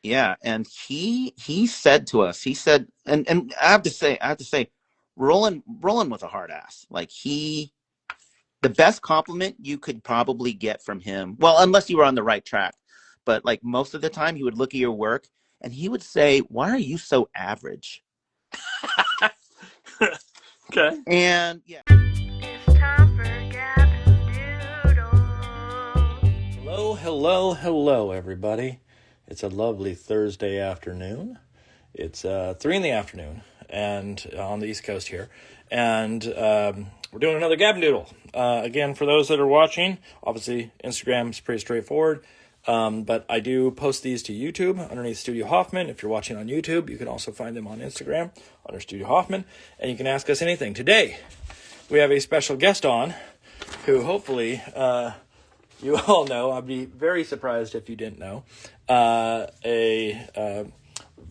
Yeah, and he said to us, he said, and I have to say, Roland was a hard ass. Like the best compliment you could probably get from him, well, unless you were on the right track, but like most of the time, he would look at your work and he would say, "Why are you so average?" Okay. And yeah. It's time for Gavin Doodle. Hello, hello, hello, everybody. It's a lovely Thursday afternoon. It's 3 in the afternoon, and on the East Coast here, and we're doing another Gavin Doodle. Again, for those that are watching, obviously Instagram is pretty straightforward, but I do post these to YouTube underneath Studio Hoffman. If you're watching on YouTube, you can also find them on Instagram under Studio Hoffman, and you can ask us anything. Today, we have a special guest on, who hopefully you all know. I'd be very surprised if you didn't know. A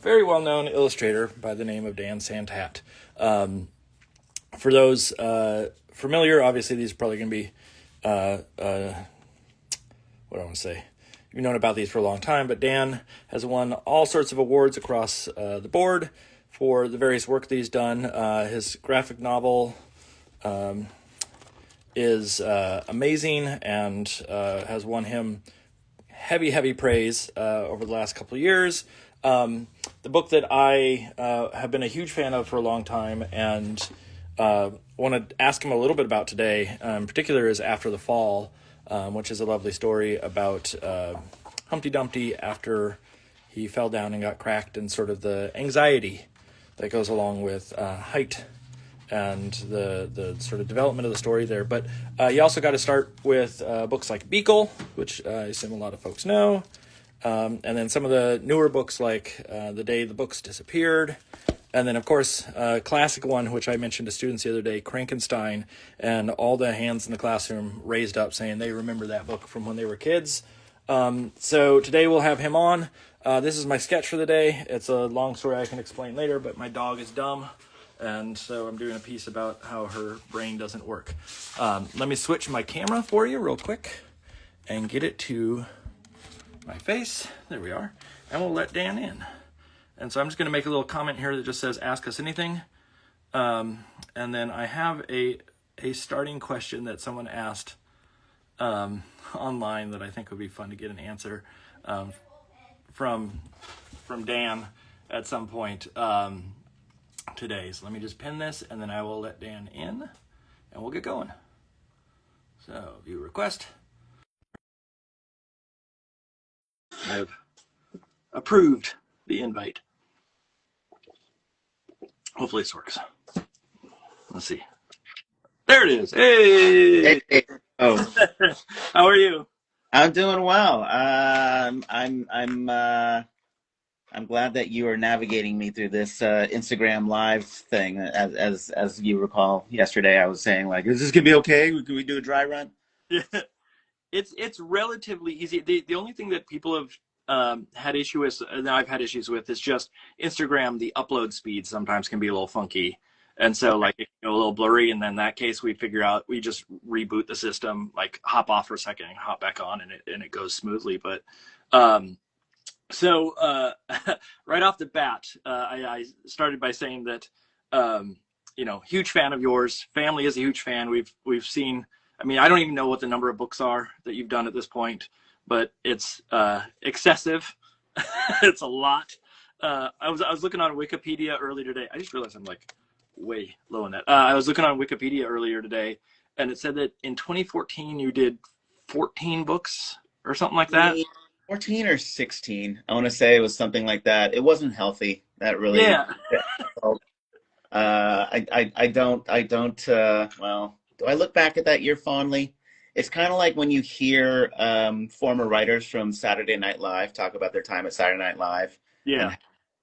very well-known illustrator by the name of Dan Santat. For those familiar, obviously these are probably going to be, what do I want to say? You've known about these for a long time, but Dan has won all sorts of awards across the board for the various work that he's done. His graphic novel is amazing and has won him heavy praise over the last couple of years. The book that I have been a huge fan of for a long time and want to ask him a little bit about today, in particular, is After the Fall, which is a lovely story about Humpty Dumpty after he fell down and got cracked, and sort of the anxiety that goes along with height and the sort of development of the story there. But he also got to start with books like BEEKLE, which I assume a lot of folks know, and then some of the newer books like The Day the Books Disappeared, and then, of course, a classic one, which I mentioned to students the other day, Frankenstein, and all the hands in the classroom raised up saying they remember that book from when they were kids. So today we'll have him on. This is my sketch for the day. It's a long story I can explain later, but my dog is dumb, and so I'm doing a piece about how her brain doesn't work. Let me switch my camera for you real quick and get it to my face. There we are. And we'll let Dan in. And so I'm just going to make a little comment here that just says, ask us anything. And then I have a starting question that someone asked online that I think would be fun to get an answer from Dan at some point today. So let me just pin this, and then I will let Dan in, and we'll get going. So view request. I've approved the invite. Hopefully this works. Let's see. There it is. Hey! Hey. Oh, How are you? I'm doing well. I'm glad that you are navigating me through this Instagram live thing. As you recall, yesterday I was saying, like, is this gonna be okay? Can we do a dry run? Yeah. It's relatively easy. The only thing that people have had issue with, and I've had issues with, is just Instagram. The upload speed sometimes can be a little funky, and so like it can go a little blurry. And then in that case, we just reboot the system, like hop off for a second and hop back on, and it goes smoothly. But so right off the bat, I started by saying that huge fan of yours. Family is a huge fan. We've seen. I mean, I don't even know what the number of books are that you've done at this point, but it's excessive. It's a lot. I was looking on Wikipedia earlier today. I just realized I'm like way low on that. I was looking on Wikipedia earlier today, and it said that in 2014 you did 14 books or something like that. 14 or 16. I want to say it was something like that. It wasn't healthy. That really. Yeah. I don't. Well, do I look back at that year fondly? It's kind of like when you hear former writers from Saturday Night Live talk about their time at Saturday Night Live, Yeah.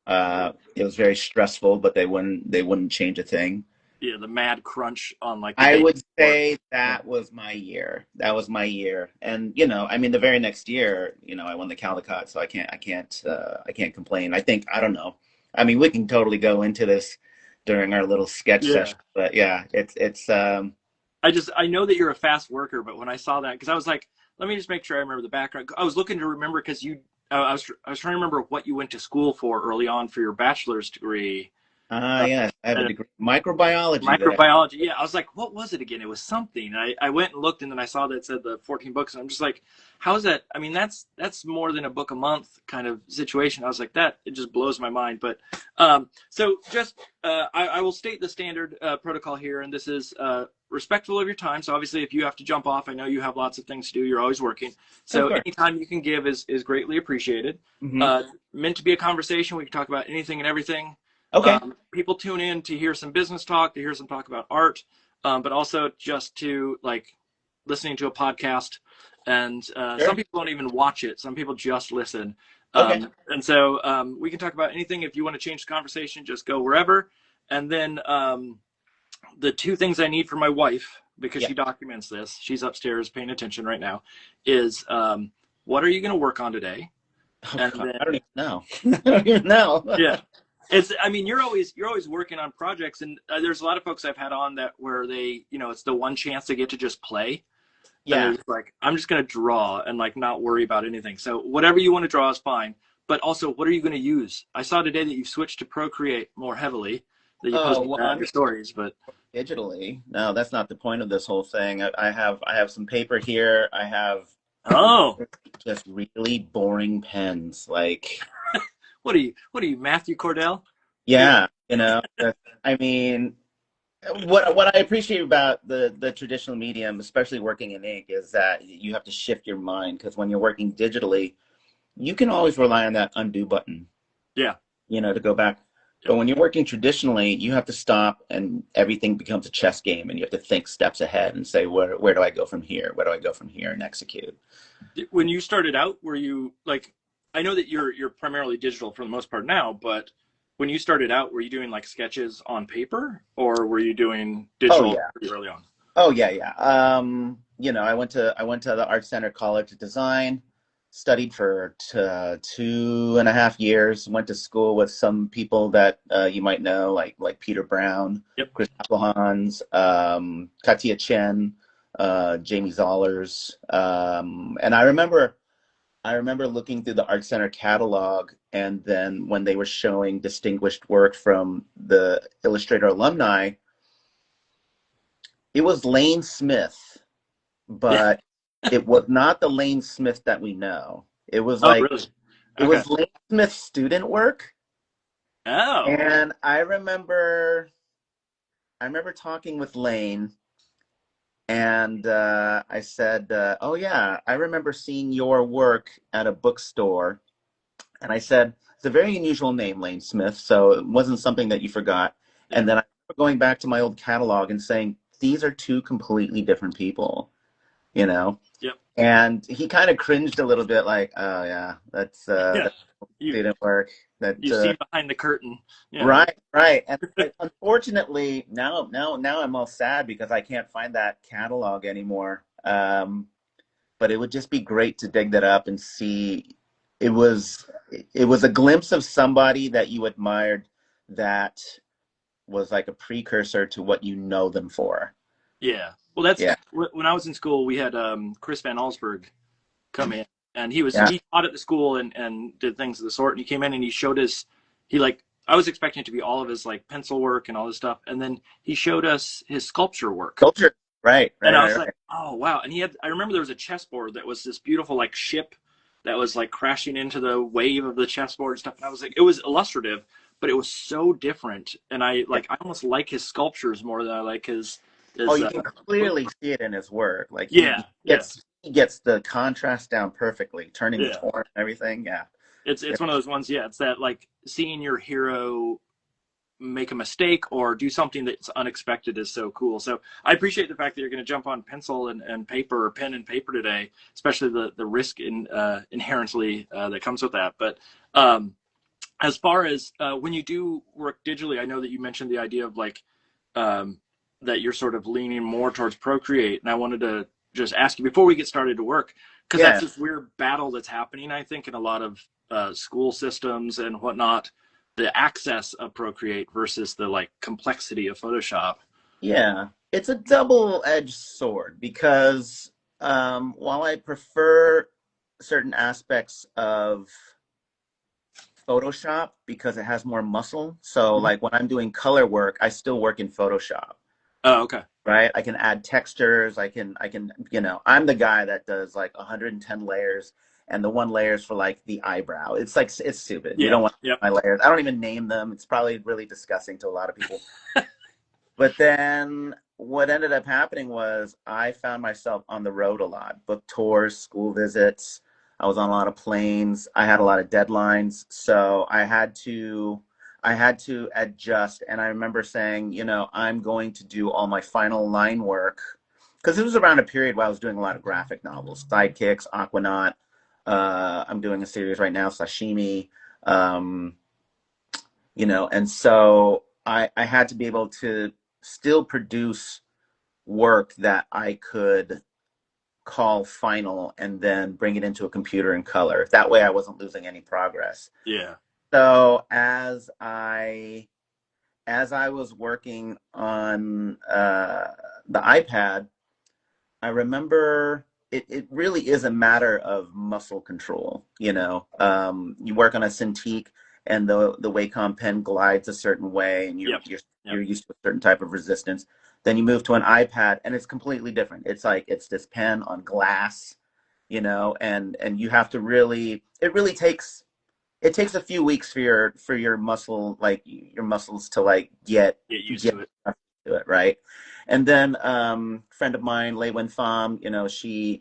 and it was very stressful, but they wouldn't change a thing. Yeah. The mad crunch on like the I day would before. say that was my year. That was my year, and I mean, the very next year, I won the Caldetatts, so I can't complain. I don't know. I mean, we can totally go into this during our little sketch Yeah. session, but yeah, it's. I know that you're a fast worker, but when I saw that, because I was like, let me just make sure I remember the background. I was looking to remember because I was trying to remember what you went to school for early on for your bachelor's degree. Uh, Yes, I have a and degree in microbiology that I. Microbiology. Yeah, I was like, what was it again? It was something. I went and looked, and then I saw that it said the 14 books, and I'm just like, how is that? I mean, that's more than a book a month kind of situation. I was like, that it just blows my mind. But so just I will state the standard protocol here, and this is respectful of your time. So obviously, if you have to jump off, I know you have lots of things to do. You're always working, Of so course. any time you can give is greatly appreciated. Hmm. Meant to be a conversation. We can talk about anything and everything. Okay. People tune in to hear some business talk, to hear some talk about art, but also just to like listening to a podcast. And some Sure. people don't even watch it. Some people just listen. Okay. And so we can talk about anything. If you want to change the conversation, just go wherever. And then the two things I need for my wife, because Yeah. she documents this, she's upstairs paying attention right now, is what are you going to work on today? Oh And God, then, I don't even know. I don't even know. yeah, I mean, you're always working on projects, and there's a lot of folks I've had on that where they, it's the one chance they get to just play, and they're Yeah. just like, I'm just gonna draw and like not worry about anything. So whatever you want to draw is fine, but also, what are you going to use? I saw today that you switched to Procreate more heavily, that you Oh, posted well, that in I'm your stories, but digitally. No, that's not the point of this whole thing. I have some paper here. I have oh, just really boring pens. Like, what are you, Matthew Cordell? Yeah, yeah, I mean, what I appreciate about the traditional medium, especially working in ink, is that you have to shift your mind because when you're working digitally, you can always rely on that undo button, yeah, to go back. yep. But when you're working traditionally, you have to stop and everything becomes a chess game and you have to think steps ahead and say, where do I go from here? Where do I go from here and execute? When you started out, were you like, I know that you're primarily digital for the most part now, but when you started out, were you doing like sketches on paper or were you doing Oh digital yeah. pretty early on? Oh yeah, yeah. I went to the Art Center College of Design, studied for 2.5 years. Went to school with some people that you might know, like Peter Brown, Yep. Chris Appelhans, Katia Chen, Jamie Zollers, and I remember looking through the Art Center catalog, and then when they were showing distinguished work from the Illustrator alumni, it was Lane Smith, Yeah. but it was not the Lane Smith that we know. It was Oh, like really? it Okay. was Lane Smith's student work, Oh, and I remember talking with Lane, and I said, "Oh yeah, I remember seeing your work at a bookstore." And I said, "It's a very unusual name, Lane Smith, so it wasn't something that you forgot." yeah. And then I remember going back to my old catalog and saying, "These are two completely different people," you know. Yep. And he kind of cringed a little bit, like, "Oh yeah, that's Yeah. that You didn't work." That you see behind the curtain. Yeah. right, right. And unfortunately, now I'm all sad because I can't find that catalog anymore. But it would just be great to dig that up and see. It was it was a glimpse of somebody that you admired that was like a precursor to what you know them for. Yeah. Well, that's Yeah, when I was in school, we had Chris Van Allsburg come in, and yeah, he taught at the school and did things of the sort. And he came in and he showed us, he like, I was expecting it to be all of his like pencil work and all this stuff, and then he showed us his sculpture work. culture. Right, And right, I right, was like, right. oh wow. And I remember there was a chessboard that was this beautiful like ship that was like crashing into the wave of the chessboard and stuff. And I was like, it was illustrative, but it was so different. And Yeah. I almost like his sculptures more than I like Oh, his you can clearly see it in his work. Like he yeah, yeah, gets he gets the contrast down perfectly, turning the yeah. torn and everything. Yeah, It's one of those ones, yeah. It's that like seeing your hero make a mistake or do something that's unexpected is so cool. So I appreciate the fact that you're going to jump on pencil and paper or pen and paper today, especially the risk inherently that comes with that. But as far as when you do work digitally, I know that you mentioned the idea of like um, that you're sort of leaning more towards Procreate, and I wanted to just ask you before we get started to work, because that's yeah, this weird battle that's happening, I think, in a lot of school systems and whatnot, the access of Procreate versus the like complexity of Photoshop. yeah. It's a double-edged sword because while I prefer certain aspects of Photoshop because it has more muscle. So Mhm. like when I'm doing color work, I still work in Photoshop, Oh, okay. right? I can add textures. I can, I'm the guy that does like 110 layers, and the one layers for like the eyebrow. It's like, it's stupid. You Yeah. don't want Yep. my layers. I don't even name them. It's probably really disgusting to a lot of people. But then what ended up happening was I found myself on the road a lot, book tours, school visits. I was on a lot of planes. I had a lot of deadlines, so I had to adjust. And I remember saying, I'm going to do all my final line work because it was around a period where I was doing a lot of graphic novels, Sidekicks, Aquanaut. I'm doing a series right now, Sashimi. Um, and so I had to be able to still produce work that I could call final and then bring it into a computer in color. That way I wasn't losing any progress. Yeah. So as I was working on the iPad, I remember it really is a matter of muscle control. You work on a Cintiq, and the Wacom pen glides a certain way, and you're Yep. you're Yep. you're used to a certain type of resistance. Then you move to an iPad, and it's completely different. It's like it's this pen on glass, and you have to really. It takes a few weeks for your muscles to like Get used get to it. to it, right? And then friend of mine, Lei Wen Pham,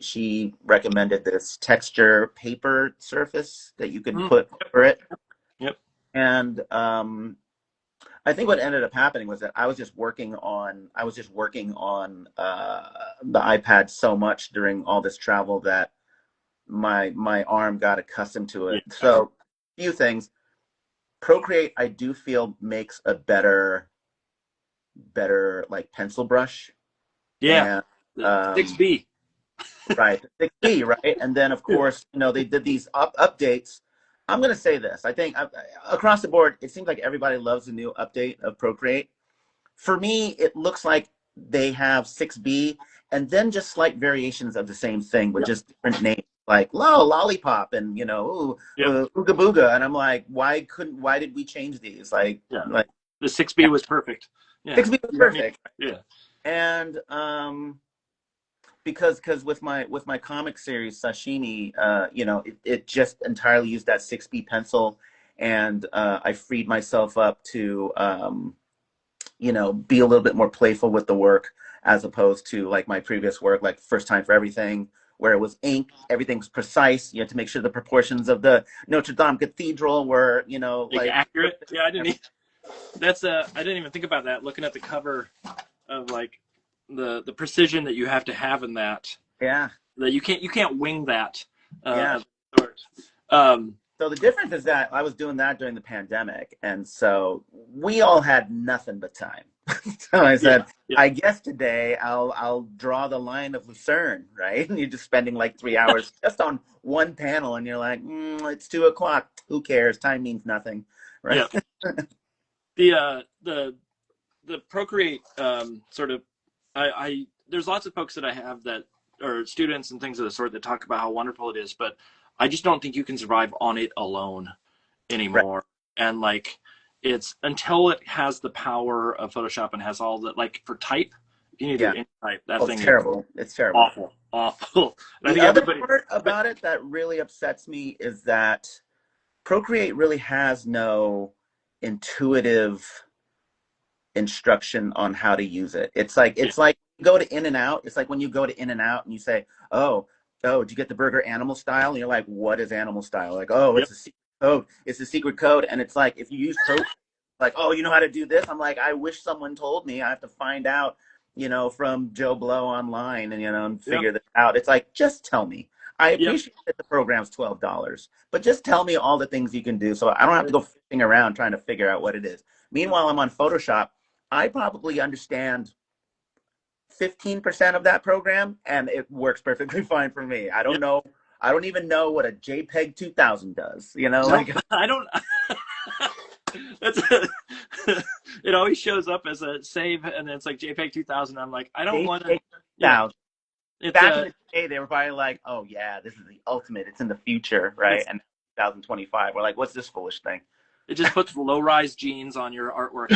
she recommended this texture paper surface that you could Mm. put over it. Yep. And I think what ended up happening was that I was just working on the iPad so much during all this travel that my arm got accustomed to Yeah. it. So few things. Procreate, I do feel makes a better like pencil brush. Yeah. And The um 6B. right, the 6B, right? And then of Yeah. course, they did these updates. I'm going to say this. I think across the board it seems like everybody loves the new update of Procreate. For me, it looks like they have 6B and then just slight variations of the same thing with Yep. just different names like lollipop and Yep. ooga booga. And I'm like, why did we change these? like Yeah. like The 6B was perfect. Yeah. 6B was You don't need. perfect. Yeah. And because with my comic series Sashimi, it just entirely used that 6B pencil, and I freed myself up to be a little bit more playful with the work, as opposed to like my previous work, like First Time for Everything, where it was ink, everything's precise. You had to make sure the proportions of the Notre Dame Cathedral were, Like like accurate. Yeah. I didn't even think about that. Looking at the cover of like the precision that you have to have in that. yeah, That you can't wing that yeah. of sort. Um, So the difference is that I was doing that during the pandemic, and so we all had nothing but time. So I yeah. said, Yeah. I guess today I'll draw the line of Lucerne, right? And you're just spending like 3 hours just on one panel, and you're like, it's 2 o'clock. Who cares? Time means nothing, right? Yeah. The Procreate sort of I there's lots of folks that I have that are students and things of the sort that talk about how wonderful it is, but I just don't think you can survive on it alone Right. anymore. And like it's until it has the power of Photoshop and has all the like for type, if you need to Yeah. do any type, that Oh, it's thing is terrible. It's terrible. awful, awful. And I The think other everybody, part but about it that really upsets me is that Procreate really has no intuitive instruction on how to use it. It's like yeah, you go to In and Out. It's like when you go to In and Out and you say, "Oh, did you get the burger animal style?" And you're like, "What is animal style?" Like, "Oh, yep, it's a secret code. It's a secret code." And it's like if you use Pro, like, "Oh, you know how to do this?" I'm like, "I wish someone told me. I have to find out, from Joe Blow online and yep, figure this out." It's like, just tell me. I yep. appreciate that the program's $12, but just tell me all the things you can do so I don't have to go fishing around trying to figure out what it is. Meanwhile, I'm on Photoshop. I probably understand 15% of that program, and it works perfectly fine for me. I don't Yep. know. I don't even know what a JPEG 2000 does. Nope, Like I don't. That's it always shows up as a save, and then it's like JPEG 2000. I'm like, I don't want to. JPEG Yeah, 2000. It's back in the day, they were probably like, "Oh yeah, this is the ultimate. It's in the future, right?" And 2025, we're like, "What's this foolish thing?" it just puts low-rise jeans on your artwork.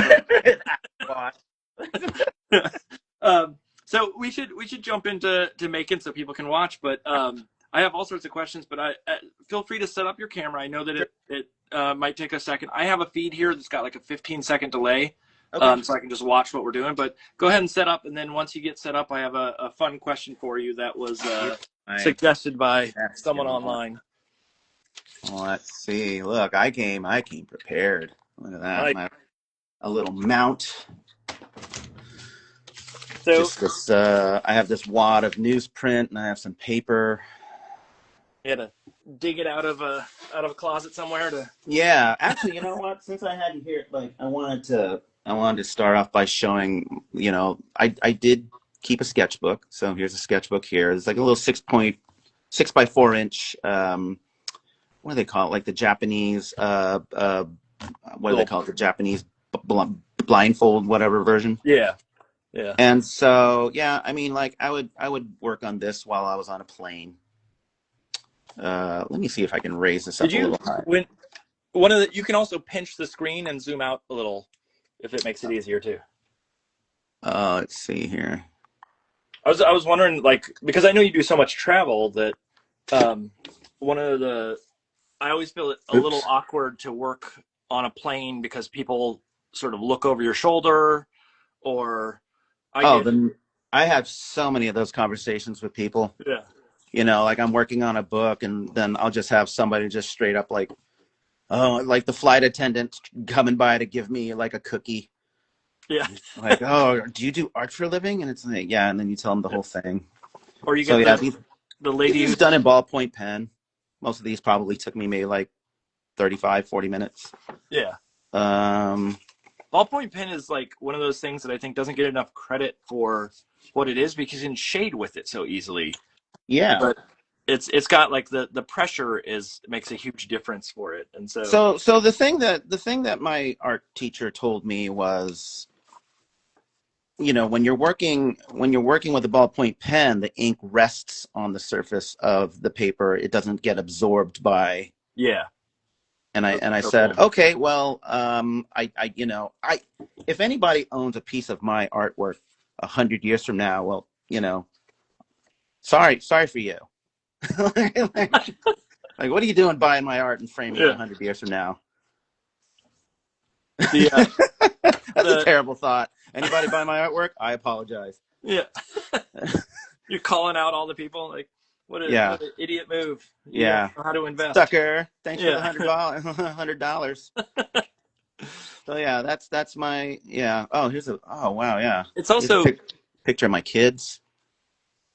So we should jump into making so people can watch. But I have all sorts of questions. But feel free to set up your camera. I know that it might take a second. I have a feed here that's got like a 15-second delay. Okay. So I can just watch what we're doing. But go ahead and set up, and then once you get set up, I have a fun question for you that was suggested by someone online. Let's see. Look, I came prepared. Look at that. Right. A little mount. So just this. I have this wad of newsprint, and I have some paper. You had to dig it out of a closet somewhere to. Yeah, actually, you know what? Since I had you here, like I wanted to start off by showing. I did keep a sketchbook. So here's a sketchbook here. It's like a little 6.6 by 4 inch. What do they call it? Like the Japanese. What do they call it? The Japanese blindfold, whatever version. Yeah. And so, yeah, I mean, like I would work on this while I was on a plane. Let me see if I can raise this up a little high. You can also pinch the screen and zoom out a little if it makes it easier too. Let's see here. I was wondering, like, because I know you do so much travel that I always feel it a little awkward to work on a plane because people sort of look over your shoulder, or then I have so many of those conversations with people. Yeah. Like I'm working on a book, and then I'll just have somebody just straight up like, oh, like the flight attendant coming by to give me like a cookie. Yeah. Like, oh, do you do art for a living? And it's like, yeah, and then you tell them the whole thing. Or you get the lady who's done in ballpoint pen. Most of these probably took me maybe like 35, 40 minutes. Yeah. Ballpoint pen is like one of those things that I think doesn't get enough credit for what it is because you can shade with it so easily. Yeah. But it's got like the pressure makes a huge difference for it. And so the thing that my art teacher told me was, when you're working with a ballpoint pen, the ink rests on the surface of the paper. It doesn't get absorbed by. Yeah. And I said, okay, well, if anybody owns a piece of my artwork 100 years from now, well, sorry for you. like, what are you doing buying my art and framing it 100 years from now? Yeah. That's a terrible thought. Anybody buy my artwork? I apologize. Yeah. You're calling out all the people like, what an idiot move. You don't know how to invest. Sucker. Thanks for the $100. So yeah, that's my Oh wow, yeah. It's also picture of my kids.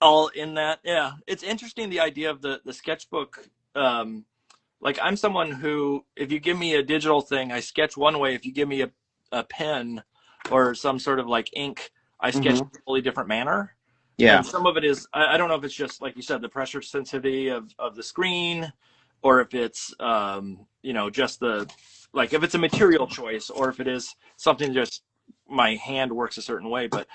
All in that, yeah. It's interesting, the idea of the sketchbook. Like I'm someone who, if you give me a digital thing, I sketch one way. If you give me a pen or some sort of like ink, I sketch in a totally different manner. Yeah. And some of it is, I don't know if it's just, like you said, the pressure sensitivity of the screen, or if it's, just if it's a material choice, or if it is something just my hand works a certain way. But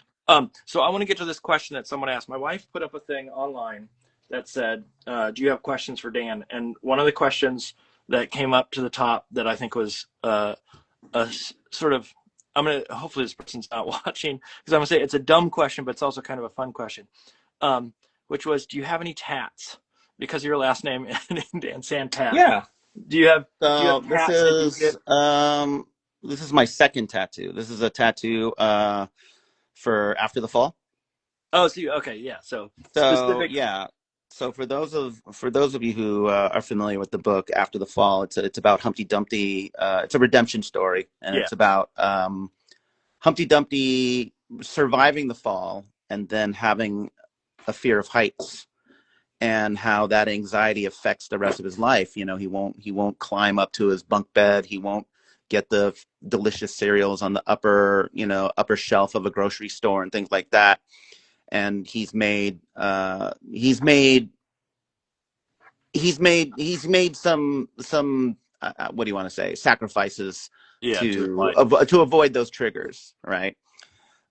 so I want to get to this question that someone asked. My wife put up a thing online that said, do you have questions for Dan? And one of the questions that came up to the top that I think was a sort of, hopefully this person's not watching, because I'm going to say it's a dumb question, but it's also kind of a fun question, which was, do you have any tats? Because your last name is Dan Santat. Yeah. Do you have tats? This is my second tattoo. This is a tattoo for After the Fall. Oh, so okay, yeah. So specific. Yeah. So for those of you who are familiar with the book After the Fall, it's about Humpty Dumpty. It's a redemption story, and it's about Humpty Dumpty surviving the fall and then having a fear of heights, and how that anxiety affects the rest of his life. He won't climb up to his bunk bed. He won't get the delicious cereals on the upper shelf of a grocery store and things like that. And he's made some what do you want to say, sacrifices to avoid those triggers, right?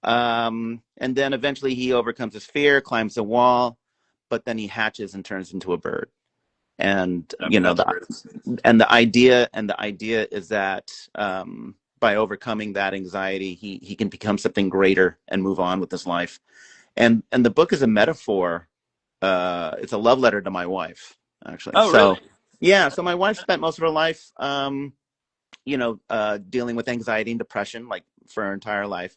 And then eventually he overcomes his fear, climbs the wall, but then he hatches and turns into a bird. And I mean, that's great. the idea is that by overcoming that anxiety, he can become something greater and move on with his life. And the book is a metaphor. It's a love letter to my wife, actually. Oh, so really? yeah, so my wife spent most of her life dealing with anxiety and depression, like, for her entire life.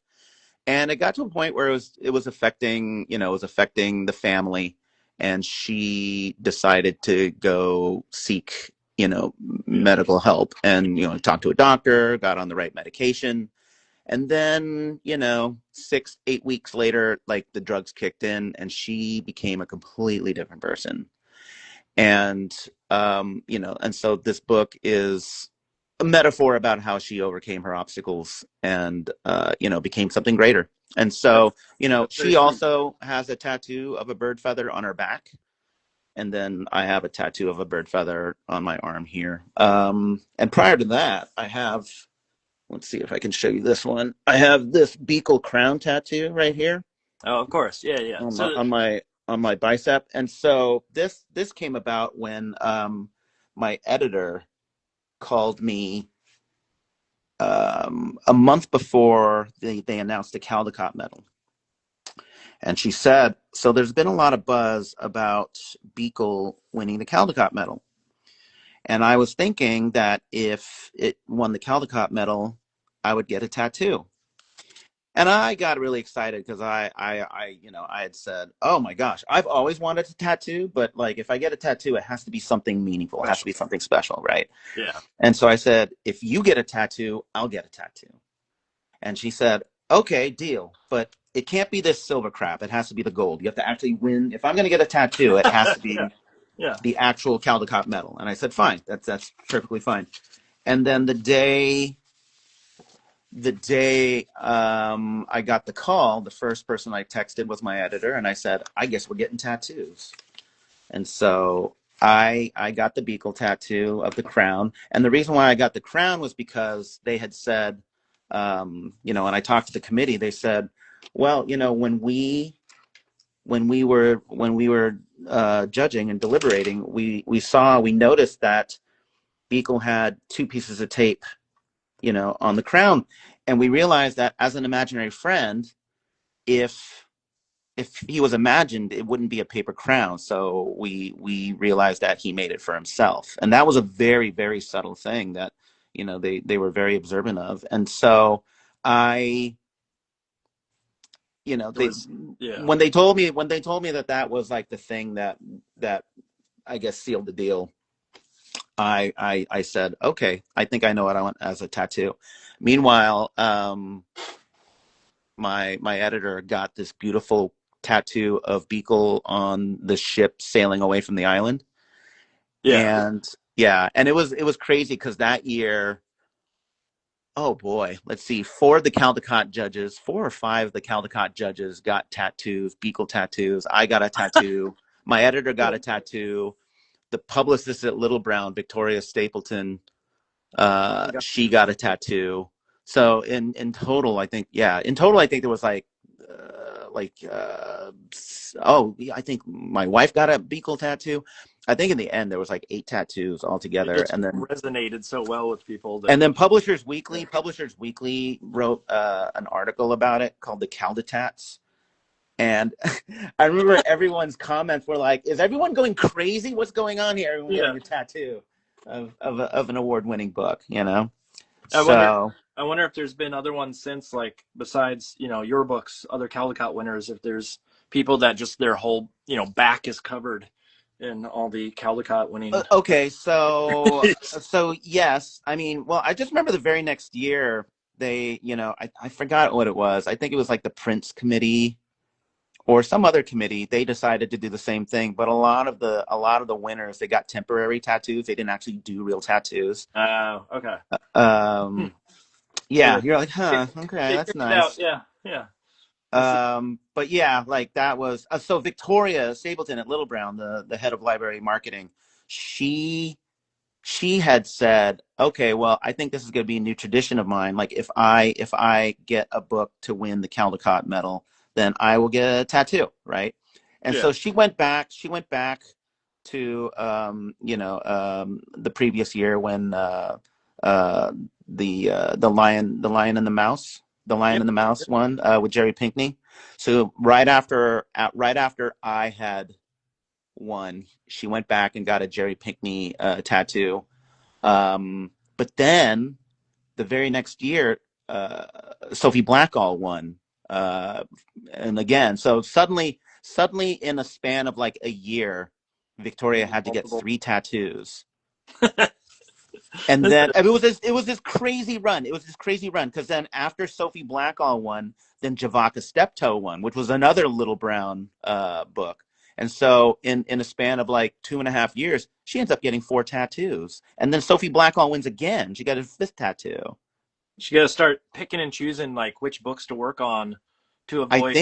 And it got to a point where it was affecting the family, and she decided to go seek, medical help, and, talk to a doctor, got on the right medication. And then, 6-8 weeks later, like, the drugs kicked in and she became a completely different person. And, and so this book is a metaphor about how she overcame her obstacles and, became something greater. And so, she also has a tattoo of a bird feather on her back. And then I have a tattoo of a bird feather on my arm here. And prior to that, I have, let's see if I can show you this one. I have this BEEKLE crown tattoo right here. Oh, of course. Yeah, yeah. On my bicep. And so this came about when my editor called me a month before they announced the Caldetatts medal. And she said, so there's been a lot of buzz about BEEKLE winning the Caldetatts medal. And I was thinking that if it won the Caldetatts medal, I would get a tattoo. And I got really excited because I had said, oh my gosh, I've always wanted a tattoo, but, like, if I get a tattoo, it has to be something meaningful. It has to be something special, right? Yeah. And so I said, if you get a tattoo, I'll get a tattoo. And she said, okay, deal. But it can't be this silver crap. It has to be the gold. You have to actually win. If I'm going to get a tattoo, it has to be the actual Caldetatts medal. And I said, fine, that's perfectly fine. And then the day I got the call, the first person I texted was my editor, and I said, I guess we're getting tattoos. And so I got the BEEKLE tattoo of the crown. And the reason why I got the crown was because they had said, and I talked to the committee, they said, well, when we were judging and deliberating, we noticed that BEEKLE had 2 pieces of tape, on the crown. And we realized that as an imaginary friend, if he was imagined, it wouldn't be a paper crown. So we realized that he made it for himself. And that was a very, very subtle thing that, they were very observant of. And so when they told me that was, like, the thing that I guess sealed the deal, I said, okay, I think I know what I want as a tattoo. Meanwhile, my editor got this beautiful tattoo of BEEKLE on the ship sailing away from the island. And it was crazy because that year, oh boy, let's see, 4 or 5 of the Caldetatts judges got tattoos, BEEKLE tattoos. I got a tattoo. My editor got a tattoo. The publicist at Little Brown, Victoria Stapleton, she got a tattoo. So in total, I think there was I think my wife got a BEEKLE tattoo. I think in the end there was like 8 tattoos altogether, and then resonated so well with people. And then Publishers Weekly wrote an article about it called the Caldetatts. And I remember everyone's comments were like, is everyone going crazy? What's going on here? Everyone getting a tattoo of an award-winning book, I wonder if there's been other ones since, like, besides, your books, other Caldetatts winners, if there's people that just their whole, back is covered in all the Caldetatts winning. Okay, so yes. I mean, well, I just remember the very next year, they, I forgot what it was. I think it was like the Prince Committee or some other committee. They decided to do the same thing, but a lot of the winners, they got temporary tattoos. They didn't actually do real tattoos. Oh, okay. Yeah, you're like, huh, okay, that's nice. Yeah. But yeah, like, that was so Victoria Stapleton at Little Brown, the head of library marketing, she had said, okay, well, I think this is going to be a new tradition of mine. Like, if I get a book to win the Caldetatts medal, then I will get a tattoo, right? And Yeah. so she went back. She went back to the previous year when uh, the Lion and the Mouse, the Lion Yep. and the Mouse one with Jerry Pinkney. So right after I had won, she went back and got a Jerry Pinkney tattoo. But then the very next year, Sophie Blackall won, and again, so suddenly in a span of like a year, Victoria had to get Multiple. 3 tattoos. And then it was this crazy run. It was this crazy run because then after Sophie Blackall won, then Javaka Steptoe won, which was another Little Brown book. And so in a span of like 2.5 years, she ends up getting 4 tattoos. And then Sophie Blackall wins again. She got a 5th tattoo. She got to start picking and choosing like which books to work on to I avoid think,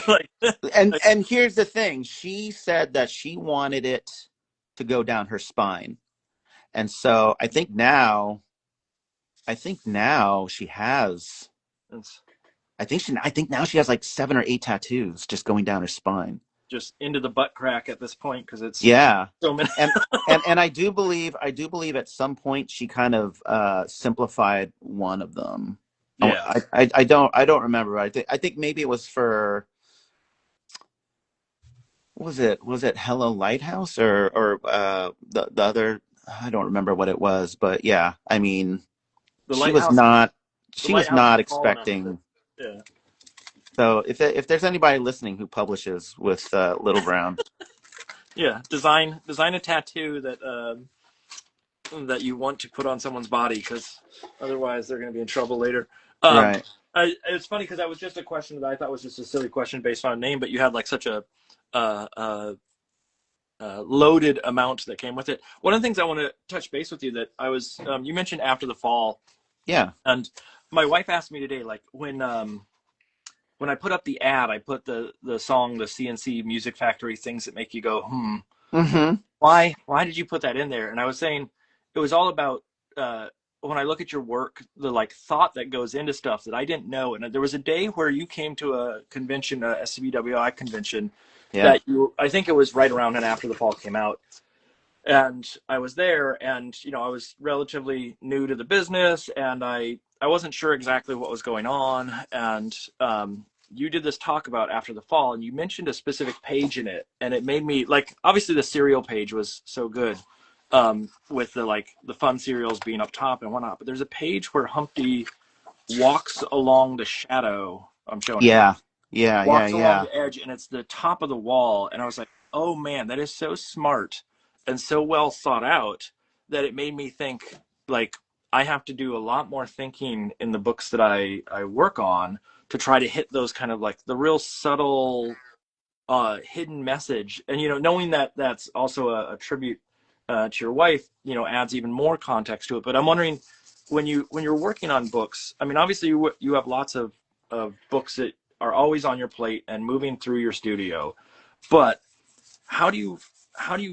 like and here's the thing. She said that she wanted it to go down her spine. And so I think now she has it's I think now she has like 7 or 8 tattoos just going down her spine. just into the butt crack at this point because it's Yeah. so many. And I do believe at some point she kind of simplified one of them. Yeah. I don't remember. I think maybe it was for was it Hello Lighthouse or the other, I don't remember what it was, but yeah, I mean The she was lighthouse. not The lighthouse is small enough. expecting. Yeah. So if there's anybody listening who publishes with Little Brown, Yeah. Design a tattoo that you want to put on someone's body because otherwise they're going to be in trouble later. right? It's funny because that was just a question that I thought was just a silly question based on a name, but you had like such a uh, uh, loaded amount that came with it. One of the things I want to touch base with you that I was you mentioned after the fall, Yeah. and my wife asked me today, like when I put up the ad, I put the song, the CNC Music Factory, things that make you go, Mm-hmm. why did you put that in there? And I was saying it was all about when I look at your work, the like thought that goes into stuff that I didn't know. And there was a day where you came to a convention, a SCBWI convention, Yeah. that I think it was right around and after the fall came out. And I was there, and I was relatively new to the business, and I wasn't sure exactly what was going on. And you did this talk about after the fall, and you mentioned a specific page in it, and it made me like, obviously the cereal page was so good, with the fun cereals being up top and whatnot. But there's a page where Humpty walks along the shadow. I'm showing it. Yeah. Yeah. Yeah. Walks along Yeah. the edge, and it's the top of the wall. And I was like, oh man, that is so smart and so well thought out that it made me think, like, I have to do a lot more thinking in the books that I work on to try to hit those kind of like the real subtle hidden message. And knowing that that's also a tribute to your wife, adds even more context to it. But I'm wondering, when you're working on books, I mean, obviously you have lots of books that are always on your plate and moving through your studio, but how do you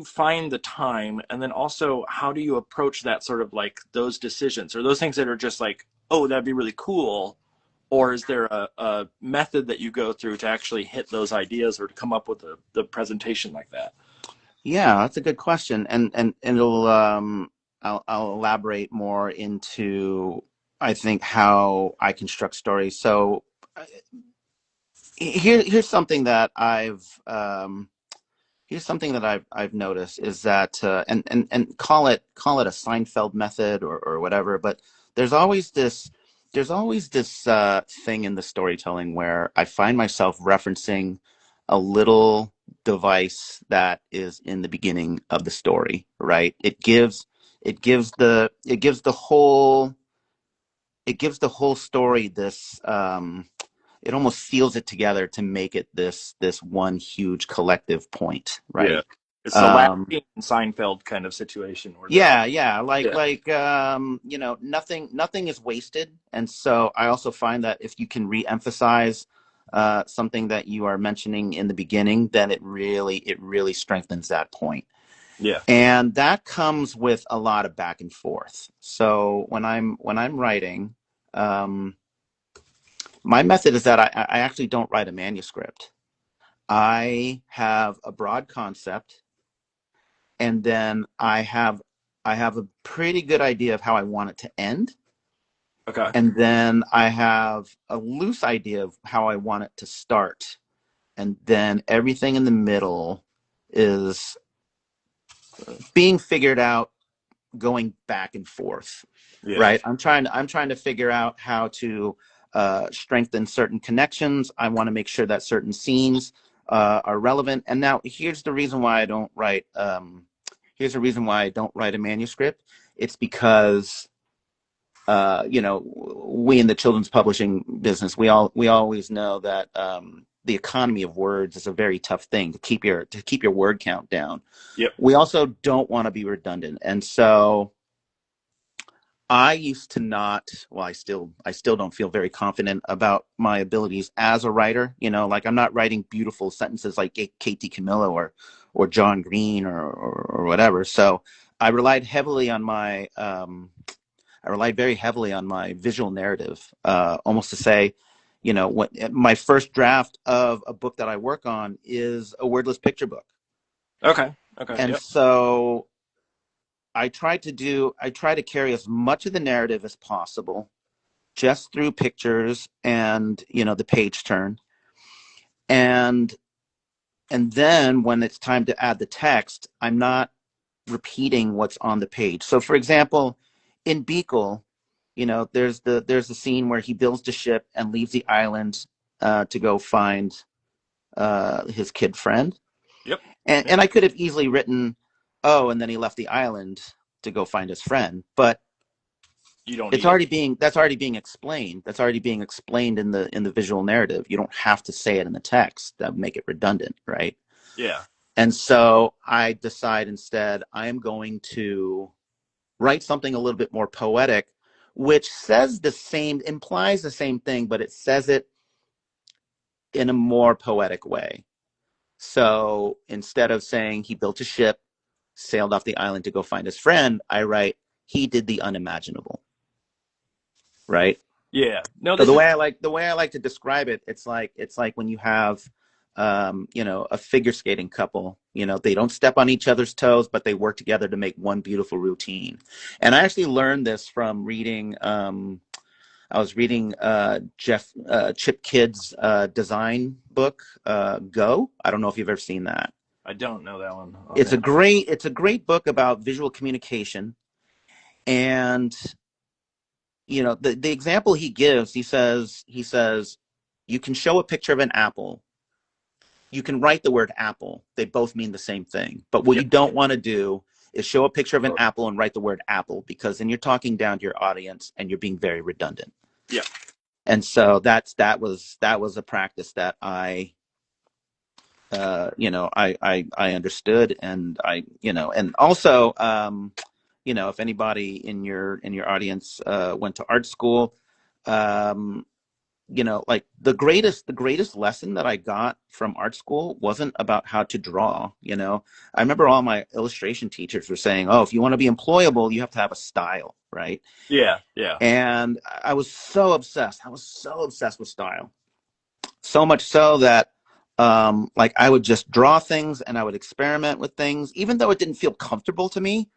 find the time, and then also how do you approach that sort of like those decisions or those things that are just like, oh, that'd be really cool, or is there a method that you go through to actually hit those ideas or to come up with the presentation like that? Yeah, that's a good question, and it'll I'll elaborate more into, I think, how I construct stories. So here's something that I've noticed is that and call it a Seinfeld method or whatever, but there's always this thing in the storytelling where I find myself referencing a little device that is in the beginning of the story, right? It gives the whole story this it almost seals it together to make it this one huge collective point, Yeah, right? it's the last scene in Seinfeld kind of situation where Yeah, yeah, nothing is wasted. And so I also find that if you can re-emphasize something that you are mentioning in the beginning, then it really strengthens that point. yeah, And that comes with a lot of back and forth. So when I'm writing, my method is that I actually don't write a manuscript. I have a broad concept, and then I have a pretty good idea of how I want it to end. Okay. And then I have a loose idea of how I want it to start. And then everything in the middle is being figured out, going back and forth. Yeah. Right. I'm trying to figure out how to strengthen certain connections. I want to make sure that certain scenes are relevant. And now here's the reason why I don't write. Here's the reason why I don't write a manuscript. It's because we in the children's publishing business, we always know that the economy of words is a very tough thing to keep your word count down. Yep. We also don't want to be redundant, and so I used to not. Well, I still don't feel very confident about my abilities as a writer. Like I'm not writing beautiful sentences like Kate DiCamillo or John Green or whatever. So I relied heavily on my. I relied very heavily on my visual narrative, almost to say, what my first draft of a book that I work on is a wordless picture book. Okay. And yep. so I try to carry as much of the narrative as possible just through pictures and, the page turn. And then when it's time to add the text, I'm not repeating what's on the page. So for example, in BEEKLE, there's the scene where he builds the ship and leaves the island to go find his kid friend. Yep. And I could have easily written, oh, and then he left the island to go find his friend. But you don't. That's already being explained. That's already being explained in the visual narrative. You don't have to say it in the text. That would make it redundant, right? Yeah. And so I decide instead I am going to write something a little bit more poetic, which implies the same thing, but it says it in a more poetic way. So instead of saying he built a ship, sailed off the island to go find his friend, I write he did the unimaginable. Right? Yeah. No. So the way I like to describe it, it's like when you have a figure skating couple, they don't step on each other's toes, but they work together to make one beautiful routine. And I actually learned this from reading, I was reading Chip Kidd's design book, Go. I don't know if you've ever seen that. I don't know that one. It's a great book about visual communication. And, the example he gives, he says, you can show a picture of an apple. You can write the word apple. They both mean the same thing. But what you don't want to do is show a picture of an apple and write the word apple, because then you're talking down to your audience and you're being very redundant. Yeah. And so that was a practice that I understood, and and also if anybody in your audience went to art school, like the greatest lesson that I got from art school wasn't about how to draw. I remember all my illustration teachers were saying, oh, if you want to be employable, you have to have a style, right? Yeah. And I was so obsessed with style, so much so that like I would just draw things and I would experiment with things, even though it didn't feel comfortable to me.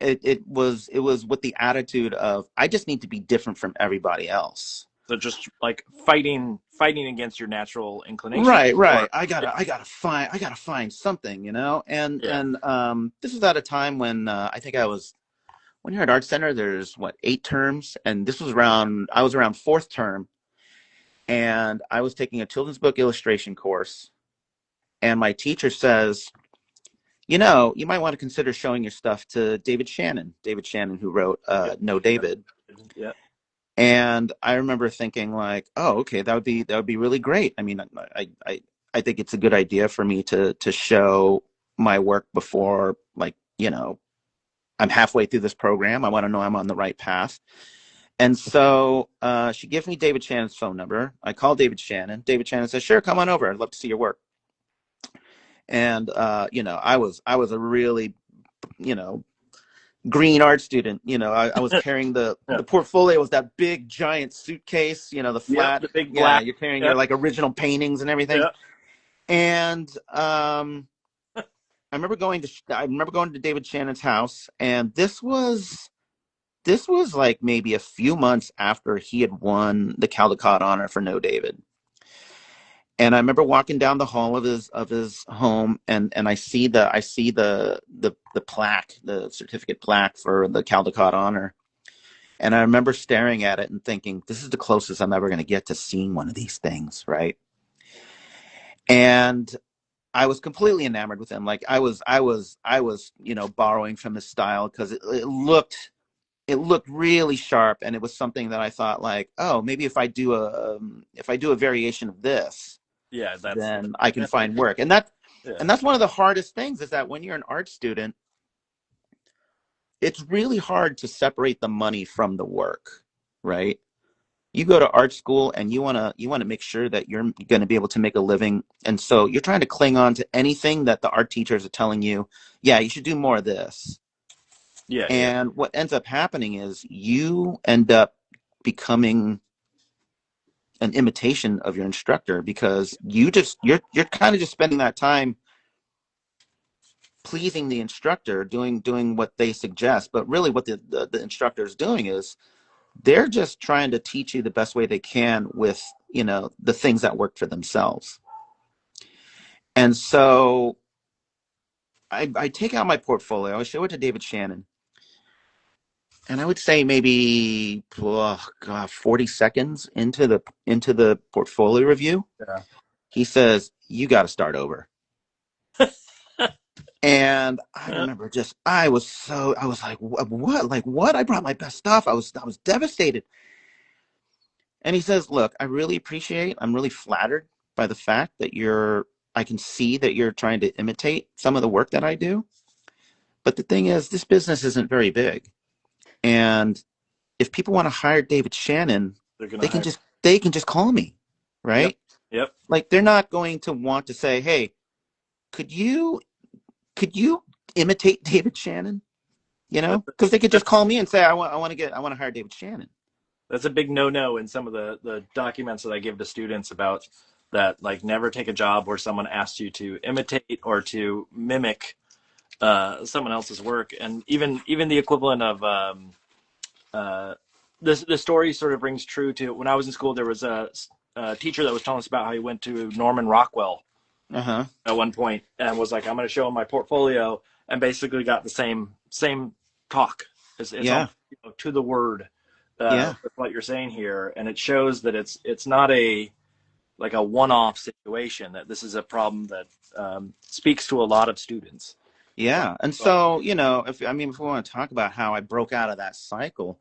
It was with the attitude of I just need to be different from everybody else. So just like fighting against your natural inclination. Right. I gotta find something, And this was at a time when I think when you're at Art Center, there's 8 terms, and I was around 4th term, and I was taking a children's book illustration course, and my teacher says, you might want to consider showing your stuff to David Shannon, who wrote No David. Yeah. And I remember thinking like, oh, okay, that would be really great. I mean, I think it's a good idea for me to show my work before, like, I'm halfway through this program. I want to know I'm on the right path. And so she gives me David Shannon's phone number. I call David Shannon. David Shannon says, sure, come on over. I'd love to see your work. And, I was a really, green art student. I was carrying the portfolio was that big giant suitcase, the flat, the big black. You're carrying your like original paintings and everything. And I remember going to David Shannon's house, and this was like maybe a few months after he had won the Caldecott honor for No David. And I remember walking down the hall of his home, and I see the plaque, the certificate plaque for the Caldecott honor. And I remember staring at it and thinking, this is the closest I'm ever going to get to seeing one of these things, right? And I was completely enamored with him. Like I was, borrowing from his style because it looked really sharp, and it was something that I thought like, oh, maybe if I do a variation of this, Yeah, then I can find work. And yeah. that's one of the hardest things, is that when you're an art student, it's really hard to separate the money from the work, right? You go to art school and you want to make sure that you're going to be able to make a living, and so you're trying to cling on to anything that the art teachers are telling you, yeah, you should do more of this. Yeah, And what ends up happening is you end up becoming an imitation of your instructor, because you're kind of just spending that time pleasing the instructor, doing what they suggest. But really what the instructor is doing is they're just trying to teach you the best way they can with, the things that work for themselves. And so I take out my portfolio, I show it to David Shannon, and I would say maybe 40 seconds into the portfolio review, yeah. he says, you got to start over. And I remember I was like, what? Like, what? I brought my best stuff. I was devastated. And he says, look, I'm really flattered by the fact that I can see that you're trying to imitate some of the work that I do. But the thing is, this business isn't very big. And if people want to hire David Shannon, they can just call me, right? Yep. Like, they're not going to want to say, hey, could you imitate David Shannon? Because they could just call me and say, I want to hire David Shannon. That's a big no-no in some of the documents that I give to students about that, like, never take a job where someone asks you to imitate or to mimic someone else's work. And even the equivalent of the story sort of rings true to when I was in school. There was a teacher that was telling us about how he went to Norman Rockwell at one point and was like, I'm going to show him my portfolio, and basically got the same talk. It's Yeah. all, to the word. Yeah. With what you're saying here, and it shows that it's not a one-off situation, that this is a problem that speaks to a lot of students. Yeah. And so, if we want to talk about how I broke out of that cycle,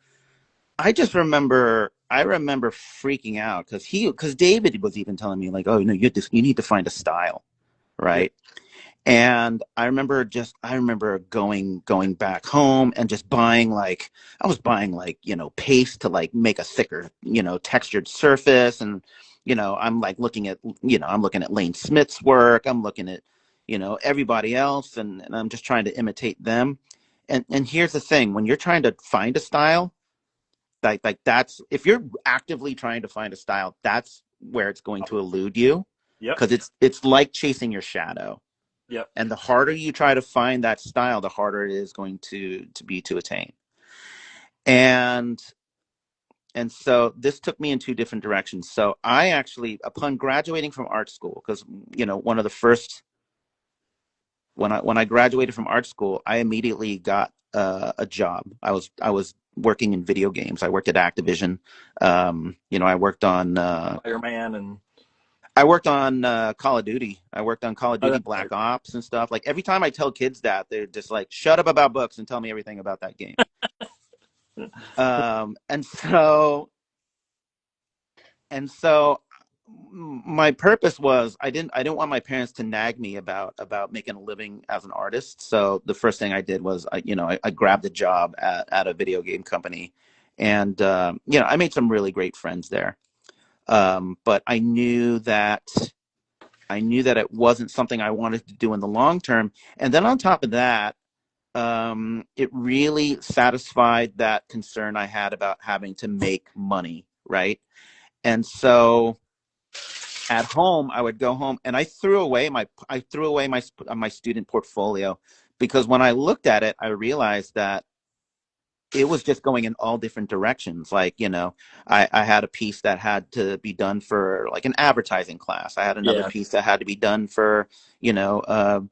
I remember freaking out because David was even telling me like, oh, no, you need to find a style, right? Yeah. And I remember going back home and just buying paste to like make a thicker, textured surface. And, I'm like looking at Lane Smith's work. I'm looking at, everybody else, and I'm just trying to imitate them. And here's the thing, when you're trying to find a style, like that's, if you're actively trying to find a style, that's where it's going to elude you. Yep. Because it's like chasing your shadow. Yep. And the harder you try to find that style, the harder it is going to be to attain. And so this took me in two different directions. So I actually, upon graduating from art school, because one of the first, when I graduated from art school, I immediately got a job. I was working in video games. I worked at Activision. I worked on Fireman, and I worked on Call of Duty. I worked on Call of Duty Black Ops and stuff. Like, every time I tell kids that, they're just like, shut up about books and tell me everything about that game. And so my purpose was, I didn't want my parents to nag me about making a living as an artist. So the first thing I did was I grabbed a job at a video game company, and I made some really great friends there. But I knew that it wasn't something I wanted to do in the long term. And then on top of that, it really satisfied that concern I had about having to make money, right? And so at home, I would go home and I threw away my student portfolio, because when I looked at it, I realized that it was just going in all different directions. Like, I had a piece that had to be done for like an advertising class. I had another Yeah. piece that had to be done for, you know,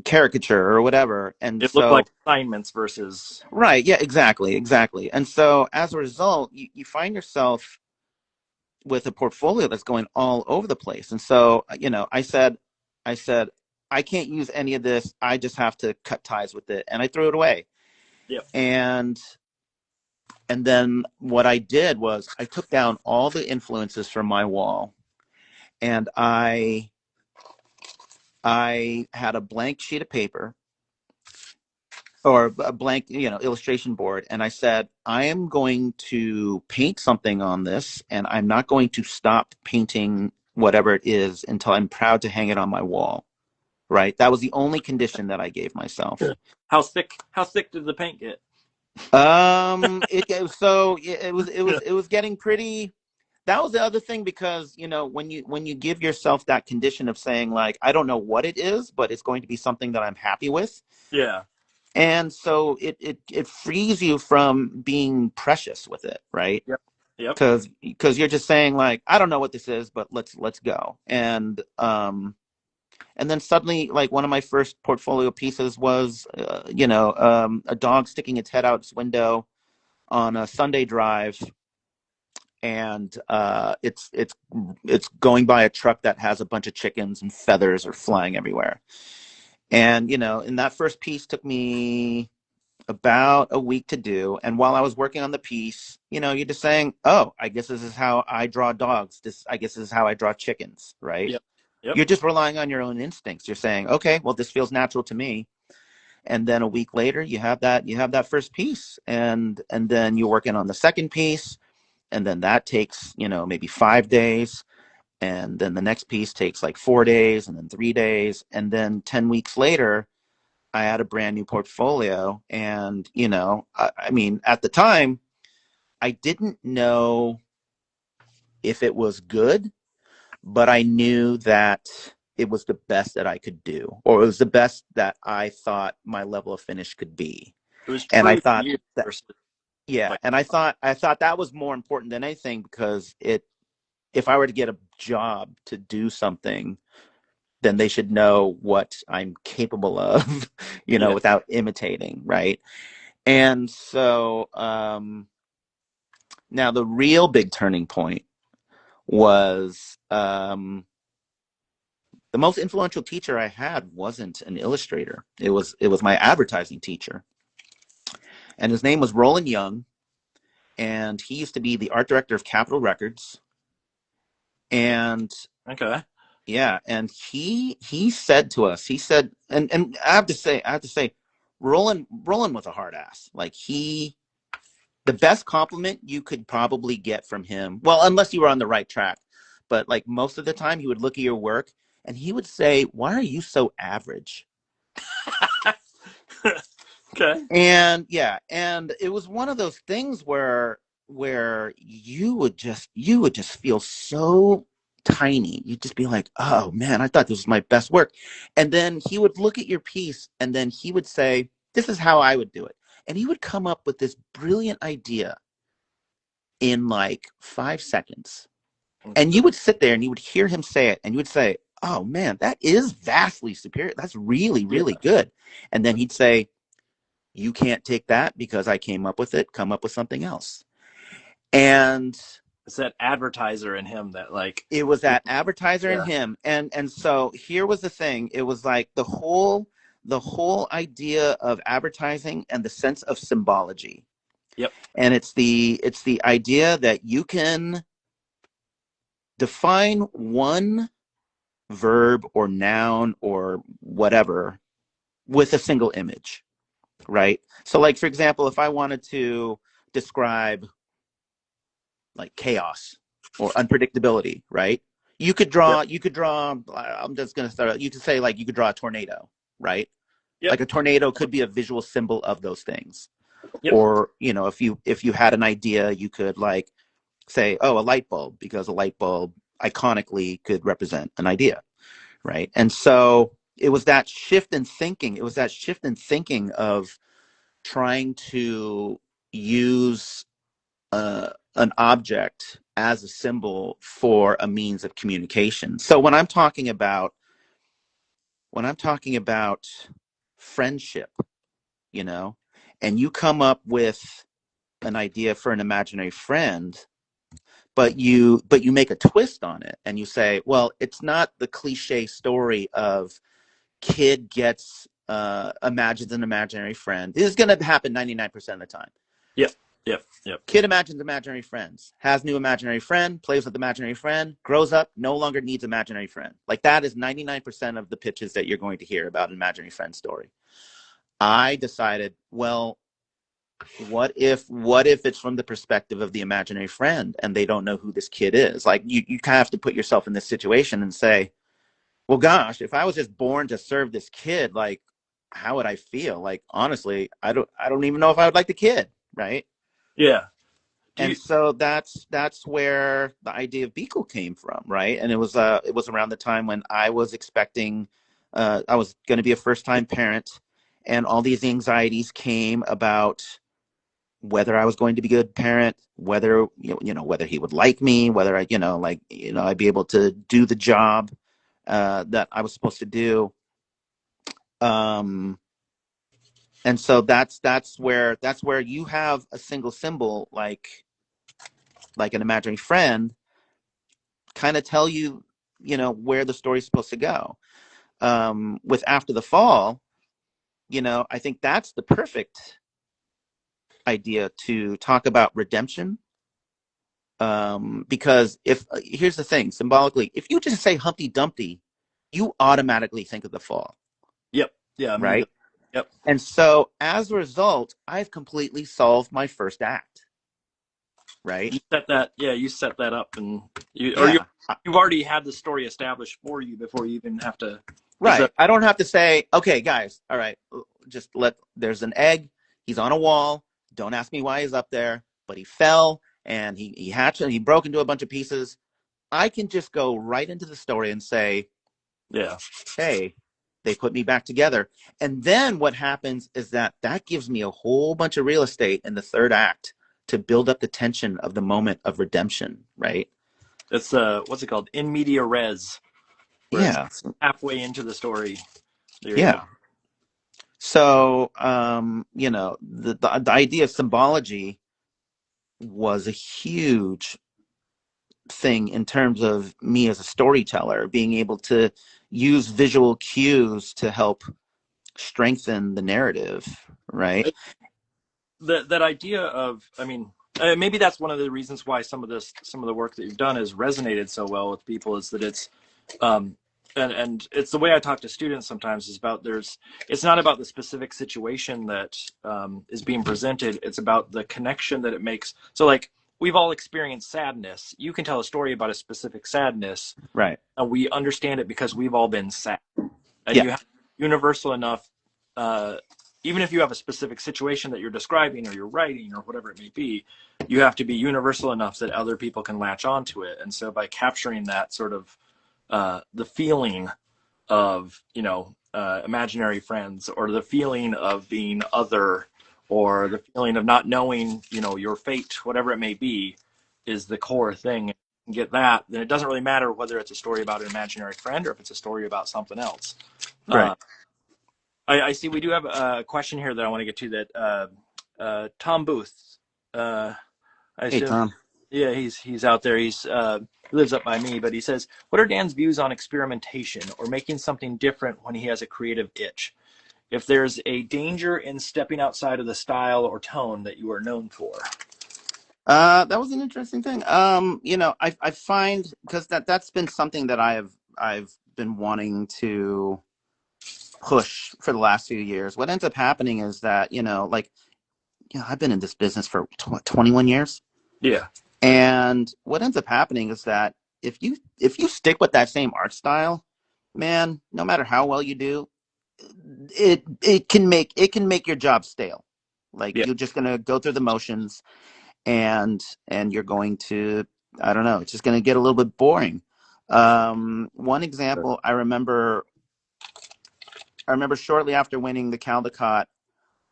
caricature or whatever. And It looked like so, assignments versus. right. Yeah, exactly. And so as a result, you find yourself with a portfolio that's going all over the place. And so, I said, I can't use any of this. I just have to cut ties with it. And I threw it away. Yep. And then what I did was I took down all the influences from my wall, and I had a blank sheet of paper, or a blank, illustration board. And I said, I am going to paint something on this, and I'm not going to stop painting whatever it is until I'm proud to hang it on my wall. Right. That was the only condition that I gave myself. How thick? How thick did the paint get? It was getting pretty. That was the other thing, because when you give yourself that condition of saying, like, I don't know what it is, but it's going to be something that I'm happy with. Yeah. And so it frees you from being precious with it, right? Yep. Yep. Because you're just saying, like, I don't know what this is, but let's go. And then suddenly, like, one of my first portfolio pieces was a dog sticking its head out its window on a Sunday drive, and it's going by a truck that has a bunch of chickens, and feathers are flying everywhere. And and that first piece took me about a week to do. And while I was working on the piece, you're just saying, oh, I guess this is how I draw dogs. I guess this is how I draw chickens, right? Yep. Yep. You're just relying on your own instincts. You're saying, okay, well, this feels natural to me. And then a week later, you have that first piece, and then you're working on the second piece, and then that takes maybe 5 days, and then the next piece takes like 4 days, and then 3 days, and then 10 weeks later, I had a brand new portfolio. And I mean, at the time, I didn't know if it was good, but I knew that it was the best that I could do, or it was the best that I thought my level of finish could be. It was And I true to thought you that, versus yeah, like. and I thought that was more important than anything, because if I were to get a job to do something, then they should know what I'm capable of, Yeah. without imitating, right? And so now the real big turning point was, the most influential teacher I had wasn't an illustrator. It was my advertising teacher, and his name was Roland Young, and he used to be the art director of Capitol Records. And Okay. yeah, and he said to us, he said, and I have to say, Roland was a hard ass. Like, the best compliment you could probably get from him, well, unless you were on the right track, but like most of the time, he would look at your work and he would say, "Why are you so average?" Okay. And yeah, and it was one of those things where you would just feel so tiny. You'd just be like, "Oh man, I thought this was my best work." And then he would look at your piece, and then he would say, "This is how I would do it." And he would come up with this brilliant idea in like 5 seconds. And you would sit there and you would hear him say it, and you would say, "Oh man, that is vastly superior. That's really, Yeah. really good." And then he'd say, "You can't take that because I came up with it. Come up with something else." And It's that advertiser in him that like. it was that advertiser in Yeah. him. And so here was the thing. It was like the whole idea of advertising and the sense of symbology. Yep. And it's the idea that you can define one verb or noun or whatever with a single image, right? So, like, for example, if I wanted to describe like chaos or unpredictability, right? Yep. I'm just going to start out. You could say, like, you could draw a tornado, right? Yep. Like, a tornado could be a visual symbol of those things. Yep. Or, if you had an idea, you could, like, say, oh, a light bulb, because a light bulb iconically could represent an idea, right? And so it was that shift in thinking. It was that shift in thinking of trying to use an object as a symbol for a means of communication. So when I'm talking about friendship, you know, and you come up with an idea for an imaginary friend, but you make a twist on it and you say, well, it's not the cliche story of kid gets imagines an imaginary friend. This is going to happen 99% of the time. Yep. Kid imagines imaginary friends, has new imaginary friend, plays with imaginary friend, grows up, no longer needs imaginary friend. Like that is 99% of the pitches that you're going to hear about an imaginary friend story. I decided, well, what if it's from the perspective of the imaginary friend and they don't know who this kid is? Like you kind of have to put yourself in this situation and say, well, gosh, if I was just born to serve this kid, like how would I feel? Like honestly, I don't even know if I would like the kid, right? Yeah. And so that's where the idea of BEEKLE came from, right? And it was around the time when I was expecting, I was going to be a first-time parent, and all these anxieties came about whether I was going to be a good parent, whether whether he would like me, whether I'd be able to do the job that I was supposed to do. And so that's where you have a single symbol like an imaginary friend kind of tell you, where the story's supposed to go. With After the Fall, I think that's the perfect idea to talk about redemption. Because here's the thing, symbolically, if you just say Humpty Dumpty, you automatically think of the fall. Yep. Yeah. Right. Yep. And so as a result, I've completely solved my first act. Right. You set that up, and you've already had the story established for you before you even have to. Right. I don't have to say, okay, guys, all right, just there's an egg. He's on a wall. Don't ask me why he's up there, but he fell and he hatched and he broke into a bunch of pieces. I can just go right into the story and say, yeah, hey, they put me back together. And then what happens is that gives me a whole bunch of real estate in the third act to build up the tension of the moment of redemption, right? It's what's it called? In media res. Yeah. Halfway into the story. Yeah. So, the idea of symbology was a huge thing in terms of me as a storyteller, being able to use visual cues to help strengthen the narrative, right? That idea of, I mean, maybe that's one of the reasons why some of the work that you've done has resonated so well with people, is that it's, and it's the way I talk to students sometimes is about it's not about the specific situation that is being presented. It's about the connection that it makes. So like we've all experienced sadness. You can tell a story about a specific sadness. Right. And we understand it because we've all been sad. And you have universal enough, even if you have a specific situation that you're describing or you're writing or whatever it may be, you have to be universal enough that other people can latch onto it. And so by capturing that sort of the feeling of, imaginary friends, or the feeling of being other, or the feeling of not knowing, your fate, whatever it may be, is the core thing. And get that, then it doesn't really matter whether it's a story about an imaginary friend or if it's a story about something else. Right. I see we do have a question here that I want to get to, that Tom Booth. Hey, Tom. Yeah, he's out there. He lives up by me, but he says, what are Dan's views on experimentation or making something different when he has a creative itch? If there's a danger in stepping outside of the style or tone that you are known for? That was an interesting thing. I find, because that's been something that I've been wanting to push for the last few years. What ends up happening is that, I've been in this business for 21 years. Yeah. And what ends up happening is that if you stick with that same art style, man, no matter how well you do, it can make your job stale. Like you're just going to go through the motions and you're going to, I don't know, it's just going to get a little bit boring. One example I remember shortly after winning the Caldecott,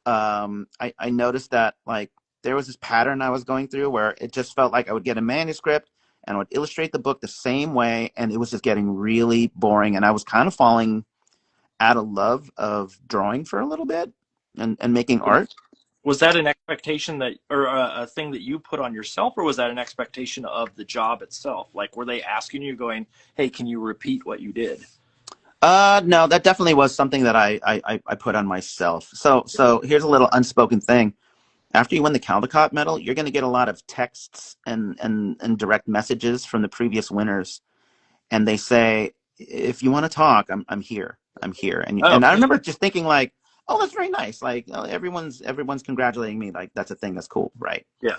I noticed that like there was this pattern I was going through where it just felt like I would get a manuscript and I would illustrate the book the same way, and it was just getting really boring, and I was kind of falling out of love of drawing for a little bit and making art. Was that an expectation that, or a thing that you put on yourself, or was that an expectation of the job itself? Like, were they asking you, going, "Hey, can you repeat what you did?" No, that definitely was something that I put on myself. So here's a little unspoken thing. After you win the Caldecott medal, you're going to get a lot of texts and direct messages from the previous winners, and they say, if you want to talk, I'm here. I'm here. And I remember just thinking like, oh, that's very nice. Like, oh, everyone's congratulating me. Like, that's a thing. That's cool, right? Yeah.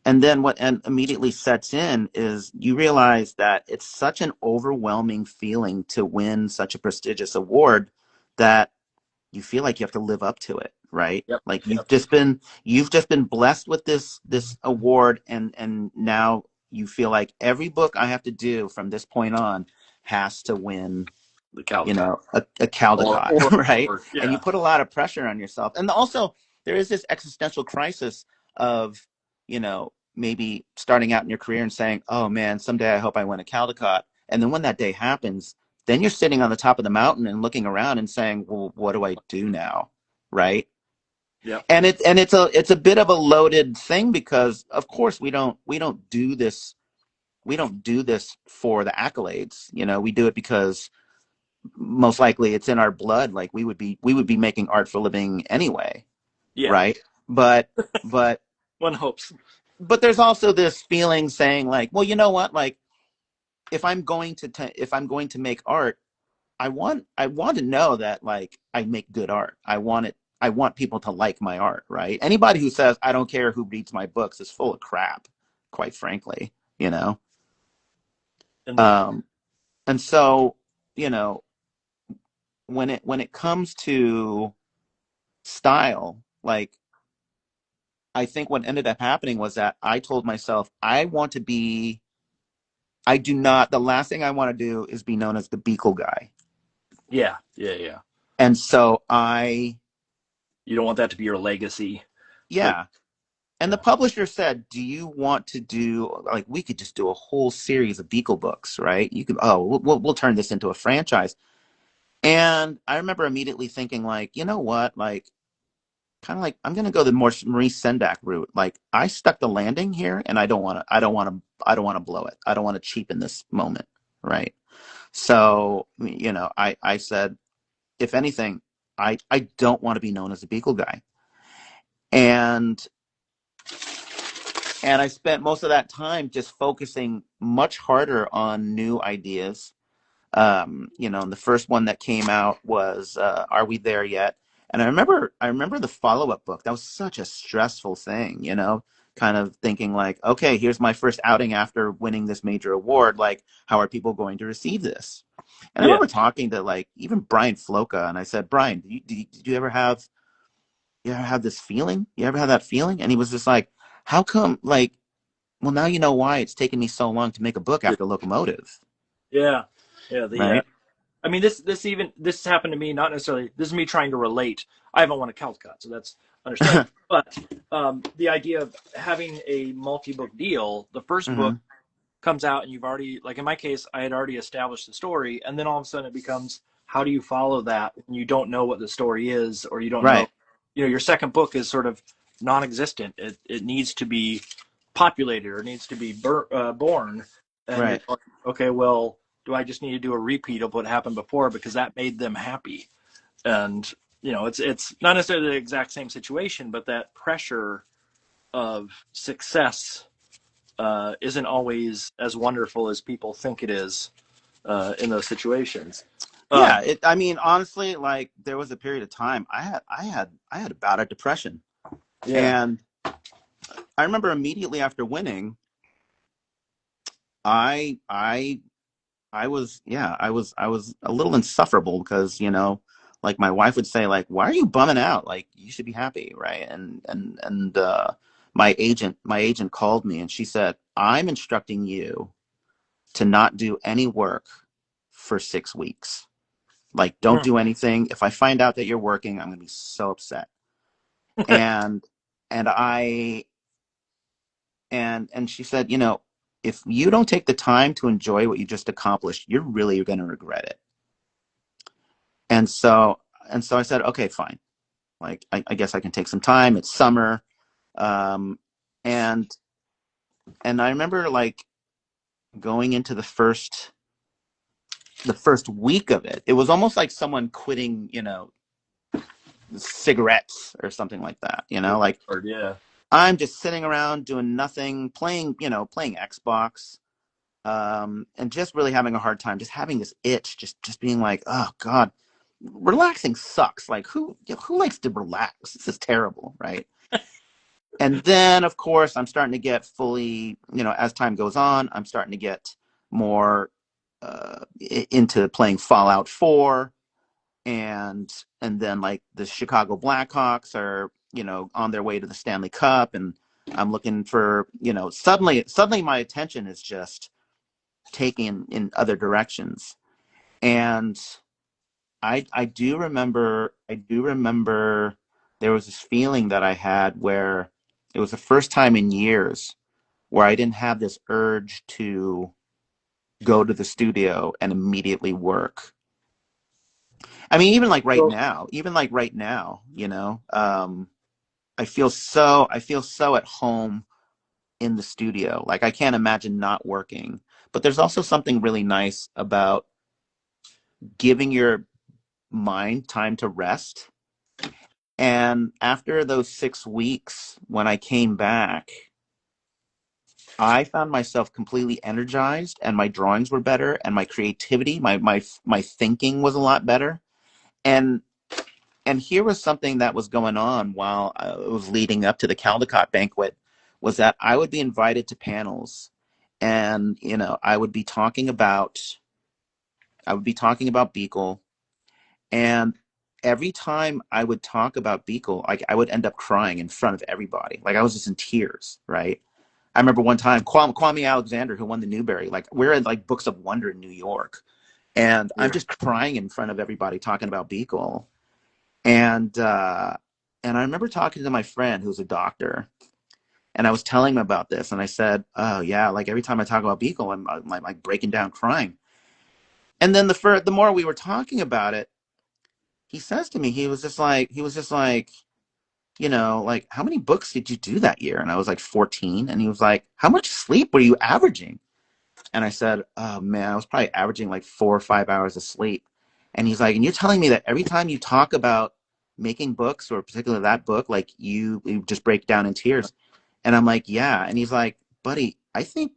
And then what immediately sets in is you realize that it's such an overwhelming feeling to win such a prestigious award that you feel like you have to live up to it, right? Yep. Like you've just been blessed with this award, and now you feel like every book I have to do from this point on has to win, The Caldecott. you know, a Caldecott, right? Yeah. And you put a lot of pressure on yourself. And also there is this existential crisis of, you know, maybe starting out in your career and saying, oh man, someday I hope I win a Caldecott. And then when that day happens, then you're sitting on the top of the mountain and looking around and saying, well, what do I do now? Right. Yeah. And it's a bit of a loaded thing because of course we don't do this. We don't do this for the accolades. You know, we do it because most likely it's in our blood. Like we would be making art for a living anyway. Yeah. Right. But one hopes. But there's also this feeling saying like, well, you know what? Like if I'm going to make art, I want to know that like I make good art. I want people to like my art, right? Anybody who says I don't care who reads my books is full of crap, quite frankly, you know. And so, you know, when it comes to style, like I think what ended up happening was that I told myself the last thing I want to do is be known as the BEEKLE guy. Yeah. And so you don't want that to be your legacy. Yeah. And the publisher said, do you want to do, like, we could just do a whole series of BEEKLE books, right? You could, we'll turn this into a franchise. And I remember immediately thinking like, you know what? Like, kind of like, I'm going to go the more Maurice Sendak route. Like I stuck the landing here and I don't want to blow it. I don't want to cheapen this moment. Right. So, you know, I said, if anything, I don't want to be known as the BEEKLE guy. And I spent most of that time just focusing much harder on new ideas. You know, and the first one that came out was Are We There Yet? And I remember the follow-up book. That was such a stressful thing, you know, kind of thinking like, okay, here's my first outing after winning this major award. Like, how are people going to receive this? And I remember talking to like even Brian Floca, and I said, Brian, did you ever have this feeling? You ever have that feeling? And he was just like, how come? Like, well, now you know why it's taken me so long to make a book after Locomotive. Yeah. Right? I mean, this happened to me. Not necessarily. This is me trying to relate. I haven't won a Caldecott, so that's understandable. But the idea of having a multi-book deal, the first book comes out, and you've already, like in my case, I had already established the story, and then all of a sudden it becomes, how do you follow that when you don't know what the story is, or you don't know, you know, your second book is sort of non-existent. It needs to be populated or it needs to be born. And okay, well, do I just need to do a repeat of what happened before because that made them happy? And you know, it's not necessarily the exact same situation, but that pressure of success isn't always as wonderful as people think it is in those situations. I mean, honestly, like there was a period of time I had a bout of depression, and I remember immediately after winning, I was a little insufferable because, you know, like my wife would say like, why are you bumming out? Like you should be happy. Right. And my agent called me and she said, I'm instructing you to not do any work for 6 weeks. Like, don't Hmm. do anything. If I find out that you're working, I'm going to be so upset. And, and I, and she said, if you don't take the time to enjoy what you just accomplished, you're really going to regret it. And so, I said, okay, fine. Like, I guess I can take some time. It's summer. Um, and, and I remember like going into the first week of it, it was almost like someone quitting, cigarettes or something like that. Like Yeah. I'm just sitting around doing nothing, playing Xbox, and just really having a hard time, just having this itch, just being like, oh God, relaxing sucks. Like who likes to relax? This is terrible, right? And then of course I'm starting to get fully, as time goes on, I'm starting to get more into playing Fallout 4, and then like the Chicago Blackhawks are, on their way to the Stanley Cup, and I'm looking for, suddenly my attention is just taken in other directions. And I do remember there was this feeling that I had where it was the first time in years where I didn't have this urge to go to the studio and immediately work. I mean, even like right now, I feel so at home in the studio. Like I can't imagine not working. But there's also something really nice about giving your mind time to rest. And after those 6 weeks, when I came back, I found myself completely energized, and my drawings were better, and my creativity, my thinking was a lot better. And here was something that was going on while I was leading up to the Caldetatts banquet, was that I would be invited to panels, and I would be talking about BEEKLE, and every time I would talk about BEEKLE, like I would end up crying in front of everybody. Like I was just in tears, right? I remember one time Kwame Alexander, who won the Newbery, like we're at like Books of Wonder in New York, and I'm Yeah. just crying in front of everybody talking about BEEKLE. And I remember talking to my friend who's a doctor, and I was telling him about this, and I said, "Oh yeah, like every time I talk about BEEKLE, I'm like breaking down crying." And then the more we were talking about it, he says to me, he was just like, like, how many books did you do that year? And I was like 14, and he was like, how much sleep were you averaging? And I said, oh man, I was probably averaging like 4 or 5 hours of sleep. And he's like, and you're telling me that every time you talk about making books, or particularly that book, like you just break down in tears. And I'm like, yeah. And he's like, buddy, I think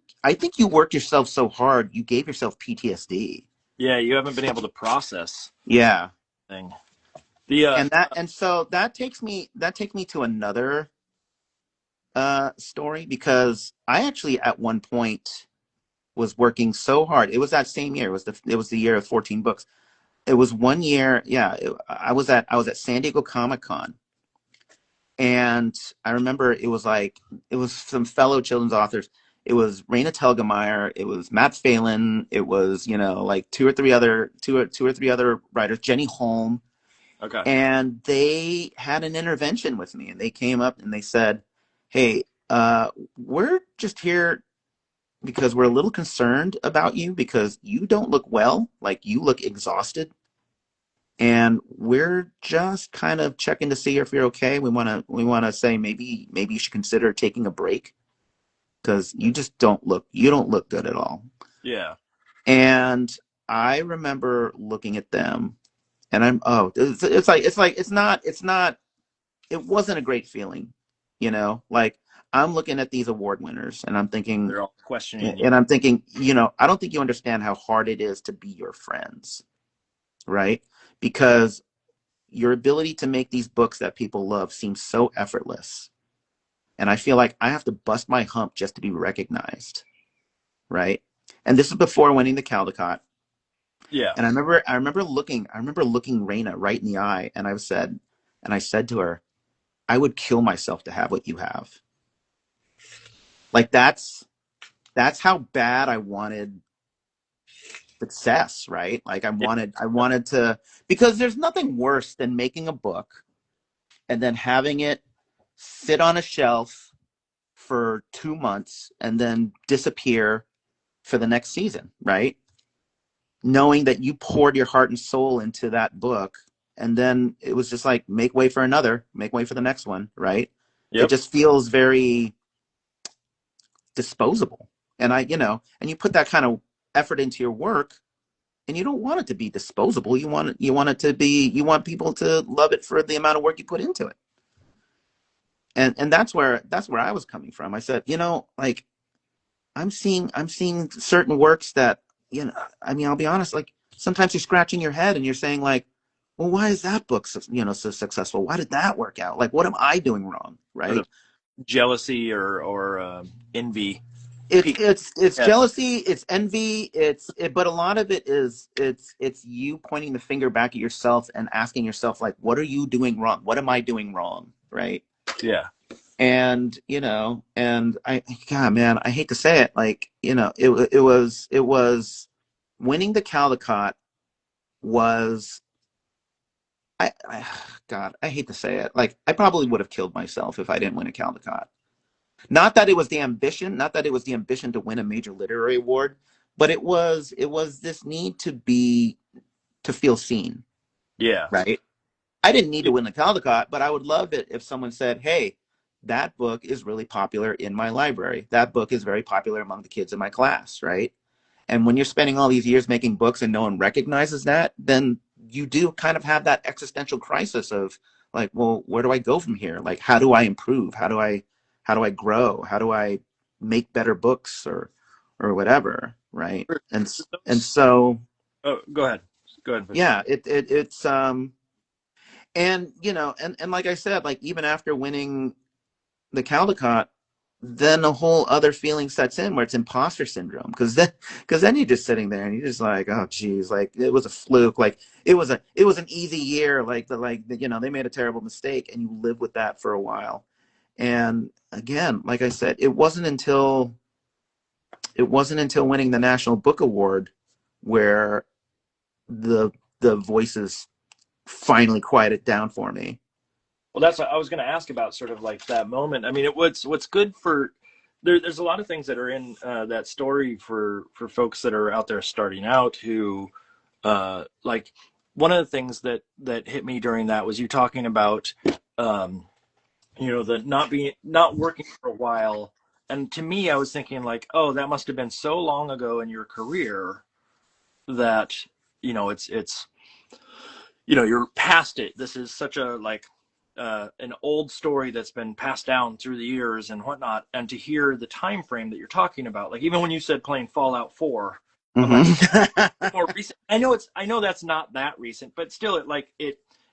you worked yourself so hard, you gave yourself PTSD. Yeah, you haven't been able to process Yeah. thing. The And so that takes me to another story, because I actually at one point was working so hard. It was that same year. It was the year of 14 books. It was one year. Yeah, I was at San Diego Comic-Con, and I remember it was some fellow children's authors. It was Raina Telgemeier. It was Matt Phelan. It was, like two or three other writers, Jenny Holm, okay. and they had an intervention with me, and they came up and they said, "Hey, we're just here because we're a little concerned about you, because you don't look well, like you look exhausted, and we're just kind of checking to see if you're okay. We want to say maybe you should consider taking a break, because you don't look good at all." Yeah. And I remember looking at them, and it's not, it wasn't a great feeling, like I'm looking at these award winners, and I'm thinking, They're all questioning you. I don't think you understand how hard it is to be your friends, right? Because your ability to make these books that people love seems so effortless. And I feel like I have to bust my hump just to be recognized, right? And this is before winning the Caldecott. Yeah. And I remember looking Raina right in the eye, and I said to her, I would kill myself to have what you have. Like that's how bad I wanted success, right? Like Yeah. I wanted to, because there's nothing worse than making a book and then having it sit on a shelf for 2 months and then disappear for the next season, right? Knowing that you poured your heart and soul into that book, and then it was just like, make way for another, make way for the next one, right? It Yep. just feels very disposable. And and you put that kind of effort into your work, and you don't want it to be disposable. You want it to be, you want people to love it for the amount of work you put into it. And that's where I was coming from. I said, like, I'm seeing certain works that, I mean, I'll be honest, like sometimes you're scratching your head and you're saying like, well, why is that book so successful? Why did that work out? Like, what am I doing wrong? Sort of Right? jealousy or envy. It's Yeah. jealousy, it's envy, but a lot of it is it's you pointing the finger back at yourself and asking yourself like, what are you doing wrong? What am I doing wrong? Right? Yeah. And and God, man, I hate to say it, like, it was winning the Caldecott was, God, I hate to say it, like, I probably would have killed myself if I didn't win a Caldecott. Not that it was the ambition, not that it was the ambition to win a major literary award, but it was this need to feel seen, Yeah. right? I didn't need to win the Caldecott, but I would love it if someone said, "Hey, that book is really popular in my library. That book is very popular among the kids in my class," right? And when you're spending all these years making books and no one recognizes that, then you do kind of have that existential crisis of like, well, where do I go from here? Like, how do I improve? How do I grow? How do I make better books or whatever, right? And so Oh, go ahead. Go ahead. yeah, it's and and like I said, like even after winning the Caldecott, then a whole other feeling sets in where it's imposter syndrome, because then you're just sitting there and you're just like, oh geez, like it was a fluke, like it was an easy year, like they made a terrible mistake, and you live with that for a while. And again, like I said, it wasn't until winning the National Book Award where the the voices finally quieted down for me. Well, that's what I was going to ask about, sort of like that moment. I mean, what's good for there's a lot of things that are in that story for folks that are out there starting out who like one of the things that hit me during that was you talking about um, the not working for a while, and to me, I was thinking like, oh, that must have been so long ago in your career that it's you're past it. This is such a like an old story that's been passed down through the years and whatnot. And to hear the time frame that you're talking about, like even when you said playing Fallout 4, I'm like, Mm-hmm. more recent. I know that's not that recent, but still,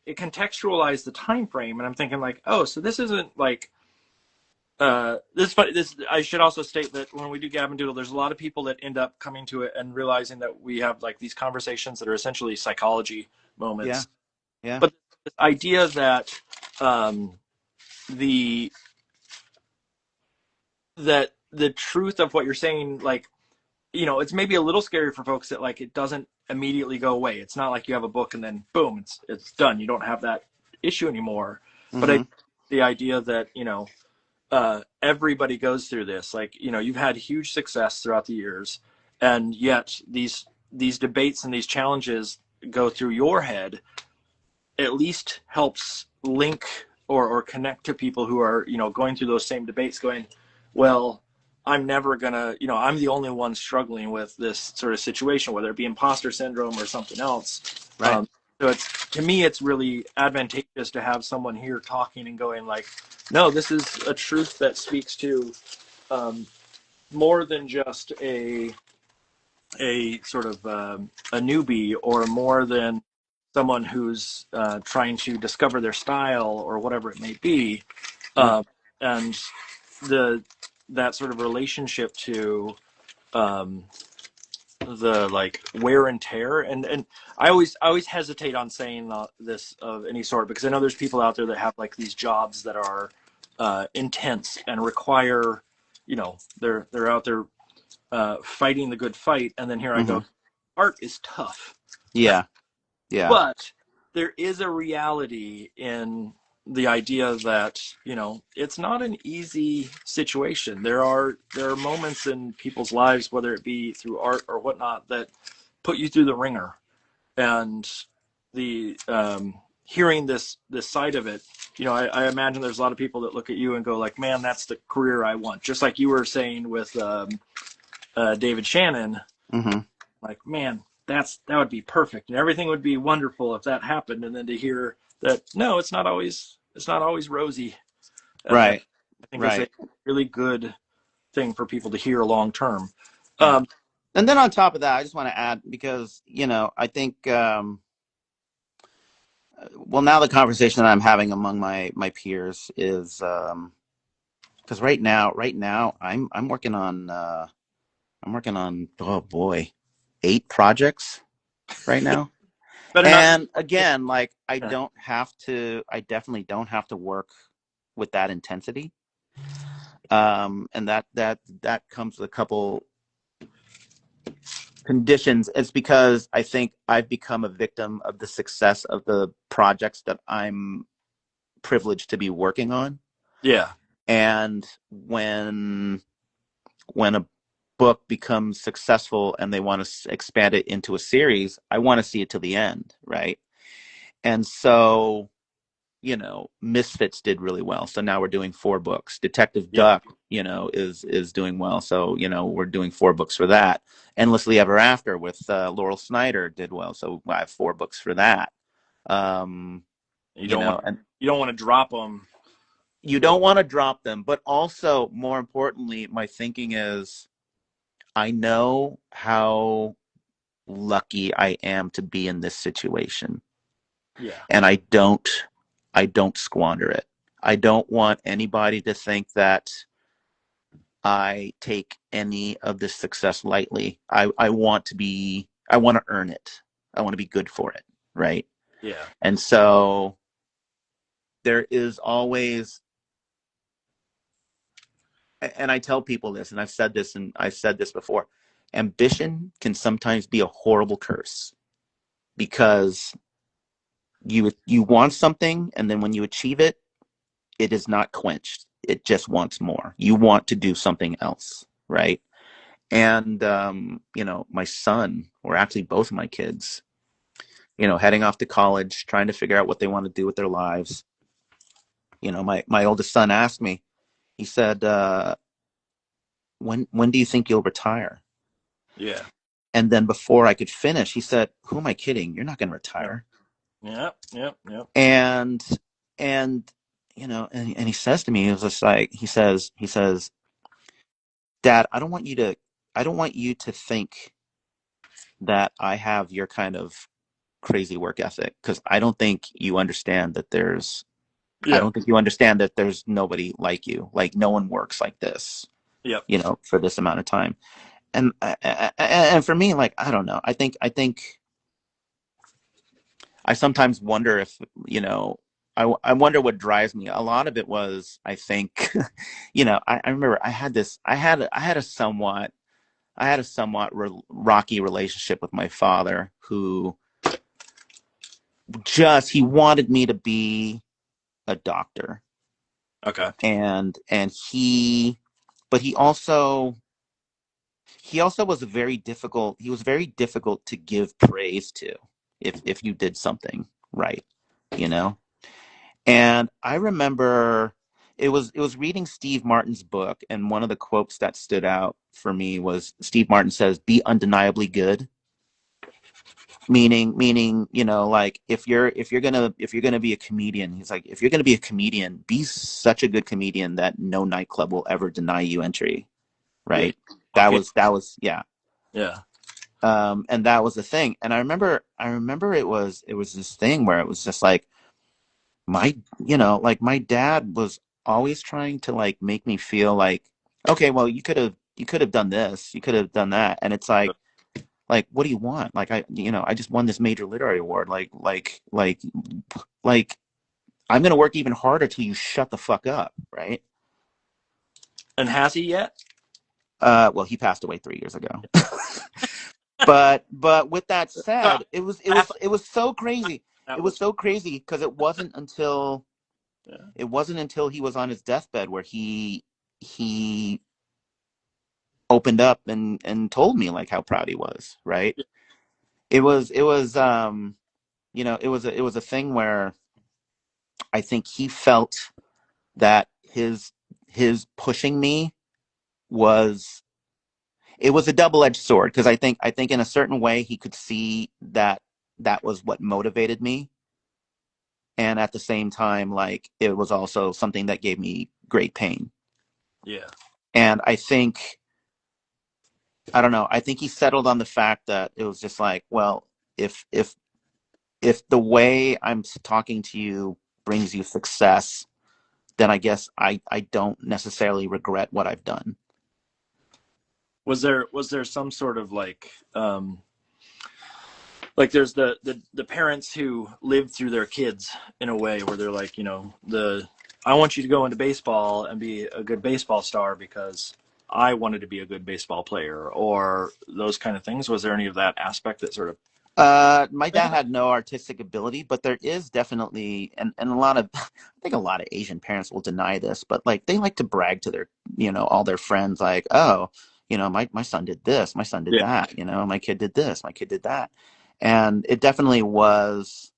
it contextualized the time frame, and I'm thinking like, oh, so this isn't like this. This I should also state that when we do Gab and Doodle, there's a lot of people that end up coming to it and realizing that we have like these conversations that are essentially psychology Yeah, moments. yeah. But this idea that um, the the truth of what you're saying, like it's maybe a little scary for folks that like it doesn't immediately go away. It's not like you have a book and then boom, it's done. You don't have that issue anymore. But Mm-hmm. the idea that everybody goes through this, like you've had huge success throughout the years, and yet these debates and these challenges go through your head, at least helps link or connect to people who are going through those same debates, going, well, I'm never gonna, I'm the only one struggling with this sort of situation, whether it be imposter syndrome or something else. Right. So to me it's really advantageous to have someone here talking and going like, no, this is a truth that speaks to more than just a sort of a newbie, or more than someone who's trying to discover their style or whatever it may be, Yeah. and the that sort of relationship to um, the like wear and tear, and I always hesitate on saying this of any sort, because I know there's people out there that have like these jobs that are intense and require, they're out there fighting the good fight, and then here I Mm-hmm. go art is tough. Yeah. Yeah. But there is a reality in the idea that, you know, it's not an easy situation. There are moments in people's lives, whether it be through art or whatnot, that put you through the ringer. And the hearing this side of it, you know, I imagine there's a lot of people that look at you and go like, man, that's the career I want. Just like you were saying with David Shannon, Mm-hmm. like, man, that would be perfect and everything would be wonderful if that happened. And then to hear that, no, it's not always rosy. I Right. think it's a Right. really good thing for people to hear long term. Yeah. And then on top of that, I just want to add, because, you know, I think, well, now the conversation that I'm having among my peers is, because right now I'm working on oh boy, 8 projects right now. Better not. And again, like I Yeah. definitely don't have to work with that intensity. And that comes with a couple conditions. It's because I think I've become a victim of the success of the projects that I'm privileged to be working on. Yeah. And when a book becomes successful and they want to expand it into a series, I want to see it to the end, right? And so, you know, Misfits did really well, so now we're doing 4 books. Detective Duck, you know, is doing well, so, you know, we're doing 4 books for that. Endlessly Ever After with Laurel Snyder did well, so I have 4 books for that. You don't want to drop them. You don't want to drop them, but also, more importantly, my thinking is, I know how lucky I am to be in this situation. Yeah. And I don't squander it. I don't want anybody to think that I take any of this success lightly. I want to earn it. I want to be good for it, right? Yeah. And so there is always, and I tell people this, and I've said this before, ambition can sometimes be a horrible curse, because you want something, and then when you achieve it, it is not quenched. It just wants more. You want to do something else, right? And you know, my son, or actually both of my kids, you know, heading off to college, trying to figure out what they want to do with their lives. You know, my oldest son asked me, he said, when do you think you'll retire? Yeah. And then before I could finish, he said, who am I kidding? You're not going to retire. Yeah. And you know, and he says to me, he was just like, he says, Dad, I don't want you to think that I have your kind of crazy work ethic, because I don't think you understand that there's nobody like you. Like, no one works like this, Yep. you know, for this amount of time. And for me, like, I don't know. I think I sometimes wonder if, you know, I wonder what drives me. A lot of it was, I think, you know, I remember I had a somewhat rocky relationship with my father, who he wanted me to be a doctor. Okay. And but he also was he was very difficult to give praise to if you did something right, you know? And I remember it was reading Steve Martin's book, and one of the quotes that stood out for me was, Steve Martin says, "Be undeniably good." Meaning, you know, like, if you're gonna be a comedian, he's like, if you're gonna be a comedian, be such a good comedian that no nightclub will ever deny you entry, right? Yeah. That Okay. was yeah. Yeah. And that was the thing. And I remember it was this thing where it was just like, my dad was always trying to, like, make me feel like, okay, well, you could have done this, you could have done that. And it's like, what do you want? Like, I just won this major literary award. Like, I'm going to work even harder till you shut the fuck up. Right. And has he yet? Well, he passed away 3 years ago. but with that Uh, said, laugh it was so crazy. It that was was so crazy because yeah. it wasn't until he was on his deathbed where he opened up and told me like how proud he was, right? It was you know, it was a thing where I think he felt that his pushing me was, it was a double-edged sword because I think in a certain way he could see that that was what motivated me, and at the same time like it was also something that gave me great pain. Yeah. And I think, I don't know, I think he settled on the fact that it was just like, well, if if if the way I'm talking to you brings you success, then I guess I don't necessarily regret what I've done. Was there some sort of like there's the parents who live through their kids in a way where they're like, the I want you to go into baseball and be a good baseball star because I wanted to be a good baseball player, or those kind of things. Was there any of that aspect that sort of My dad had no artistic ability, but there is definitely, and a lot of, I think a lot of Asian parents will deny this, but like they like to brag to their, all their friends, like, oh, my son did this, my son did yeah, that, my kid did this, my kid did that. And it definitely was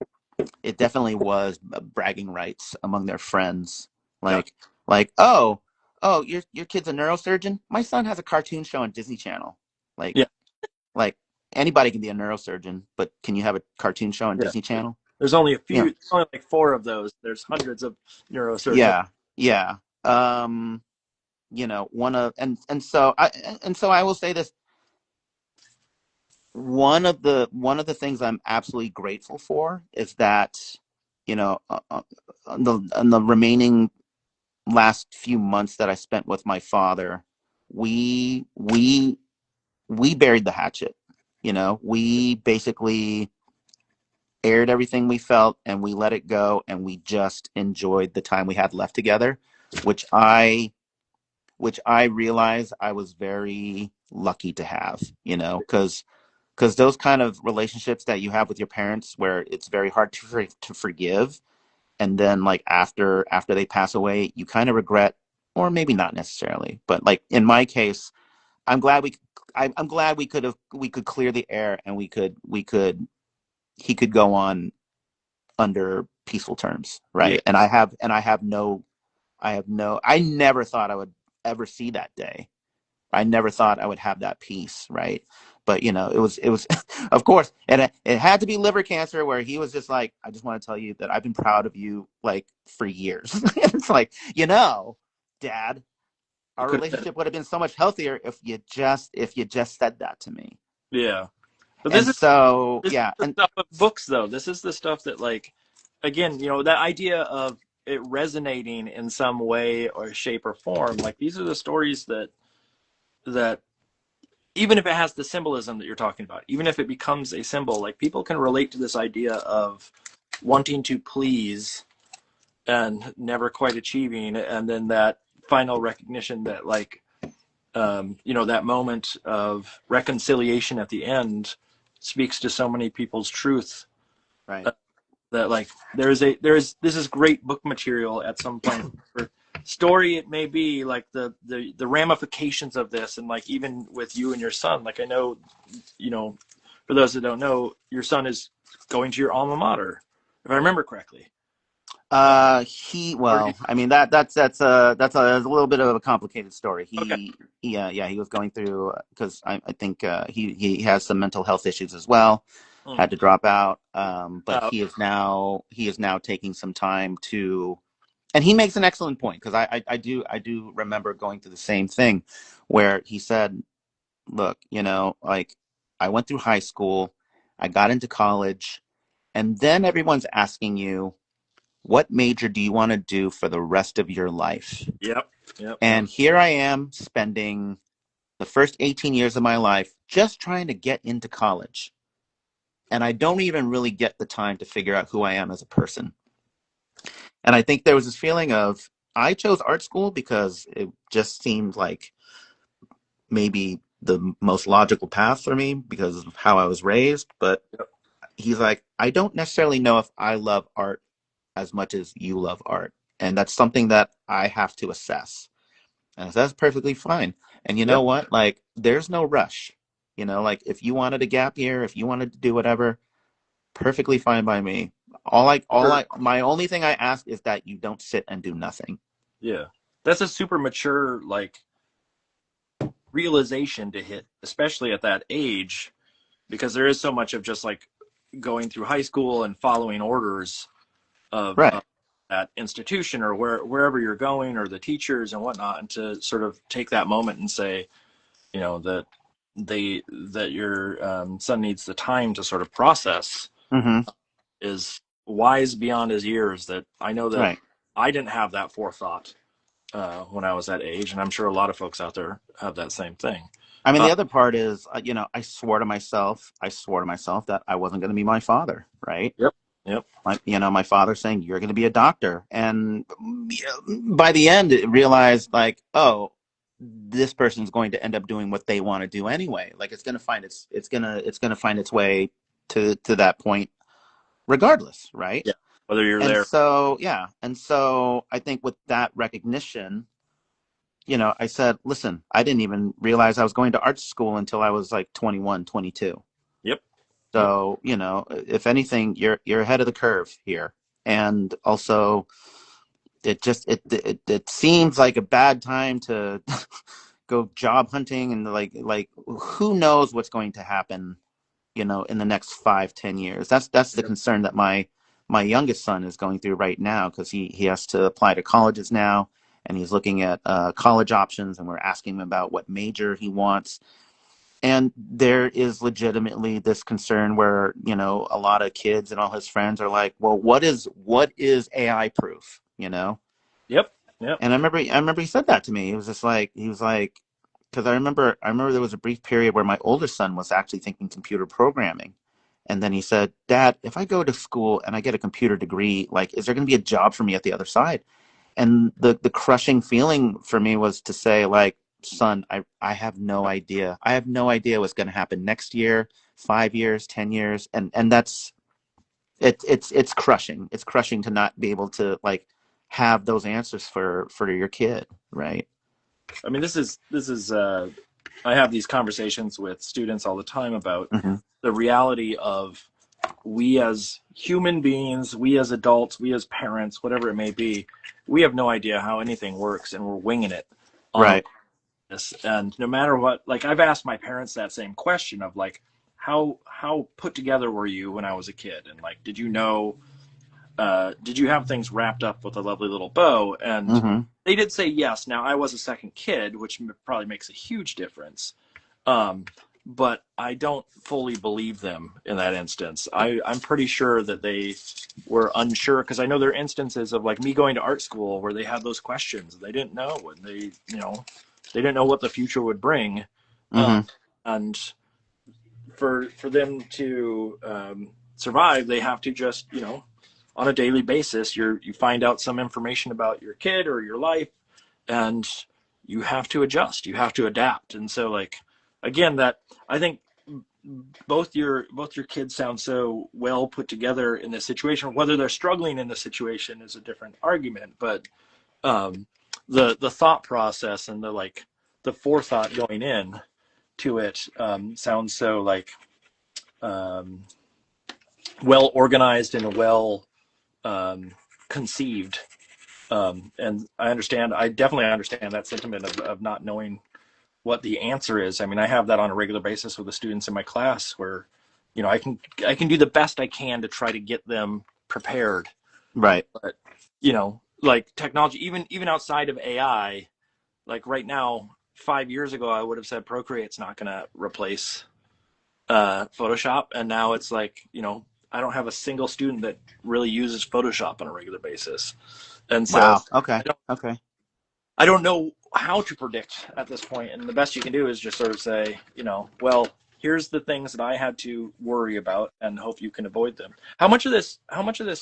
bragging rights among their friends. got Like, oh, your kid's a neurosurgeon? My son has a cartoon show on Disney Channel. Like, yeah, like anybody can be a neurosurgeon, but can you have a cartoon show on yeah. Disney Channel? There's only a few, Yeah, there's only like four of those. There's hundreds of neurosurgeons. yeah, yeah. One of and so I will say this. One of the things I'm absolutely grateful for is that, on the remaining last few months that I spent with my father, we we we buried the hatchet. We basically aired everything we felt and we let it go and we just enjoyed the time we had left together, which I realized I was very lucky to have, because those kind of relationships that you have with your parents where it's very hard to forgive, and then like after they pass away you kind of regret, or maybe not necessarily, but like in my case, I'm glad I'm glad we could clear the air and he could go on under peaceful terms, Yeah, right? And I never thought I would ever see that day. I never thought I would have that peace, right? But it was of course, and it had to be liver cancer where he was just like, I just want to tell you that I've been proud of you like for years. It's like, Dad, you our could have said, relationship would have been so much healthier if you just said that to me. yeah. But And so this is yeah, the and stuff of books, though. This is the stuff that, like, again, that idea of it resonating in some way or shape or form. Like, these are the stories that even if it has the symbolism that you're talking about, even if it becomes a symbol, like people can relate to this idea of wanting to please and never quite achieving, and then that final recognition that, like, that moment of reconciliation at the end speaks to so many people's truth. right. uh, that, like, there's this is great book material at some point for story. It may be like the ramifications of this, and like even with you and your son, like I know, for those that don't know, your son is going to your alma mater, if I remember correctly. Or Well, I mean that's a little bit of a complicated story. okay. Yeah, he was going through, because I think he has some mental health issues as well. Hmm. Had to drop out, but Uh, he is now taking some time to, and he makes an excellent point because I do remember going through the same thing, where he said, look, like I went through high school, I got into college, and then everyone's asking you, what major do you want to do for the rest of your life? yep, yep, yep. And here I am spending the first 18 years of my life just trying to get into college. And I don't even really get the time to figure out who I am as a person. And I think there was this feeling of, I chose art school because it just seemed like maybe the most logical path for me because of how I was raised. But Yep. he's like, I don't necessarily know if I love art as much as you love art. And that's something that I have to assess. And I said, that's perfectly fine. And you know Yep. what? Like, there's no rush. Like if you wanted a gap year, if you wanted to do whatever, perfectly fine by me. Sure. My only thing I ask is that you don't sit and do nothing. Yeah. That's a super mature, like, realization to hit, especially at that age, because there is so much of just like going through high school and following orders Right. of that institution or wherever you're going or the teachers and whatnot, and to sort of take that moment and say, that that your son needs the time to sort of process Mm-hmm. is wise beyond his years. That I know that Right. I didn't have that forethought when I was that age, and I'm sure a lot of folks out there have that same thing. I mean, Uh, the other part is, I swore to myself that I wasn't going to be my father, right? yep. Yep. My father saying, you're going to be a doctor. And by the end, it realized like, oh, this person's going to end up doing what they want to do anyway. Like it's going to find it's going to find its way to that point regardless. Right. Yeah. Whether you're And there. so, yeah. And so I think with that recognition, I said, listen, I didn't even realize I was going to art school until I was like 21, 22. Yep. Yep. So, if anything, you're ahead of the curve here. And also it seems like a bad time to go job hunting and like who knows what's going to happen, in the next 5-10 years. That's the Yep. concern that my youngest son is going through right now because he has to apply to colleges now and he's looking at college options and we're asking him about what major he wants. And there is legitimately this concern where, a lot of kids and all his friends are like, well, what is AI proof, Yep. Yep. And I remember he said that to me. He was like, because I remember there was a brief period where my older son was actually thinking computer programming. And then he said, Dad, if I go to school and I get a computer degree, like, is there going to be a job for me at the other side? And the crushing feeling for me was to say, like, son, I have no idea. I have no idea what's going to happen next year, 5 years, 10 years, and that's it's crushing. It's crushing to not be able to like have those answers for your kid, right? I mean, this is. I have these conversations with students all the time about Mm-hmm. the reality of we as human beings, we as adults, we as parents, whatever it may be, we have no idea how anything works, and we're winging it on a Right. this. And no matter what, like I've asked my parents that same question of like, how put together were you when I was a kid, and like, did you have things wrapped up with a lovely little bow? And Mm-hmm. they did say yes. Now I was a second kid, which probably makes a huge difference. Um, but I don't fully believe them in that instance. I'm pretty sure that they were unsure, because I know there are instances of like me going to art school where they had those questions. They didn't know, and they didn't know what the future would bring. Uh, Mm-hmm. and for them to survive, they have to just, on a daily basis, you find out some information about your kid or your life, and you have to adjust, you have to adapt. And so, like, again, that I think both your kids sound so well put together in this situation. Whether they're struggling in the situation is a different argument, but um, the thought process and the forethought going in to it sounds so like um, well organized and well um, conceived. And I definitely understand that sentiment of not knowing what the answer is. I mean, I have that on a regular basis with the students in my class where, I can do the best I can to try to get them prepared. Right. But, like technology, even outside of AI, like right now, 5 years ago, I would have said Procreate's not going to replace Photoshop. And now it's like, I don't have a single student that really uses Photoshop on a regular basis. And so Wow. Okay. I don't, Okay. I don't know how to predict at this point. And the best you can do is just sort of say, well, here's the things that I had to worry about and hope you can avoid them. How much of this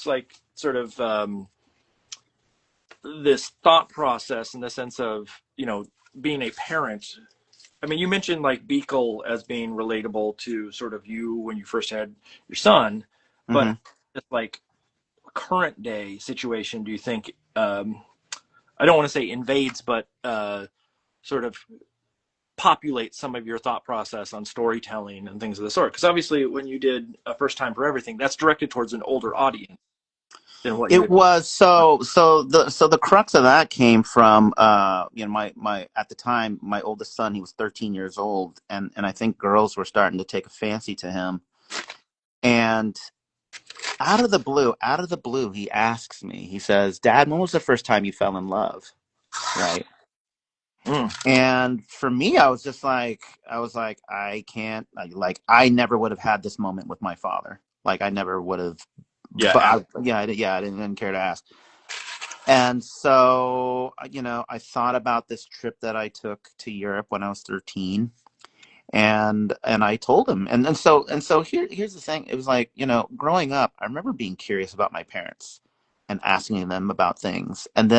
like sort of this thought process in the sense of, being a parent I mean, you mentioned like BEEKLE as being relatable to sort of you when you first had your son, but Hmm. just like current day situation, do you think, I don't want to say invades, but sort of populate some of your thought process on storytelling and things of the sort? Because obviously, when you did a first time for everything, that's directed towards an older audience than what you It had. was so the crux of that came from my at the time my oldest son, he was 13 years old, and I think girls were starting to take a fancy to him. And out of the blue, he asks me, he says, "Dad, when was the first time you fell in love?" Right. Mm, And for me, I was like, I can't, I never would have had this moment with my father. Like, I never would have, yeah, but I didn't care to ask. And so, I thought about this trip that I took to Europe when I was 13, and I told him, and so here's the thing. It was like, growing up, I remember being curious about my parents and asking them about things. And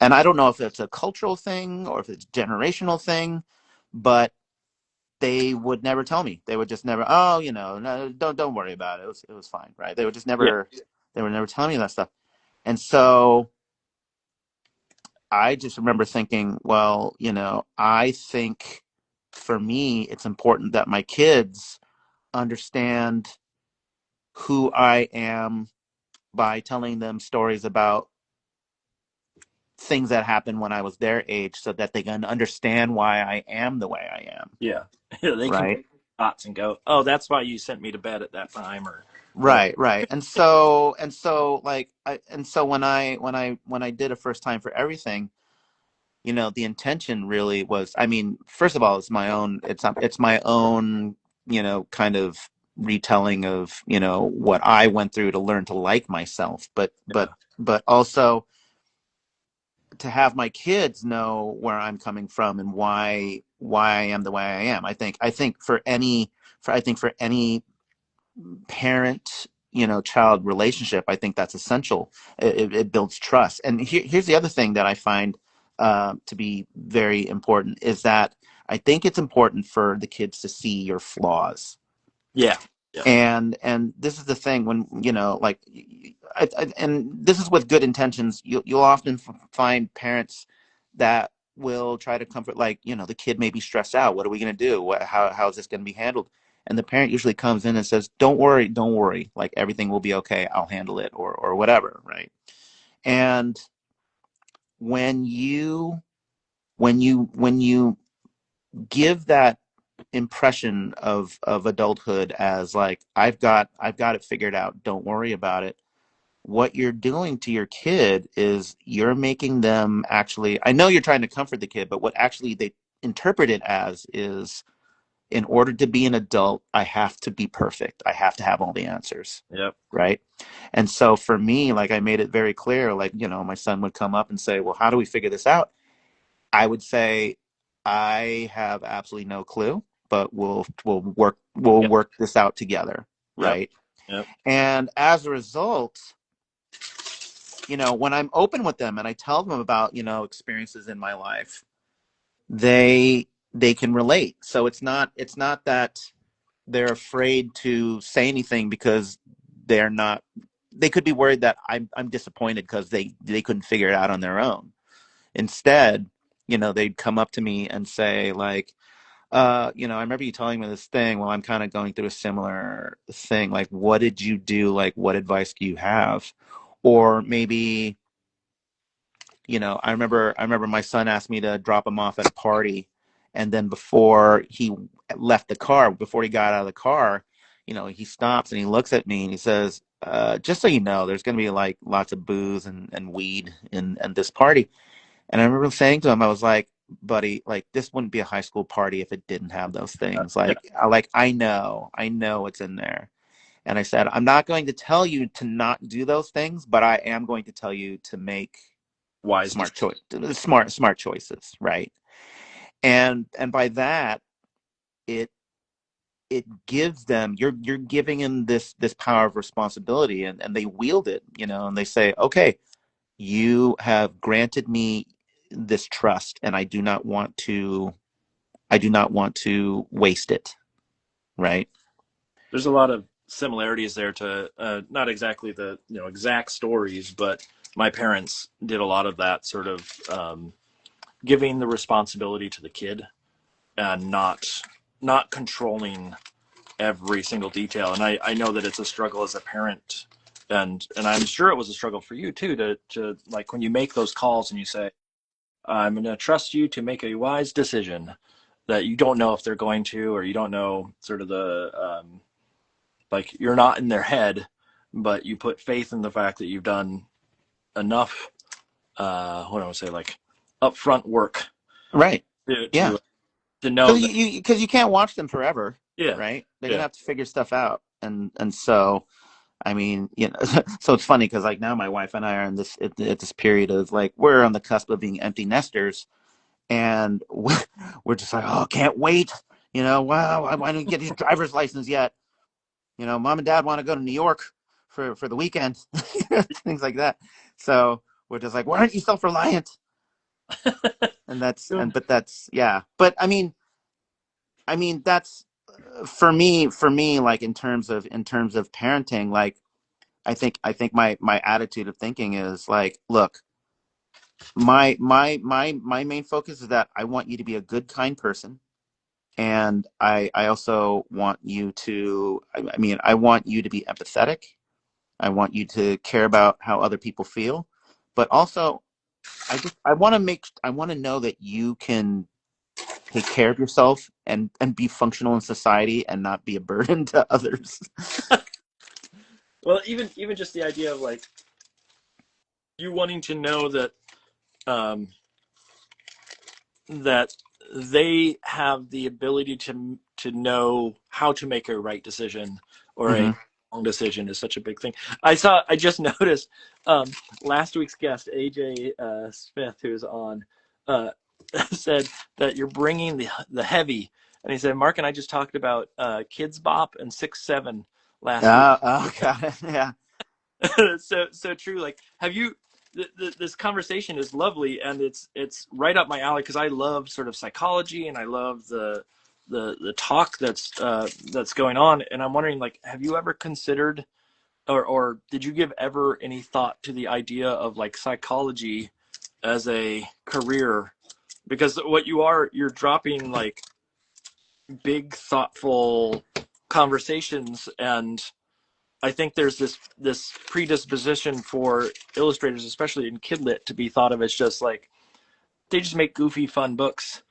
I don't know if it's a cultural thing or if it's a generational thing, but they would never tell me. They would just never, oh, no, don't worry about it. It was fine, right? They would just yeah, never, they would never tell me that stuff. And so I just remember thinking, well, I think for me, it's important that my kids understand who I am by telling them stories about things that happened when I was their age so that they can understand why I am the way I am. yeah. They can Right. thoughts and go, oh, that's why you sent me to bed at that time or whatever. Right, right. And so when I did a first time for everything, the intention really was, I mean, first of all, it's my own, kind of retelling of, what I went through to learn to like myself, but Yeah, also to have my kids know where I'm coming from and why I am the way I am. I think for any parent, child relationship, I think that's essential. It builds trust. And here's the other thing that I find to be very important is that I think it's important for the kids to see your flaws. yeah, yeah, And this is the thing when, like, and this is with good intentions. You'll often find parents that will try to comfort, like, the kid may be stressed out. What are we going to do? How is this going to be handled? And the parent usually comes in and says, don't worry, like, everything will be okay. I'll handle it, or whatever. Right. And when you when you give that impression of adulthood as like, I've got it figured out, don't worry about it, what you're doing to your kid is you're making them, actually, I know you're trying to comfort the kid, but what actually they interpret it as is, in order to be an adult, I have to be perfect, I have to have all the answers. yeah. Right. And so for me, like, I made it very clear, like, my son would come up and say, well, how do we figure this out? I would say, I have absolutely no clue, but we'll Yep, work this out together, yep, right? yep. And as a result, when I'm open with them and I tell them about, experiences in my life, they can relate. So it's not that they're afraid to say anything because they're not they could be worried that I'm disappointed because they couldn't figure it out on their own. Instead, they'd come up to me and say, like, I remember you telling me this thing. Well, I'm kind of going through a similar thing. Like, what did you do? Like, what advice do you have? Or maybe, I remember my son asked me to drop him off at a party, and then before he left the car, before he got out of the car, he stops and he looks at me and he says, just so you know, there's going to be like lots of booze and weed in this party. And I remember saying to him, I was like, buddy, like, this wouldn't be a high school party if it didn't have those things. Yeah. I know it's in there. And I said, I'm not going to tell you to not do those things, but I am going to tell you to make Wise. smart choices, right? And by that, it it gives them, you're giving them this power of responsibility, and they wield it, and they say, okay, you have granted me this trust, and I do not want to I do not want to waste it. Right. There's a lot of similarities there to not exactly the exact stories, but my parents did a lot of that sort of giving the responsibility to the kid and not controlling every single detail. And I know that it's a struggle as a parent, and I'm sure it was a struggle for you too, to like when you make those calls and you say, I'm going to trust you to make a wise decision that you don't know if they're going to, or you don't know sort of the like you're not in their head, but you put faith in the fact that you've done enough what do I want to say, like upfront work Right. to Yeah. know Because that. you can't watch them forever. Yeah. Right. They're gonna Yeah. have to figure stuff out, and so I mean, so it's funny because like now my wife and I are in this at this period of like we're on the cusp of being empty nesters, and we're just like, oh, can't wait. Wow, I don't get his driver's license yet. Mom and dad want to go to New York for the weekend, things like that. So we're just like, why aren't you self-reliant? And but that's, yeah. But I mean, that's for me, like in terms of parenting, like I think my attitude of thinking is like, look, my main focus is that I want you to be a good, kind person. And I also want you to, I want you to be empathetic. I want you to care about how other people feel, but also I want to know that you can take care of yourself and be functional in society and not be a burden to others. Well, even just the idea of like you wanting to know that um, that they have the ability to know how to make a right decision or a Mm-hmm. wrong decision is such a big thing. I just noticed um, last week's guest AJ Smith, who's on, uh, said that you're bringing the heavy, and he said Mark and I just talked about Kids Bop and 6-7 last week. Oh, got it. Yeah. So true. Like, have you? This conversation is lovely, and it's right up my alley because I love sort of psychology, and I love the talk that's going on. And I'm wondering, like, have you ever considered, or did you give ever any thought to the idea of like psychology as a career? Because what you're dropping like big, thoughtful conversations, and I think there's this predisposition for illustrators, especially in kidlit, to be thought of as just like they just make goofy, fun books,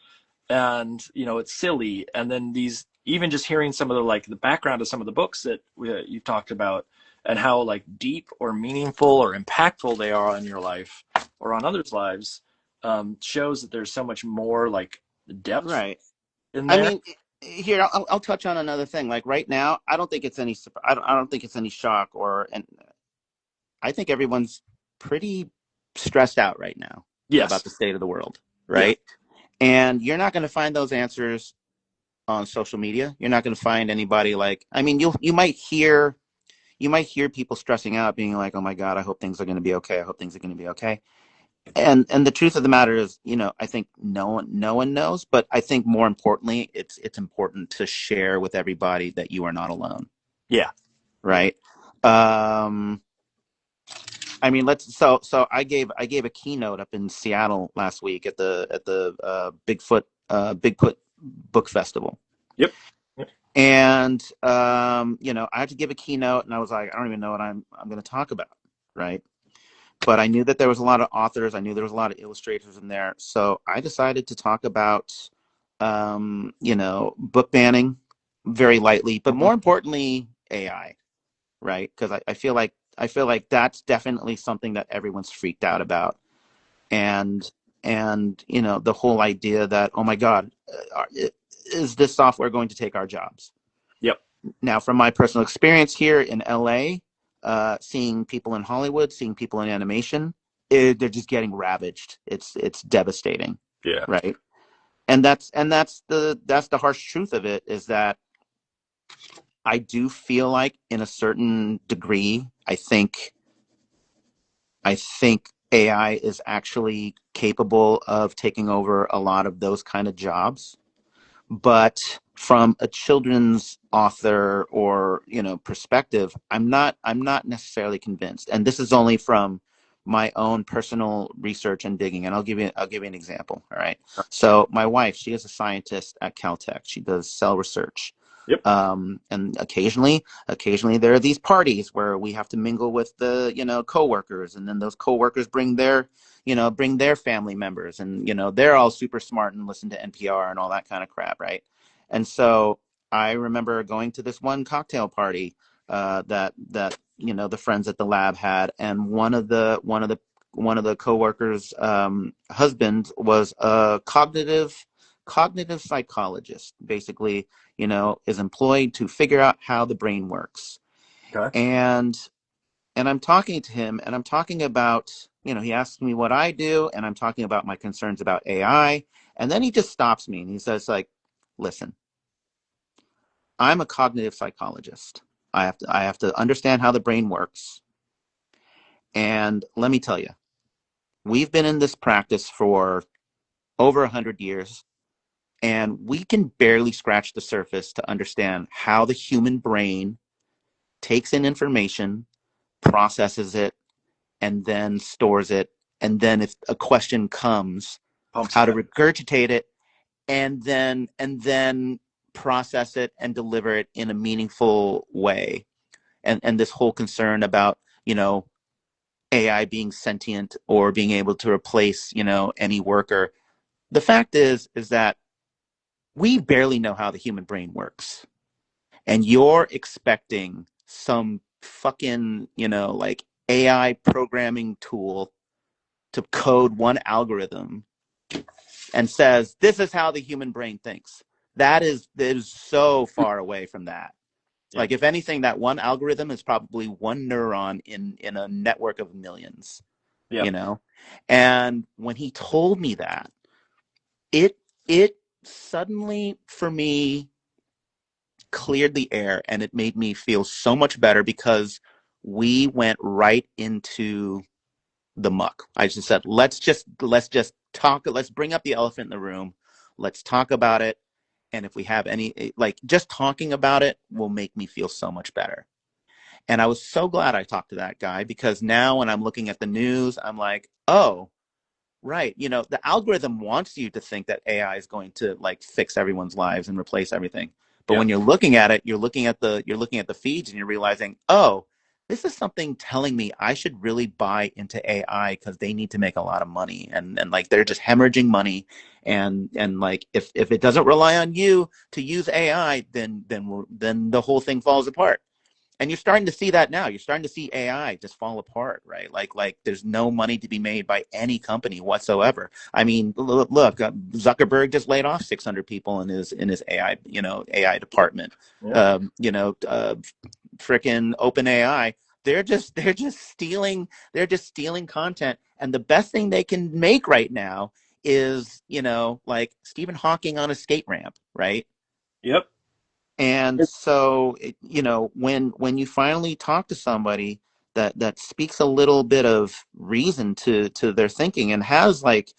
and it's silly. And then these, even just hearing some of the like the background of some of the books that you talked about, and how like deep or meaningful or impactful they are on your life or on others' lives, shows that there's so much more like depth Right. in I there. mean, here I'll touch on another thing. Like right now, I don't think it's any. I don't think it's any shock, and I think everyone's pretty stressed out right now about Yes. the state of the world, Yeah. right? And you're not going to find those answers on social media. You're not going to find anybody like. I mean, you might hear people stressing out, being like, "Oh my God, I hope things are going to be okay. I hope things are going to be okay." And the truth of the matter is, I think no one knows, but I think more importantly, it's important to share with everybody that you are not alone, Yeah. Yeah. right? Um, I mean, so I gave a keynote up in Seattle last week at the Bigfoot Book Festival, Yep. and I had to give a keynote, and I was like, I don't even know what I'm going to talk about, right? But I knew that there was a lot of authors. I knew there was a lot of illustrators in there. So I decided to talk about, book banning very lightly, but Mhm. more importantly, AI, right? Because I feel like that's definitely something that everyone's freaked out about, and the whole idea that, oh my God, is this software going to take our jobs? Yep. Now, from my personal experience here in LA, seeing people in Hollywood, seeing people in animation, they're just getting ravaged. It's devastating, Yeah. right? And that's the harsh truth of it, is that I do feel like, in a certain degree, I think AI is actually capable of taking over a lot of those kind of jobs. But from a children's author or perspective, I'm not necessarily convinced. And this is only from my own personal research and digging. And I'll give you an example. All right. So my wife, she is a scientist at Caltech. She does cell research. Yep. And occasionally there are these parties where we have to mingle with the coworkers, and then those coworkers bring their family members, and they're all super smart and listen to NPR and all that kind of crap, right? And so I remember going to this one cocktail party that the friends at the lab had, and one of the coworkers' husband was a cognitive psychologist, basically, is employed to figure out how the brain works. Okay. And I'm talking to him, and I'm talking about, he asks me what I do, and I'm talking about my concerns about AI. And then he just stops me and he says, like, listen, I'm a cognitive psychologist. I have to understand how the brain works. And let me tell you, we've been in this practice for over 100 years, and we can barely scratch the surface to understand how the human brain takes in information, processes it, and then stores it. And then if a question comes, how to regurgitate it, and then process it and deliver it in a meaningful way. And this whole concern about, AI being sentient or being able to replace, any worker. The fact is that we barely know how the human brain works. And you're expecting some fucking, like AI programming tool to code one algorithm and says, this is how the human brain thinks. That is so far away from that. Yeah. Like, if anything, that one algorithm is probably one neuron in a network of millions, Yeah. And when he told me that, it suddenly, for me, cleared the air, and it made me feel so much better, because we went right into the muck. I just said, let's just talk. Let's bring up the elephant in the room. Let's talk about it. And if we have any, like, just talking about it will make me feel so much better. And I was so glad I talked to that guy, because now when I'm looking at the news, I'm like, oh, right. The algorithm wants you to think that AI is going to, like, fix everyone's lives and replace everything. But Yeah. when you're looking at it, you're looking at the feeds, and you're realizing, oh, this is something telling me I should really buy into AI, because they need to make a lot of money, and like, they're just hemorrhaging money. And like, if it doesn't rely on you to use AI, then the whole thing falls apart. And you're starting to see that now. You're starting to see AI just fall apart, right? Like there's no money to be made by any company whatsoever. I mean, look, Zuckerberg just laid off 600 people in his AI department. Yeah. Frickin' OpenAI, they're just stealing content, and the best thing they can make right now is, like, Stephen Hawking on a skate ramp, right? Yep. And so, when you finally talk to somebody that speaks a little bit of reason to their thinking, and has, like,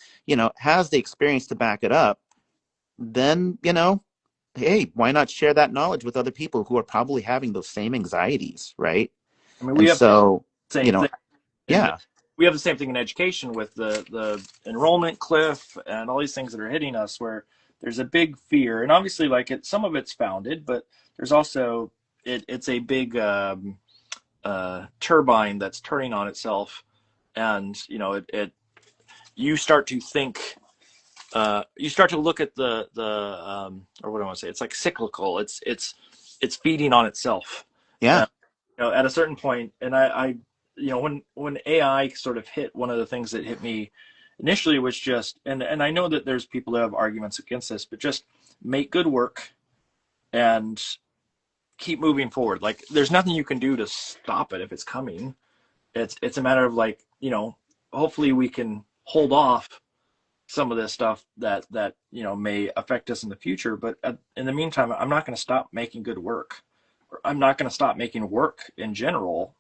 has the experience to back it up, then, hey, why not share that knowledge with other people who are probably having those same anxieties, right? I mean, we And have so, the same thing. yeah. We have the same thing in education with the enrollment cliff and all these things that are hitting us, where there's a big fear, and obviously, like, some of it's founded, but there's also it's a big turbine that's turning on itself, and you start to think, you start to look at the or what do I want to say? It's like cyclical. It's feeding on itself. Yeah. At a certain point, and I when AI sort of hit, one of the things that hit me initially was just, and I know that there's people that have arguments against this, but just make good work and keep moving forward. Like, there's nothing you can do to stop it if it's coming. It's a matter of, like, hopefully we can hold off some of this stuff that may affect us in the future. But in the meantime, I'm not going to stop making good work. I'm not going to stop making work in general,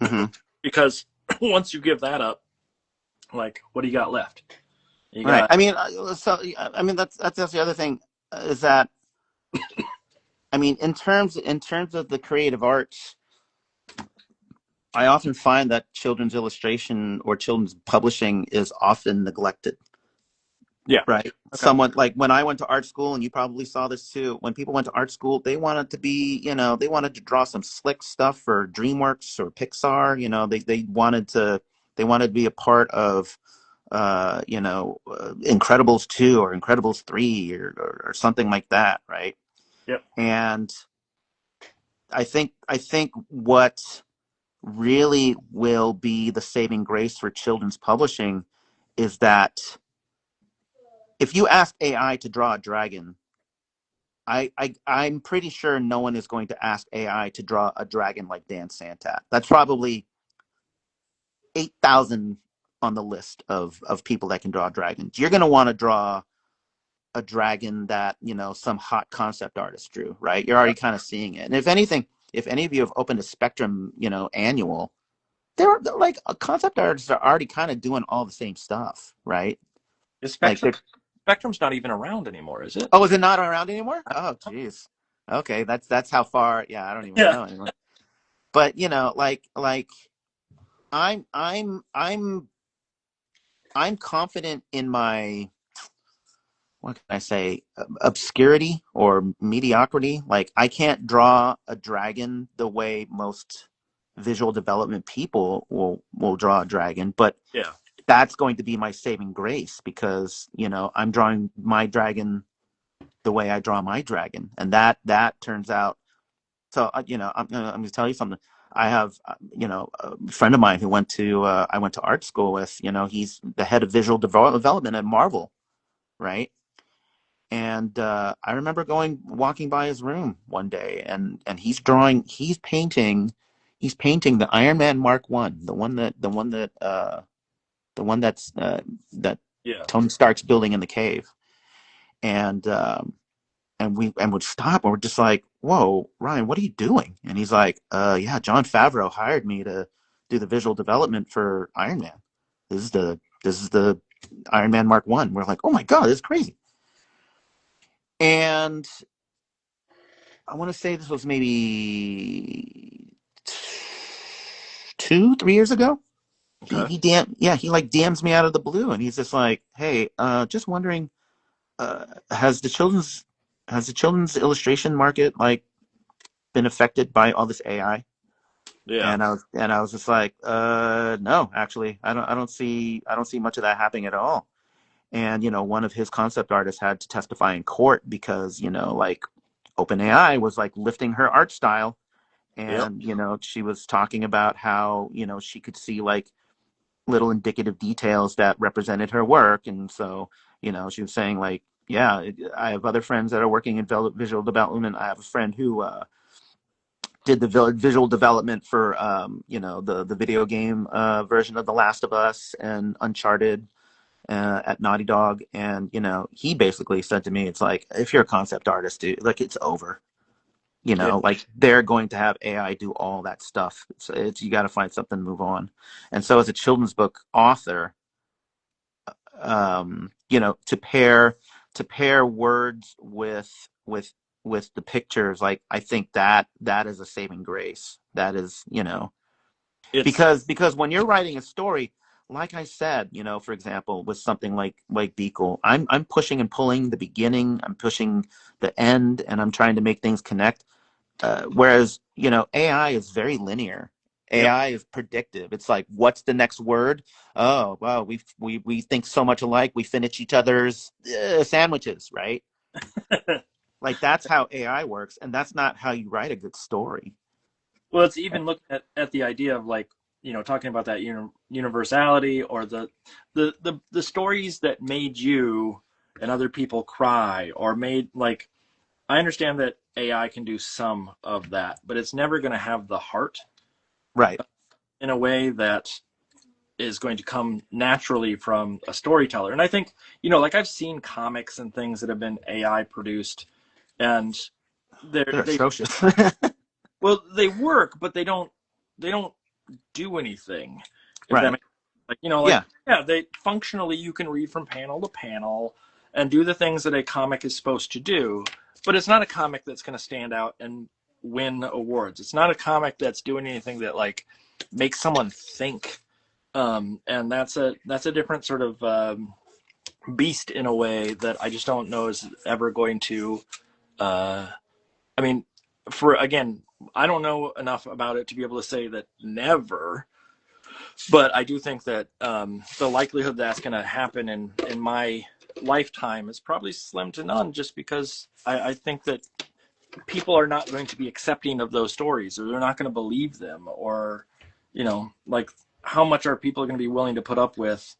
Mm-hmm. because once you give that up, like, what do you got left? You Right. got, I mean, that's the other thing. is that, I mean, in terms of the creative arts, I often find that children's illustration or children's publishing is often neglected. Yeah. Right. Okay. Someone like when I went to art school, and you probably saw this too, when people went to art school, they wanted to be, they wanted to draw some slick stuff for DreamWorks or Pixar. They wanted to be a part of, Incredibles 2 or Incredibles 3 or something like that. Right. Yep. And I think what really will be the saving grace for children's publishing is that if you ask AI to draw a dragon, I'm pretty sure no one is going to ask AI to draw a dragon like Dan Santat. That's probably 8,000 on the list of people that can draw dragons. You're going to want to draw a dragon that, some hot concept artist drew, right? You're already kind of seeing it. And if anything, if any of you have opened a Spectrum, annual, they're like concept artists are already kind of doing all the same stuff, right? Is Like they're Spectrum's not even around anymore, is it? Oh, is it not around anymore? Oh, geez. Okay, that's how far. Yeah, I don't even Yeah. know anymore. But like I'm confident in my, what can I say, obscurity or mediocrity. Like I can't draw a dragon the way most visual development people will draw a dragon, but Yeah. that's going to be my saving grace because I'm drawing my dragon the way I draw my dragon, and that turns out. So I'm going to tell you something. I have a friend of mine who I went to art school with. He's the head of visual development at Marvel, right? And I remember walking by his room one day, and he's painting the Iron Man Mark One, the one that Yeah. Tony Stark's building in the cave, and and would stop and we're just like, whoa, Ryan, what are you doing? And he's like, yeah, Jon Favreau hired me to do the visual development for Iron Man. This is the Iron Man Mark One. We're like, oh my god, this is crazy. And I want to say this was maybe 2, 3 years ago. He Okay. he DM yeah he like DMs me out of the blue, and he's just like, hey, just wondering, uh, has the children's has the children's illustration market like been affected by all this AI? Yeah. And I was just like, no, actually, I don't see much of that happening at all. And one of his concept artists had to testify in court because like OpenAI was like lifting her art style, Yep. and she was talking about how she could see like little indicative details that represented her work, and so she was saying like, yeah, I have other friends that are working in visual development. I have a friend who did the visual development for the video game version of The Last of Us and Uncharted at Naughty Dog, and he basically said to me, it's like, if you're a concept artist, dude, like it's over. Yeah. Like they're going to have AI do all that stuff. It's you got to find something to move on. And so as a children's book author, to pair words with the pictures, like I think that is a saving grace. That is, It's because when you're writing a story, like I said, for example, with something like BEEKLE, I'm pushing and pulling the beginning, I'm pushing the end, and I'm trying to make things connect. Whereas AI is very linear. yep. AI is predictive. It's like, what's the next word? Oh, wow, we think so much alike. We finish each other's sandwiches, right? Like that's how AI works, and that's not how you write a good story. Well, it's even looking at the idea of like, talking about that universality or the stories that made you and other people cry or made like, I understand that AI can do some of that, but it's never going to have the heart Right. in a way that is going to come naturally from a storyteller. And I think, like I've seen comics and things that have been AI produced, and They're they atrocious. well, they work, but they don't do anything. If that Right. makes like, Yeah. yeah, they functionally, you can read from panel to panel, and do the things that a comic is supposed to do, but it's not a comic that's going to stand out and win awards. It's not a comic that's doing anything that like makes someone think. And that's a different sort of beast in a way that I just don't know is ever going to. I mean, for again, I don't know enough about it to be able to say that never, but I do think that the likelihood that's going to happen in my lifetime is probably slim to none, just because I think that people are not going to be accepting of those stories, or they're not going to believe them, or like how much are people going to be willing to put up with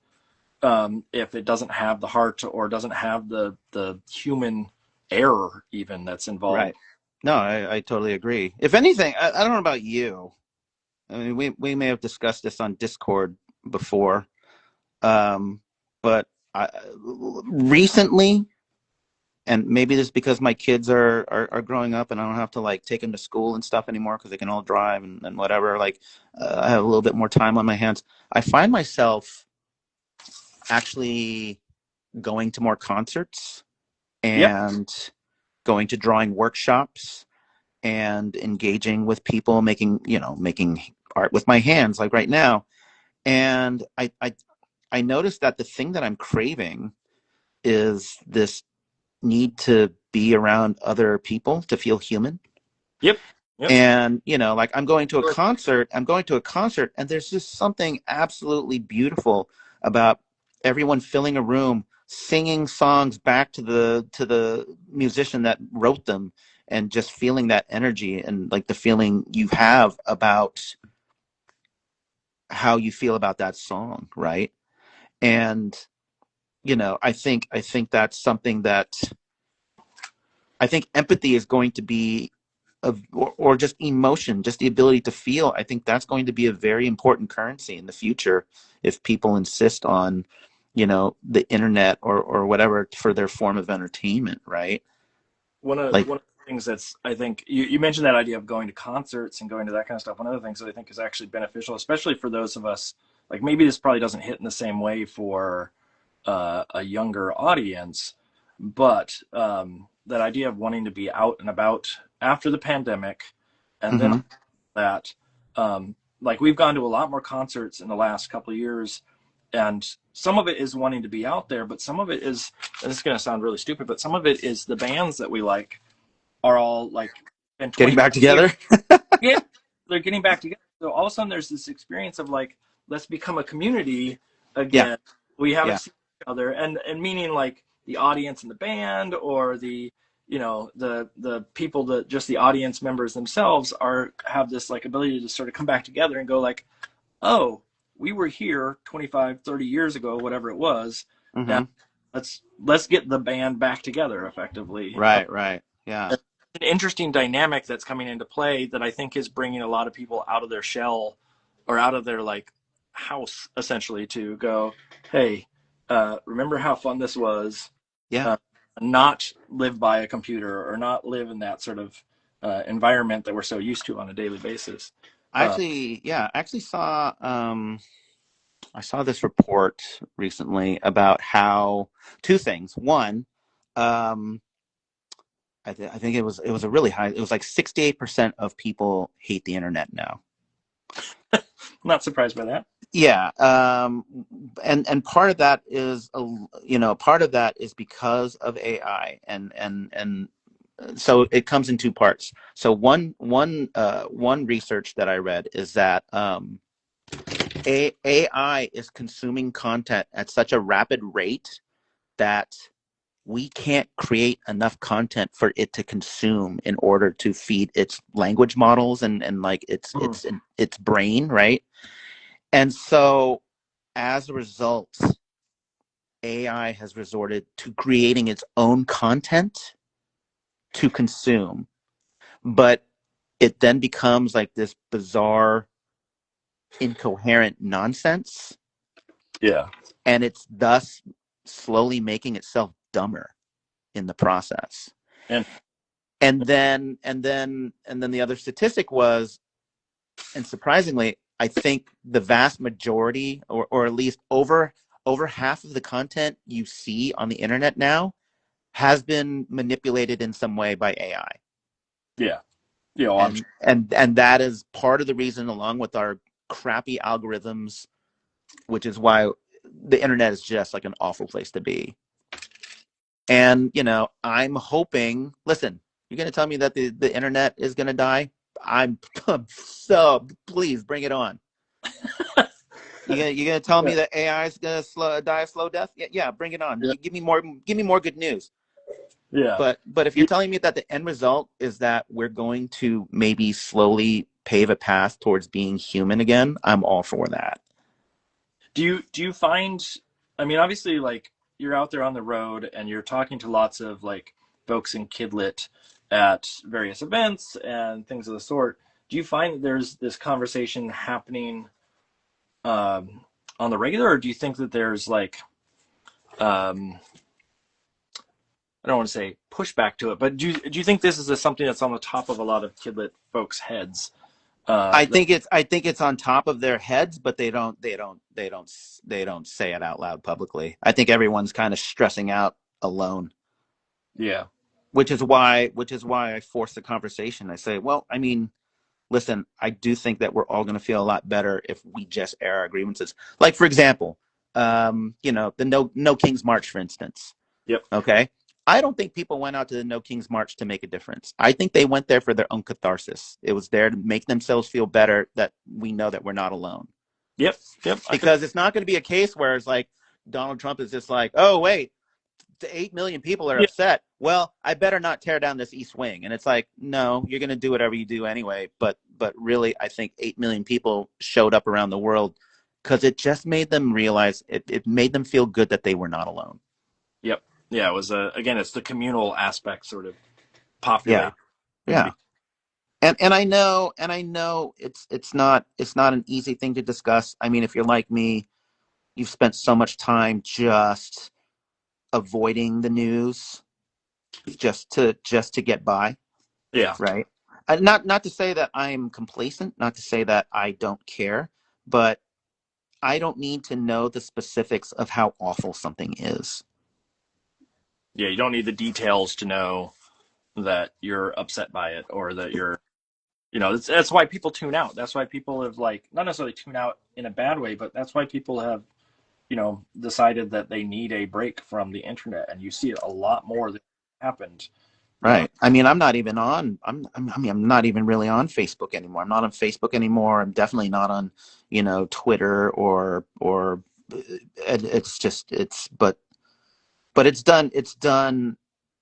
if it doesn't have the heart or doesn't have the human error even that's involved. Right. No, I totally agree. If anything, I don't know about you. I mean, we may have discussed this on Discord before, but recently, and maybe this is because my kids are growing up and I don't have to like take them to school and stuff anymore because they can all drive and whatever. Like, I have a little bit more time on my hands. I find myself actually going to more concerts and going to drawing workshops and engaging with people, making art with my hands, like right now. And I noticed that the thing that I'm craving is this need to be around other people to feel human. Yep. And like I'm going to a concert, and there's just something absolutely beautiful about everyone filling a room, singing songs back to the musician that wrote them, and just feeling that energy and like the feeling you have about how you feel about that song, right? And I think that's something that I think empathy is going to be or just emotion, just the ability to feel. I think that's going to be a very important currency in the future if people insist on, the internet or whatever for their form of entertainment, right? One of the things that's, I think you mentioned that idea of going to concerts and going to that kind of stuff. One of the things that I think is actually beneficial, especially for those of us, like maybe this probably doesn't hit in the same way for a younger audience, but that idea of wanting to be out and about after the pandemic, and then that, like we've gone to a lot more concerts in the last couple of years, and some of it is wanting to be out there, but some of it is, and this is going to sound really stupid, but some of it is the bands that we like are all like getting back together. Yeah, they're getting back together. So all of a sudden there's this experience of like, let's become a community again. We haven't seen each other, and meaning like the audience and the band, or the the people that just the audience members themselves have this like ability to sort of come back together and go like, oh, we were here 25, 30 years ago, whatever it was. Now let's get the band back together effectively. Right. Yeah. An interesting dynamic that's coming into play that I think is bringing a lot of people out of their shell, or out of their like house essentially, to go, hey, remember how fun this was? Not live by a computer, or not live in that sort of environment that we're so used to on a daily basis. I actually saw I saw this report recently about how two things. One, I think it was a really high. It was like 68% of people hate the internet now. Not surprised by that. Yeah, and part of that is part of that is because of AI, and so it comes in two parts. So one research that I read is that AI is consuming content at such a rapid rate that we can't create enough content for it to consume in order to feed its language models and like its brain, right? And so as a result, AI has resorted to creating its own content to consume, but it then becomes like this bizarre, incoherent nonsense. Yeah. And it's thus slowly making itself dumber in the process. And then the other statistic was, and surprisingly, I think the vast majority, or at least over over half of the content you see on the internet now has been manipulated in some way by AI. Yeah. Well, And that is part of the reason, along with our crappy algorithms, which is why the internet is just like an awful place to be. And, I'm hoping, listen, you're going to tell me that the internet is going to die? So please bring it on. You're gonna tell me that AI is gonna die a slow death? Yeah, bring it on. Yeah. Give me more good news. Yeah. But if you're telling me that the end result is that we're going to maybe slowly pave a path towards being human again, I'm all for that. Do you find, I mean, obviously, like, you're out there on the road and you're talking to lots of like folks in kidlit at various events and things of the sort. Do you find that there's this conversation happening on the regular, or do you think that there's like, I don't want to say pushback to it, but do you think this is something that's on the top of a lot of kidlit folks' heads? I think it's on top of their heads, but they don't say it out loud publicly. I think everyone's kind of stressing out alone. Yeah. Which is why I force the conversation. I say, well, I mean, listen, I do think that we're all going to feel a lot better if we just air our grievances. Like, for example, the No King's March, for instance. Yep. Okay. I don't think people went out to the No King's March to make a difference. I think they went there for their own catharsis. It was there to make themselves feel better that we know that we're not alone. Yep. Because it's not going to be a case where it's like Donald Trump is just like, oh, wait, 8 million people are upset. Well, I better not tear down this East Wing. And it's like, no, you're going to do whatever you do anyway. But really, I think 8 million people showed up around the world because it just made them realize, it made them feel good that they were not alone. Yep. Yeah, it was again, it's the communal aspect sort of populated. Yeah. And I know it's not an easy thing to discuss. I mean, if you're like me, you've spent so much time just avoiding the news just to get by. Yeah. Right. Not to say that I'm complacent, not to say that I don't care, but I don't need to know the specifics of how awful something is. Yeah, you don't need the details to know that you're upset by it, or that you're, that's why people tune out. That's why people have, like, not necessarily tune out in a bad way, but that's why people have, decided that they need a break from the internet, and you see it a lot more than happened. Right. I mean, I'm not even really on Facebook anymore. I'm not on Facebook anymore. I'm definitely not on, Twitter or but it's done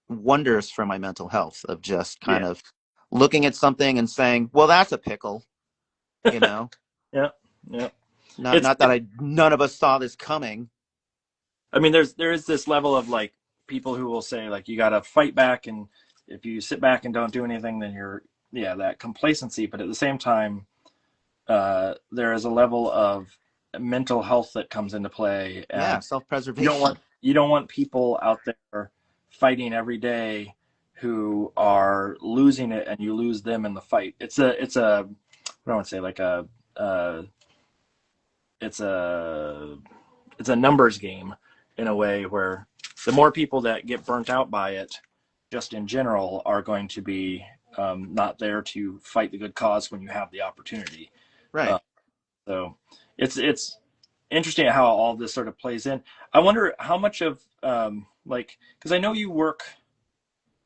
wonders for my mental health of just kind of looking at something and saying, well, that's a pickle, Yeah. Not that none of us saw this coming. I mean, there is this level of, like, people who will say, like, you got to fight back, and if you sit back and don't do anything, then you're, that complacency. But at the same time, there is a level of mental health that comes into play. And self-preservation. You don't want people out there fighting every day who are losing it, and you lose them in the fight. It's a I don't want to say, like, it's a numbers game in a way, where the more people that get burnt out by it, just in general, are going to be not there to fight the good cause when you have the opportunity. Right. So it's interesting how all this sort of plays in. I wonder how much of because I know you work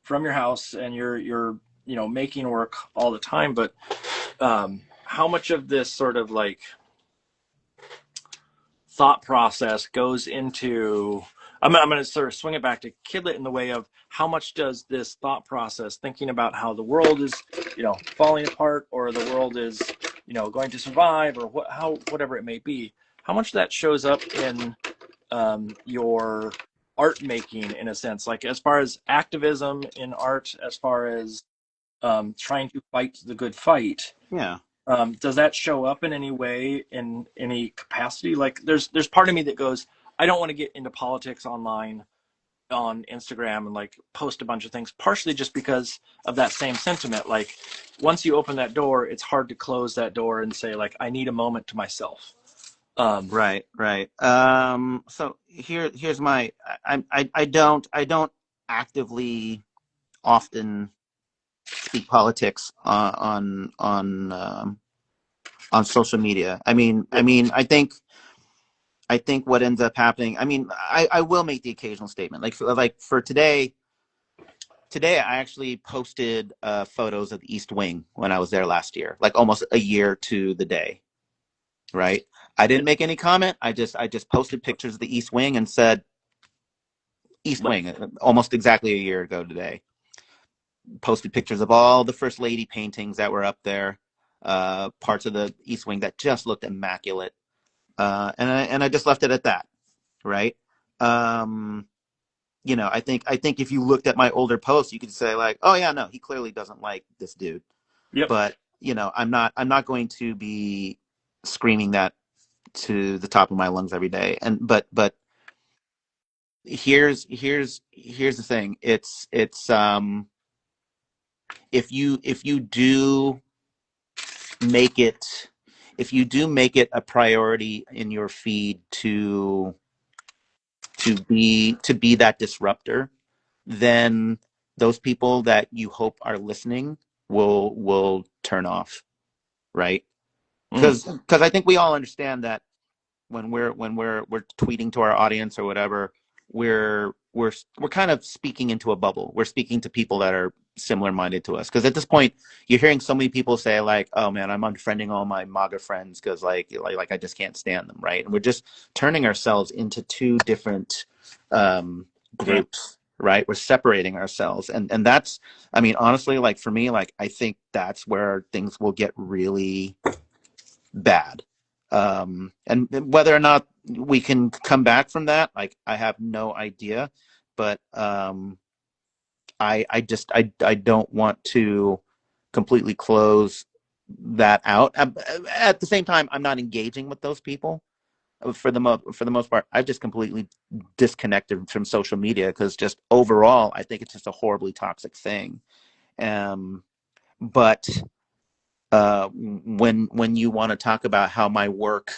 from your house and you're making work all the time, but how much of this sort of, like, thought process goes into, I'm going to sort of swing it back to kidlit in the way of, how much does this thought process, thinking about how the world is, falling apart, or the world is, going to survive, or whatever it may be, how much that shows up in your art making, in a sense, like, as far as activism in art, as far as trying to fight the good fight. Yeah. Does that show up in any way, in any capacity? Like, there's part of me that goes, I don't want to get into politics online on Instagram and, like, post a bunch of things, partially just because of that same sentiment. Like, once you open that door, it's hard to close that door and say, like, I need a moment to myself. Right, right. So here's my I don't actively often speak politics on social media. I think what ends up happening. I mean, I will make the occasional statement. Like for today. Today, I actually posted photos of the East Wing when I was there last year, like almost a year to the day. Right. I didn't make any comment. I just posted pictures of the East Wing and said East Wing almost exactly a year ago today. Posted pictures of all the First Lady paintings that were up there, parts of the East Wing that just looked immaculate, and I just left it at that. Right. Um, I think if you looked at my older posts, you could say like, oh yeah, no, he clearly doesn't like this dude. Yep. But I'm not going to be screaming that to the top of my lungs every day. But here's the thing. It's if you do make it a priority in your feed to be that disruptor, then those people that you hope are listening will turn off, right? Because I think we all understand that when we're tweeting to our audience or whatever, we're kind of speaking into a bubble. We're speaking to people that are similar minded to us. Because at this point, you're hearing so many people say like, "Oh man, I'm unfriending all my MAGA friends because like I just can't stand them," right? And we're just turning ourselves into two different groups. Right, we're separating ourselves, and that's, I mean, honestly, like for me, like I think that's where things will get really bad. And whether or not we can come back from that, like I have no idea. But I don't want to completely close that out. At the same time, I'm not engaging with those people for the most part. I've just completely disconnected from social media because just overall, I think it's just a horribly toxic thing. Um, but when you want to talk about how my work.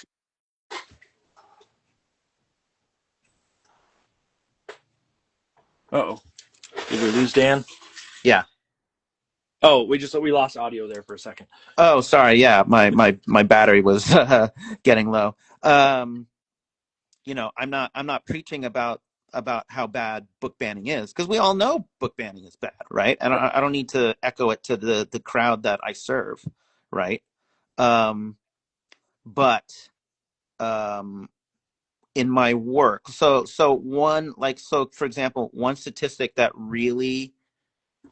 Uh-oh. Did we lose Dan? Yeah. Oh, we lost audio there for a second. Oh, sorry. Yeah, my battery was getting low. I'm not preaching about how bad book banning is, because we all know book banning is bad, right? And I don't need to echo it to the crowd that I serve, right? Um, but in my work, so for example, one statistic that really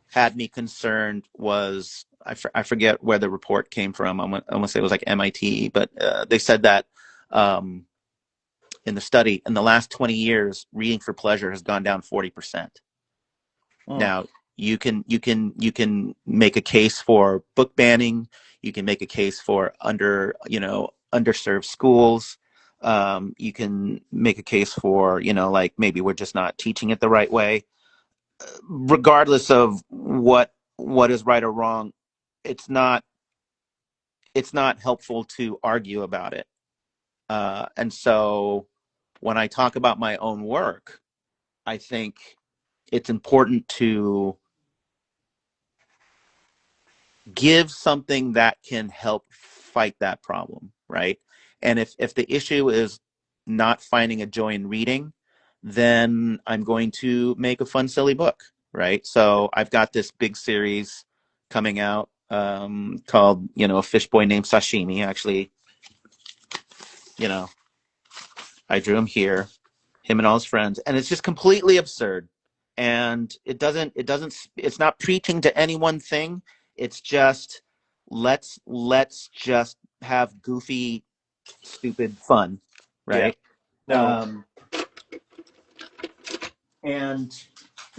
had me concerned was, I forget where the report came from. I want to say it was like MIT, but they said that in the study, in the last 20 years, reading for pleasure has gone down 40%. Now, you can make a case for book banning. You can make a case for underserved schools. You can make a case for, like maybe we're just not teaching it the right way. Regardless of what is right or wrong, it's not helpful to argue about it. And so when I talk about my own work, I think it's important to give something that can help fight that problem, right? And if the issue is not finding a joy in reading, then I'm going to make a fun, silly book, right? So I've got this big series coming out called, A Fish Boy Named Sashimi. Actually, I drew him here, him and all his friends, and it's just completely absurd. And it's not preaching to any one thing. It's just let's just have goofy, stupid fun, right? No. And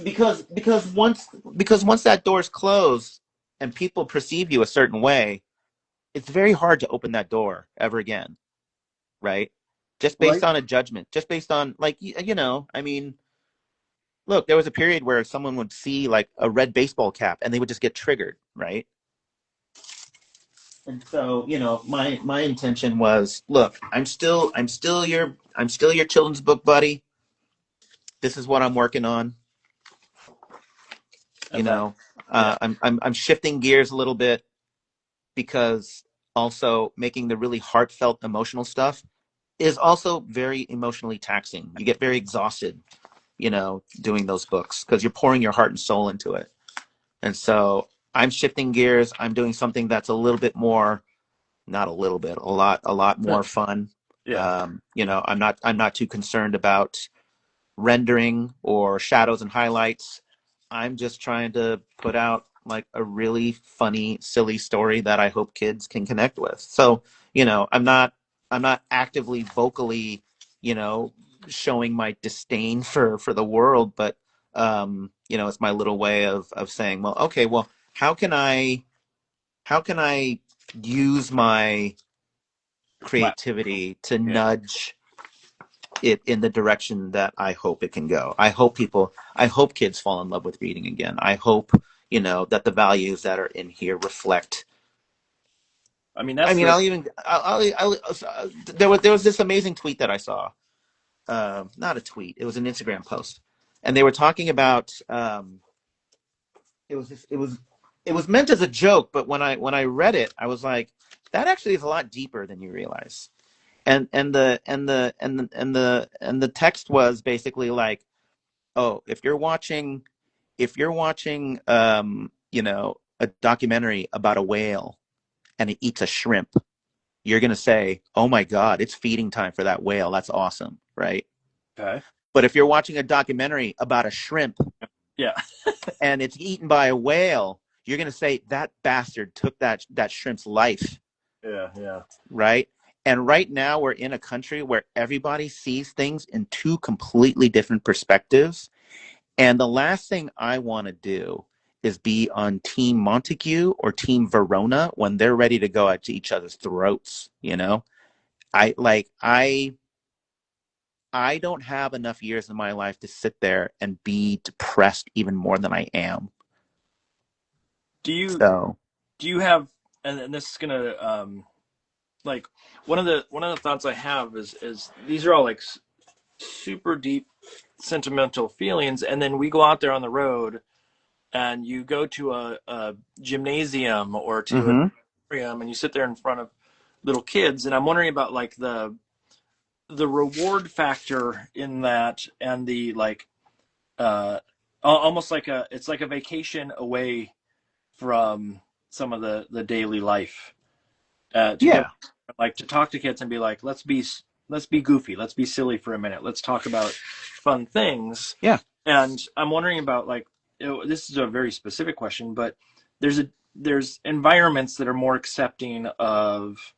because once that door's closed and people perceive you a certain way, it's very hard to open that door ever again, right? Just based on a judgment, just based on, like, I mean, look, there was a period where someone would see like a red baseball cap and they would just get triggered, right? And so, my intention was, look, I'm still your children's book buddy. This is what I'm working on. You And that, know, yeah, I'm shifting gears a little bit because also making the really heartfelt emotional stuff is also very emotionally taxing. You get very exhausted, doing those books because you're pouring your heart and soul into it. And so I'm shifting gears. I'm doing something that's a little bit more, not a little bit, a lot more fun. yeah. I'm not too concerned about rendering or shadows and highlights. I'm just trying to put out like a really funny, silly story that I hope kids can connect with. So, I'm not actively vocally, you know, showing my disdain for the world, but it's my little way of saying, well, okay, well, how can I use my creativity to Yeah. nudge it in the direction that I hope it can go. I hope kids fall in love with reading again. I hope, that the values that are in here reflect. I mean, I that's mean, the there was this amazing tweet that I saw. Not a tweet. It was an Instagram post. And they were talking about, it was, it was meant as a joke, but when I read it, I was like, that actually is a lot deeper than you realize. And the text was basically like, oh, if you're watching a documentary about a whale and it eats a shrimp, you're going to say, oh my god, it's feeding time for that whale, that's awesome, right? okay. But if you're watching a documentary about a shrimp Yeah. and it's eaten by a whale, you're going to say that bastard took that shrimp's life, Yeah. Yeah. right? And right now we're in a country where everybody sees things in two completely different perspectives. And the last thing I want to do is be on Team Montague or Team Verona when they're ready to go at each other's throats. I don't have enough years in my life to sit there and be depressed even more than I am. Do you So, do you have and this is gonna like one of the thoughts I have is these are all like super deep sentimental feelings, and then we go out there on the road and you go to a gymnasium or to a mm-hmm, aquarium and you sit there in front of little kids, and I'm wondering about like the reward factor in that, and the like almost like it's like a vacation away from some of the daily life, to go yeah, like to talk to kids and be like, let's be goofy, let's be silly for a minute, let's talk about fun things. yeah, And I'm wondering about like, this is a very specific question, but there's environments that are more accepting of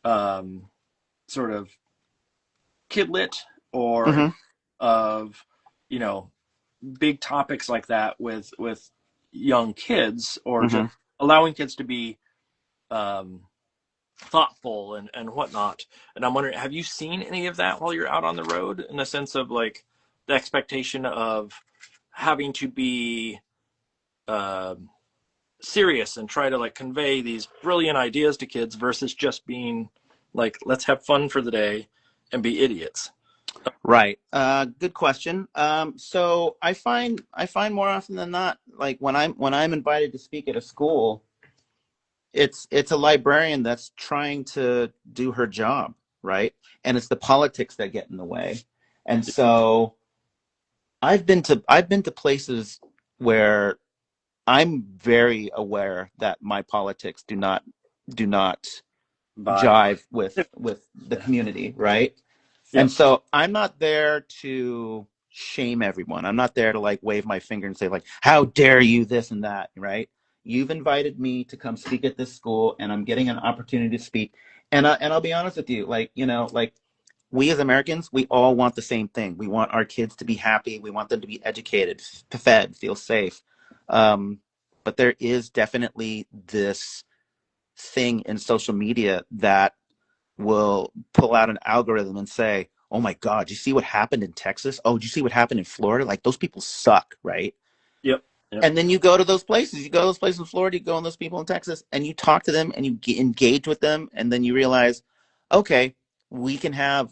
um, sort of kidlit, or mm-hmm, of you know big topics like that with young kids, or mm-hmm. just allowing kids to be um, thoughtful and whatnot. And I'm wondering, have you seen any of that while you're out on the road, in the sense of like the expectation of having to be um serious and try to like convey these brilliant ideas to kids versus just being like, let's have fun for the day and be idiots? Right. Good question. So I find more often than not, like when I'm invited to speak at a school, it's a librarian that's trying to do her job, right? And it's the politics that get in the way. And so I've been to places where I'm very aware that my politics do not Bye. jive with the Yeah. community, right? And Yep. so I'm not there to shame everyone. I'm not there to like wave my finger and say like, how dare you this and that, right? You've invited me to come speak at this school and I'm getting an opportunity to speak. And I'll be honest with you, like, like we as Americans, we all want the same thing. We want our kids to be happy. We want them to be educated, fed, feel safe. Um, but there is definitely this thing in social media that will pull out an algorithm and say, "Oh my God, you see what happened in Texas? Oh, did you see what happened in Florida? Like those people suck, right?" Yep. Yep. And then you go to those places. You go to those places in Florida. You go on those people in Texas, and you talk to them, and you engage with them, and then you realize, okay, we can have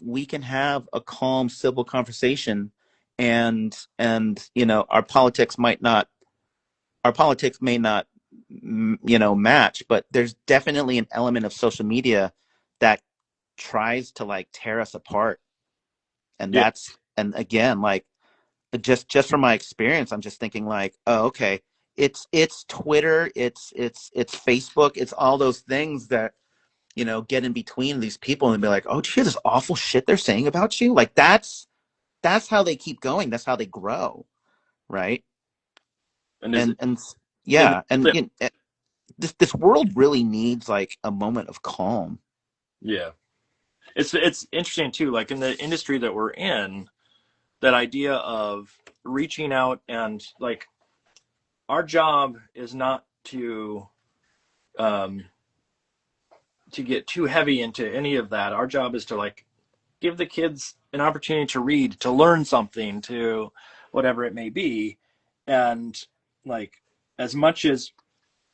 a calm, civil conversation, and our politics may not match, but there's definitely an element of social media that tries to like tear us apart, and Yeah. and again, like, just from my experience, I'm just thinking like, oh, okay, it's Twitter, it's Facebook, it's all those things that get in between these people and be like, oh, do you hear this awful shit they're saying about you? Like that's how they keep going. That's how they grow, right? And is it, And and yeah, and this world really needs like a moment of calm. yeah, it's interesting too. Like in the industry that we're in, that idea of reaching out and like our job is not um, to get too heavy into any of that. Our job is to like give the kids an opportunity to read, to learn something, to whatever it may be. And like, as much as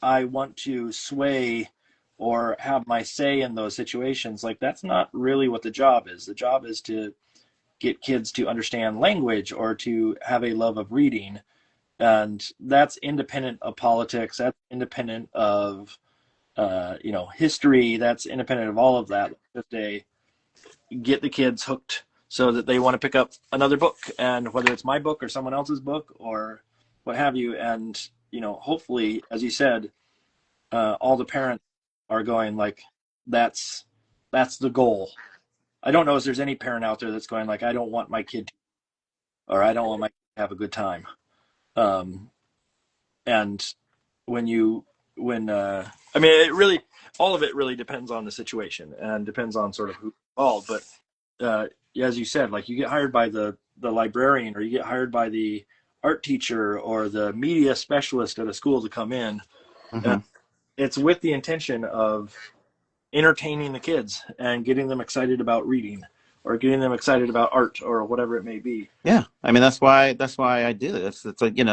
I want to sway or have my say in those situations, like that's not really what the job is. The job is to get kids to understand language or to have a love of reading. And that's independent of politics. That's independent of, history. That's independent of all of that. Just a get the kids hooked so that they want to pick up another book, and whether it's my book or someone else's book or what have you. And hopefully, as you said, all the parents are going like, that's the goal. I don't know if there's any parent out there that's going like, I don't want my kid to, or I don't want my kid to have a good time. And when I mean, it really, all of it really depends on the situation and depends on sort of who's involved. But as you said, like you get hired by the librarian, or you get hired by the art teacher or the media specialist at a school to come in. Mm-hmm. It's with the intention of entertaining the kids and getting them excited about reading or getting them excited about art or whatever it may be. Yeah, I mean that's why I do this. It's like Yeah.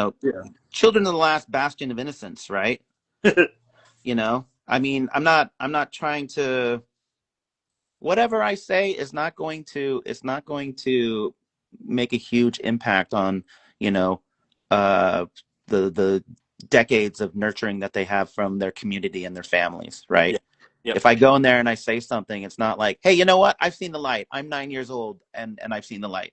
children of the last bastion of innocence, right? I mean, I'm not trying to. Whatever I say is not going to. It's not going to make a huge impact on uh, the decades of nurturing that they have from their community and their families, right? Yeah. Yep. If I go in there and I say something, it's not like, hey, you know what? I've seen the light. I'm 9 years old and I've seen the light.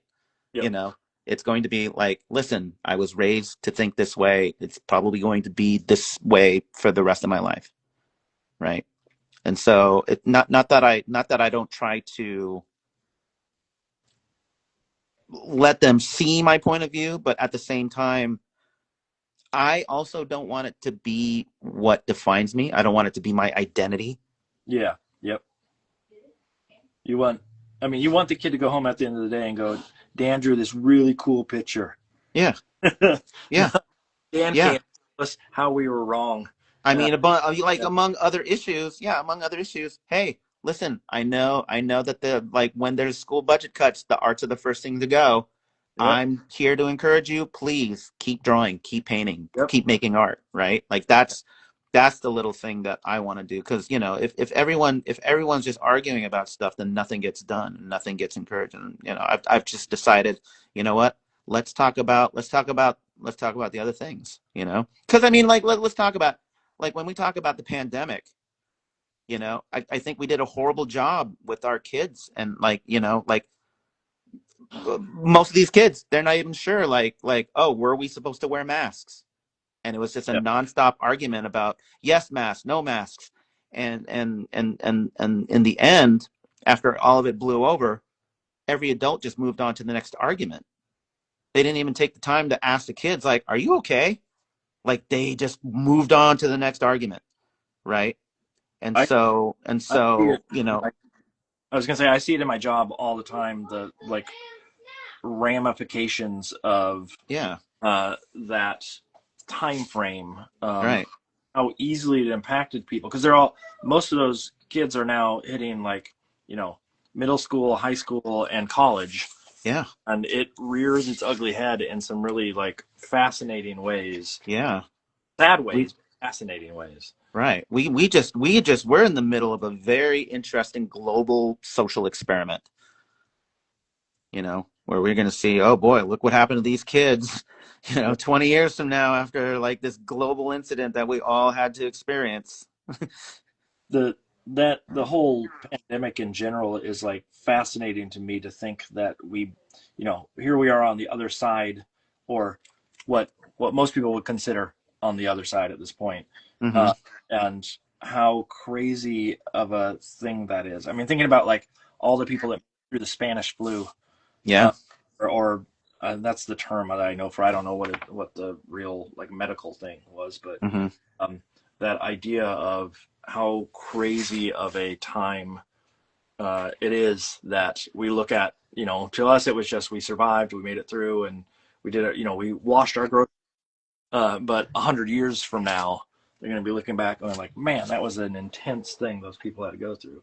Yep. It's going to be like, listen, I was raised to think this way. It's probably going to be this way for the rest of my life, right? And so it not that I don't try to let them see my point of view, but at the same time, I also don't want it to be what defines me. I don't want it to be my identity. Yeah. Yep. You want, you want the kid to go home at the end of the day and go, Dan drew this really cool picture. Yeah. Yeah. Dan Yeah. can't tell us how we were wrong. I mean, Yeah. among other issues, hey, listen, I know that when there's school budget cuts, the arts are the first thing to go. Yep. I'm here to encourage you. Please keep drawing, keep painting, Yep. keep making art, right? Like that's the little thing that I want to do. Because if everyone's just arguing about stuff, then nothing gets done, and nothing gets encouraged. And I've just decided, you know what? Let's talk about the other things. Because I mean, like let's talk about like when we talk about the pandemic. I think we did a horrible job with our kids, and most of these kids, they're not even sure oh, were we supposed to wear masks? And it was just a Yep. nonstop argument about yes masks, no masks. And in the end, after all of it blew over, every adult just moved on to the next argument. They didn't even take the time to ask the kids, like, are you okay? Like, they just moved on to the next argument, right? and I, so and I see so it. I was gonna say I see it in my job all the time. The like ramifications of yeah, that time frame, right, how easily it impacted people, because most of those kids are now hitting like middle school, high school, and college, Yeah. And it rears its ugly head in some really like fascinating ways, Yeah. sad We ways, fascinating ways. right. We're in the middle of a very interesting global social experiment, where we're going to see, oh boy, look what happened to these kids, 20 years from now after like this global incident that we all had to experience. The whole pandemic in general is like fascinating to me to think that we, here we are on the other side, or what most people would consider on the other side at this point, Mm-hmm. uh, and how crazy of a thing that is. I mean, thinking about like all the people that through the Spanish flu, Yeah. uh, or that's the term that I know for. I don't know what the real like medical thing was, but Mm-hmm. um, that idea of how crazy of a time it is that we look at. To us it was just we survived, we made it through, and we did it. We washed our groceries. But 100 years from now, they're going to be looking back and like, man, that was an intense thing those people had to go through.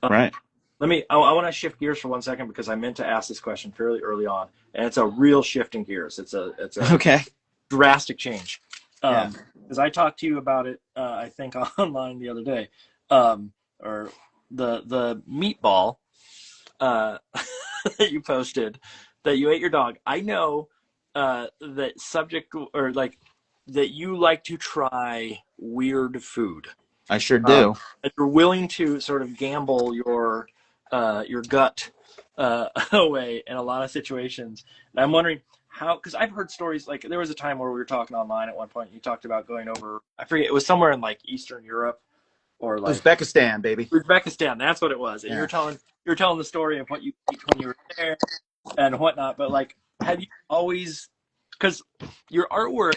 Right. I want to shift gears for 1 second because I meant to ask this question fairly early on, and it's a real shifting gears. It's a Okay. drastic change. Yeah. Because I talked to you about it, I think online the other day, or the meatball uh, that you posted that you ate your dog. I know that subject or like that you like to try weird food. I sure do. And you're willing to sort of gamble your gut away in a lot of situations. And I'm wondering how, because I've heard stories like there was a time where we were talking online at one point. You talked about going over, I forget, it was somewhere in like Eastern Europe or like Uzbekistan, baby. Uzbekistan. That's what it was. And Yeah. you're telling the story of what you ate when you were there and whatnot. But like, have you always, because your artwork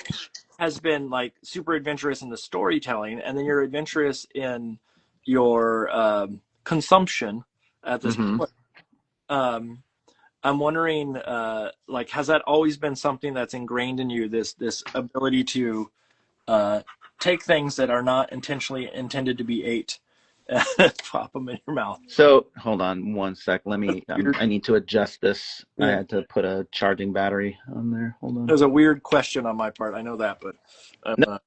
has been like super adventurous in the storytelling, and then you're adventurous in your consumption at this Mm-hmm. point. Um, I'm wondering, like, has that always been something that's ingrained in you? This ability to uh, take things that are not intentionally intended to be ate, pop them in your mouth. So hold on 1 sec. Weird, I need to adjust this. I yeah. had to put a charging battery on there. Hold It on. was a weird question on my part. I know that, but No.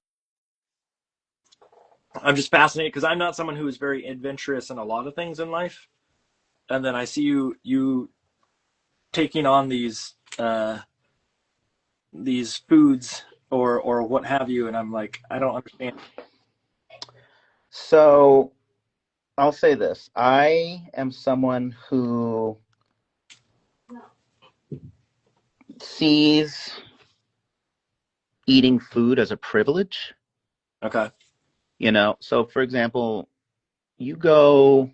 I'm just fascinated because I'm not someone who is very adventurous in a lot of things in life. And then I see you taking on these foods or what have you, and I'm like, I don't understand. So I'll say this. I am someone who sees eating food as a privilege. Okay. So for example, you go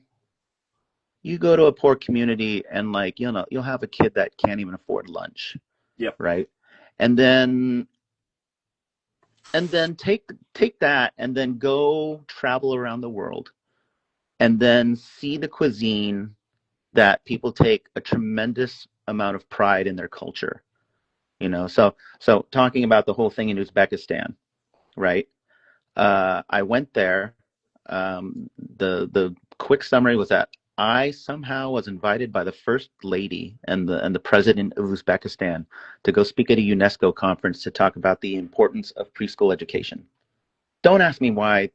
to a poor community and like, you'll have a kid that can't even afford lunch. Yep. Right. And then take that and then go travel around the world and then see the cuisine that people take a tremendous amount of pride in their culture. So talking about the whole thing in Uzbekistan, right? I went there. The quick summary was that I somehow was invited by the first lady and the president of Uzbekistan to go speak at a UNESCO conference to talk about the importance of preschool education. Don't ask me why,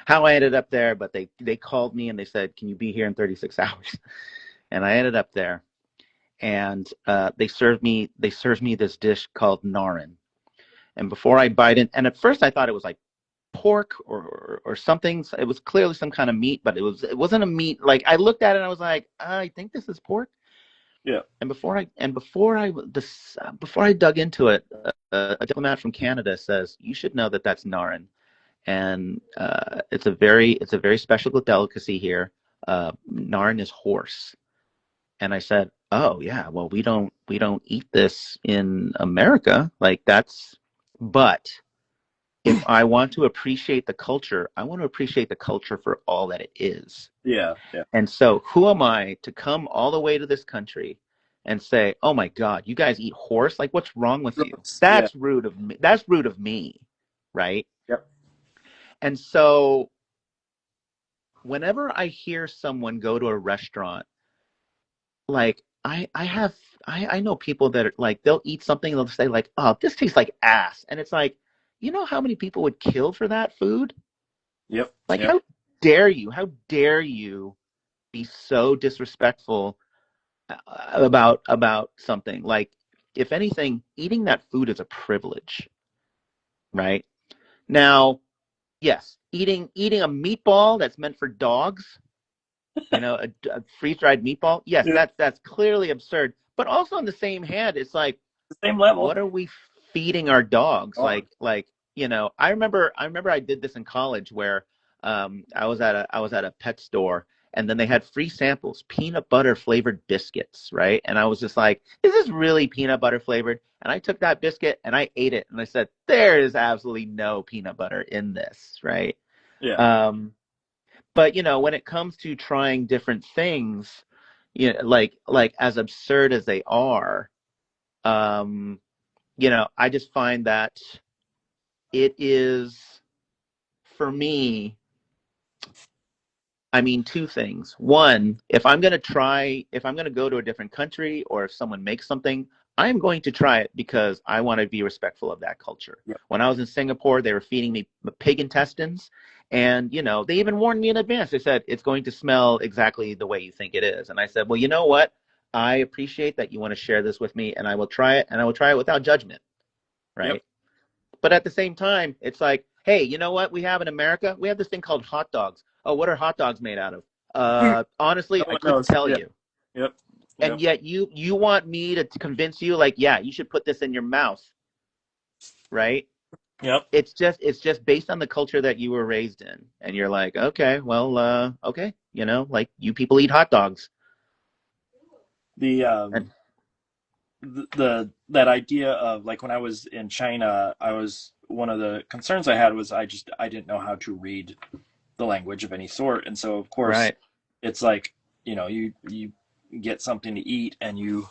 how I ended up there, but they called me and they said, "Can you be here in 36 hours?" And I ended up there, and they served me this dish called narin. And before I bite it, and at first I thought it was like pork or something. It was clearly some kind of meat, but it wasn't a meat. Like I looked at it and I was like, I think this is pork. Yeah. And before I dug into it, a diplomat from Canada says you should know that that's narin, and it's a very special delicacy here. Narin is horse, and I said, oh yeah, well we don't eat this in America, but if I want to appreciate the culture, I want to appreciate the culture for all that it is. Yeah. Yeah. And so who am I to come all the way to this country and say, oh my God, you guys eat horse? Like, what's wrong with you? Yeah. That's rude of me. That's rude of me. Right. Yep. And so whenever I hear someone go to a restaurant, like I know people that are like, they'll eat something and they'll say like, oh, this tastes like ass. And it's like, you know how many people would kill for that food? Yep. Like, Yep. how dare you be so disrespectful about something? Like, if anything, eating that food is a privilege, right? Now, yes, eating a meatball that's meant for dogs, a freeze-dried meatball, yes, Yeah. that's clearly absurd. But also on the same hand, it's like, The same level. what are we feeding our dogs? Dog. I remember I did this in college where I was at a pet store, and then they had free samples, peanut butter flavored biscuits, right? And I was just like, is this really peanut butter flavored? And I took that biscuit and I ate it, and I said, there is absolutely no peanut butter in this, right? Yeah. But when it comes to trying different things, like as absurd as they are, um, I just find that it is, for me, I mean, two things. One, if I'm going to go to a different country, or if someone makes something, I'm going to try it because I want to be respectful of that culture. Yep. When I was in Singapore, they were feeding me pig intestines. And, they even warned me in advance. They said, it's going to smell exactly the way you think it is. And I said, well, you know what? I appreciate that you want to share this with me, and I will try it, and I will try it without judgment. Right. Yep. But at the same time, it's like, hey, you know what we have in America? We have this thing called hot dogs. Oh, what are hot dogs made out of? Honestly, No I one couldn't knows. tell Yeah. you. Yep. And Yep. yet you want me to convince you, like, yeah, you should put this in your mouth, right? Yep. It's just based on the culture that you were raised in. And you're like, okay, well, okay, like, you people eat hot dogs. The And that idea of, like, when I was in China, I was one of the concerns I had was I didn't know how to read the language of any sort, and so of course right. it's like, you get something to eat, and you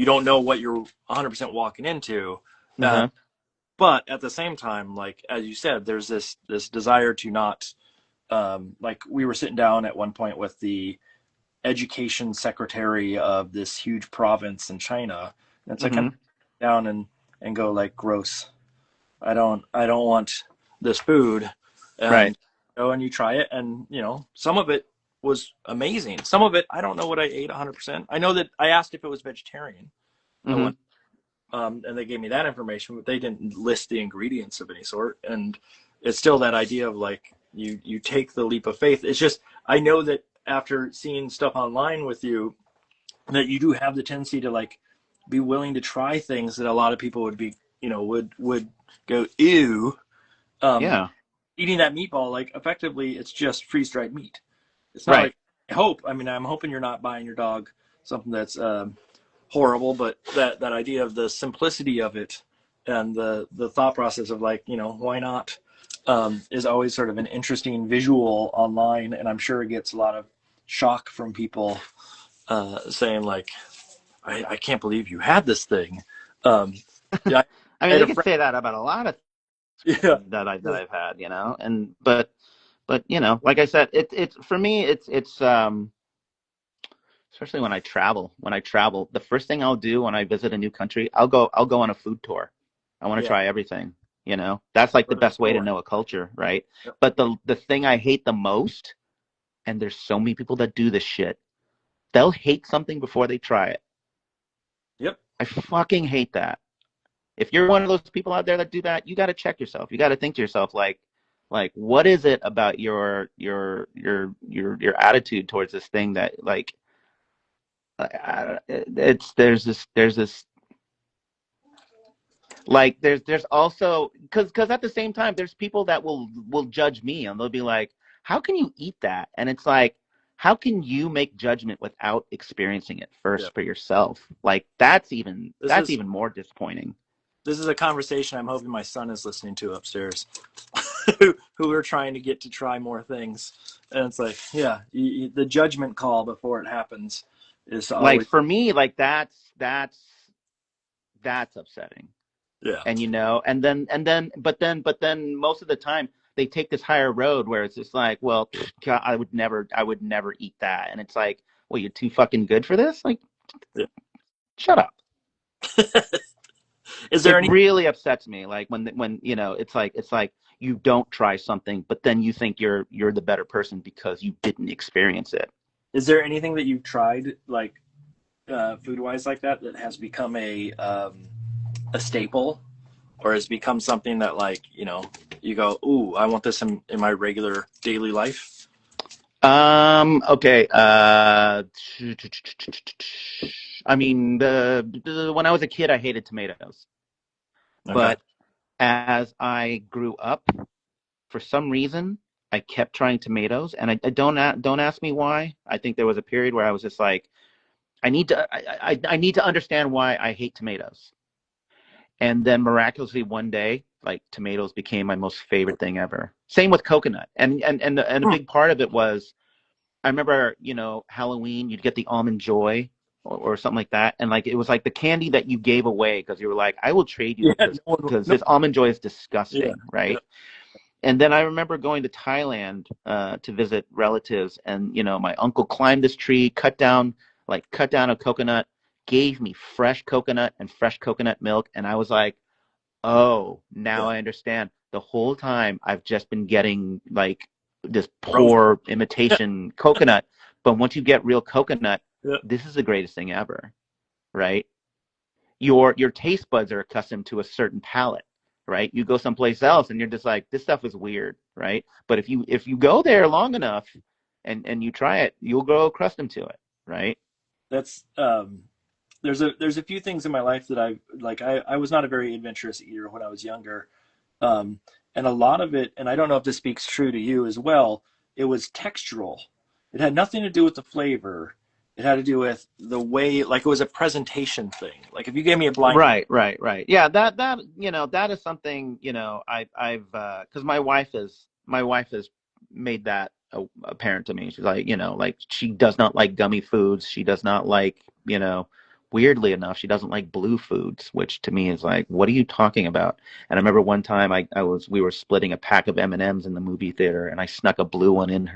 don't know what you're 100% walking into. uh, Uh-huh. but at the same time, like, as you said, there's this desire to not, like, we were sitting down at one point with the education secretary of this huge province in China, and it's like, kind Mm-hmm. of down and go like, gross. I don't want this food. Right. And go and you try it, and some of it was amazing. Some of it, I don't know what I ate 100%. I know that I asked if it was vegetarian at Mm-hmm. one, and they gave me that information, but they didn't list the ingredients of any sort. And it's still that idea of, like, you take the leap of faith. It's just, I know that after seeing stuff online with you, that you do have the tendency to, like, be willing to try things that a lot of people would be, would go ew. Um, Yeah. Eating that meatball, like, effectively, it's just freeze dried meat. It's not Right. like, I'm hoping you're not buying your dog something that's horrible, but that idea of the simplicity of it, and the thought process of, like, why not, is always sort of an interesting visual online, and I'm sure it gets a lot of shock from people, saying, like, I can't believe you had this thing. Um, yeah, I I mean, had they a could friend. say that about a lot of Yeah, that I've had, and but like I said, it's for me, it's especially when I travel. When I travel, the first thing I'll do when I visit a new country, I'll go on a food tour. I want to yeah, try everything. That's like go the to the best way to store. know a culture, right? Yep. But the thing I hate the most, and there's so many people that do this shit, they'll hate something before they try it. Yep. I fucking hate that. If you're one of those people out there that do that, you got to check yourself. You got to think to yourself, like, what is it about your attitude towards this thing that, like, it's there's this like, there's also, because at the same time, there's people that will judge me, and they'll be like, how can you eat that? And it's like, how can you make judgment without experiencing it Yeah. first for yourself? Like, that's even This that's is even more disappointing. this is a conversation I'm hoping my son is listening to upstairs, who are trying to get to try more things. And it's like, yeah, the judgment call before it happens is Like, always, for me, like, that's upsetting. yeah, And but then most of the time they take this higher road where it's just like, well, God, I would never eat that. And it's like, well, you're too fucking good for this? Like, Yeah. Shut up. Is there It any really upsets me. Like when you know, it's like you don't try something, but then you think you're the better person because you didn't experience it. is there anything that you've tried like food wise like that has become a staple, or has become something that like you go, ooh, I want this in my regular daily life? Okay. I mean, when I was a kid, I hated tomatoes, Okay. but as I grew up, for some reason, I kept trying tomatoes, and I don't ask me why. I think there was a period where I was just like, I need to understand why I hate tomatoes. And then miraculously one day, like tomatoes became my most favorite thing ever. Same with coconut. And a Hmm. big part of it was I remember, Halloween, you'd get the almond joy or something like that. And like it was like the candy that you gave away because you were like, I will trade you Yeah. because No. this almond joy is Yeah. disgusting, Yeah. right? And then I remember going to Thailand to visit relatives, and my uncle climbed this tree, cut down a coconut, gave me fresh coconut and fresh coconut milk, and I was like, oh, now Yeah. I understand. The whole time I've just been getting like this Frozen. poor imitation coconut, but once you get real coconut, Yeah. this is the greatest thing ever, right? Your taste buds are accustomed to a certain palate, right? You go someplace else and you're just like, this stuff is weird, right? But if you go there long enough and you try it, you'll grow accustomed to it, right? That's there's a few things in my life that I was not a very adventurous eater when I was younger. Um, and a lot of it, and I don't know if this speaks true to you as well, it was textural. It had nothing to do with the flavor. It had to do with the way, like it was a presentation thing. Like if you gave me a blind, Right. Yeah, that is something, I've because my wife has made that apparent to me. She's like, like she does not like gummy foods. She does not like, weirdly enough, she doesn't like blue foods, which to me is like, what are you talking about? And I remember one time we were splitting a pack of M&Ms in the movie theater, and I snuck a blue one in,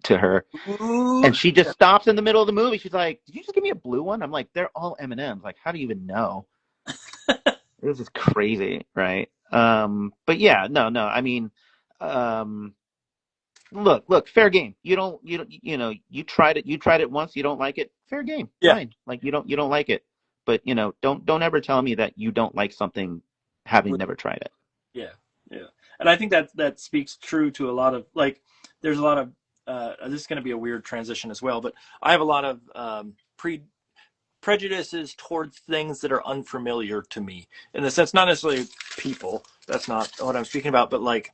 to her, ooh, and she just stops in the middle of the movie. She's like, "Did you just give me a blue one?" I'm like, "They're all M&Ms. Like, how do you even know?" It was just crazy, right? But yeah, no. I mean, um, look, fair game. You tried it once. You don't like it. Fair game. yeah, Fine. Like you don't like it, but don't ever tell me that you don't like something having never tried it. yeah, yeah. And I think that speaks true to a lot of like. There's a lot of this is going to be a weird transition as well, but I have a lot of prejudices towards things that are unfamiliar to me in the sense, not necessarily people. That's not what I'm speaking about, but like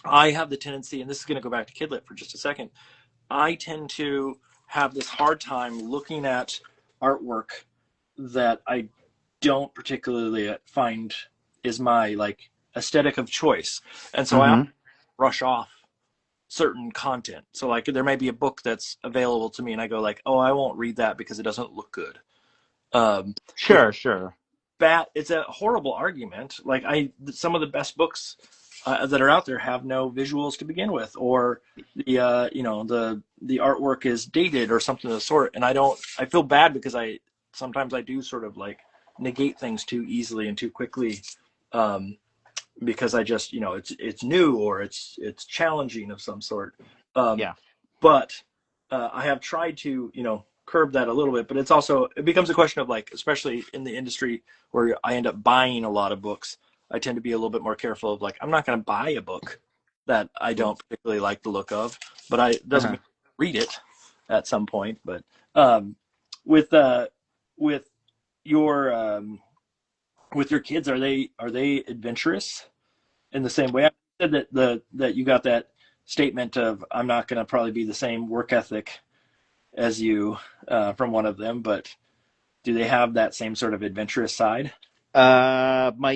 I have the tendency, and this is going to go back to Kidlit for just a second. I tend to have this hard time looking at artwork that I don't particularly find is my like aesthetic of choice, and so I Mm-hmm. brush off certain content. So like there may be a book that's available to me, and I go like, oh, I won't read that because it doesn't look good. Which Sure. it's a horrible argument. Like some of the best books that are out there have no visuals to begin with, or the artwork is dated or something of the sort. And I feel bad because sometimes I do sort of like negate things too easily and too quickly, because I just it's new or it's challenging of some sort. Um, Yeah. but I have tried to curb that a little bit. But it becomes a question of like, especially in the industry where I end up buying a lot of books, I tend to be a little bit more careful of like, I'm not going to buy a book that I don't particularly like the look of, but it doesn't Uh-huh. mean I read it at some point. But um, with uh, with your with your kids, are they adventurous in the same way? I said that you got that statement of I'm not going to probably be the same work ethic as you from one of them, but do they have that same sort of adventurous side? My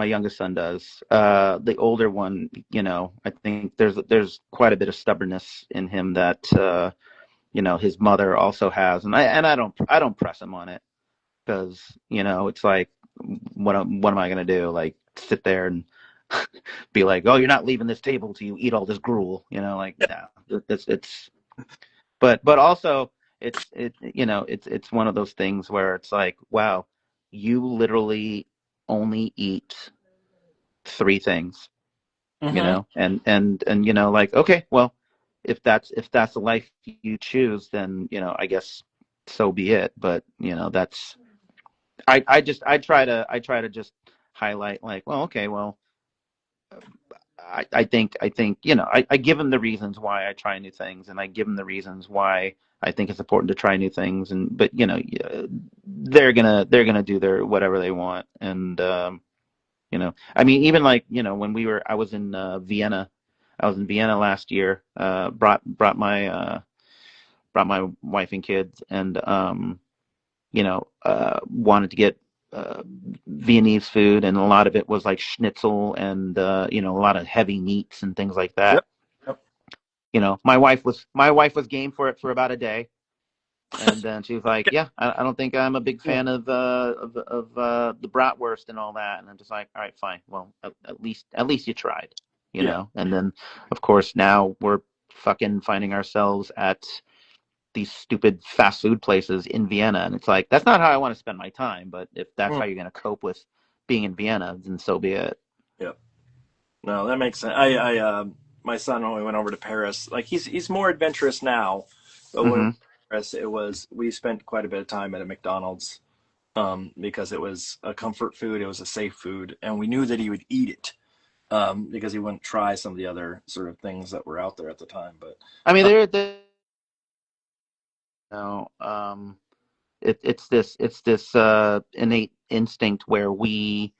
youngest son does. The older one, I think there's quite a bit of stubbornness in him that his mother also has, and I don't press him on it because it's like what am I gonna do? Like sit there and be like, oh, you're not leaving this table till you eat all this gruel, like no, it's but also it's one of those things where it's like, wow, you literally only eat three things, Mm-hmm. and like, okay, well, if that's the life you choose, then I guess so be it. But that's I try to just highlight, like, well, okay, well, I think I give them the reasons why I try new things, and I give them the reasons why I think it's important to try new things, and but they're gonna do their whatever they want. And I mean, even like, when I was in Vienna last year, brought my wife and kids, and wanted to get Viennese food, and a lot of it was like schnitzel, and a lot of heavy meats and things like Yep. that. Yep. My wife was game for it for about a day, and then she was like, "Yeah, I don't think I'm a big Yeah. fan of the bratwurst and all that." And I'm just like, "All right, fine. Well, at least you tried, Yeah. And then, of course, now we're fucking finding ourselves at these stupid fast food places in Vienna, and it's like, that's not how I want to spend my time. But if that's Mm. how you're going to cope with being in Vienna, then so be it." Yep. No, that makes sense. My son, when we went over to Paris, like he's more adventurous now, but when we went Hmm. to Paris, we spent quite a bit of time at a McDonald's, because it was a comfort food, it was a safe food, and we knew that he would eat it, because he wouldn't try some of the other sort of things that were out there at the time. But I mean, uh, they're no, it's this innate instinct where we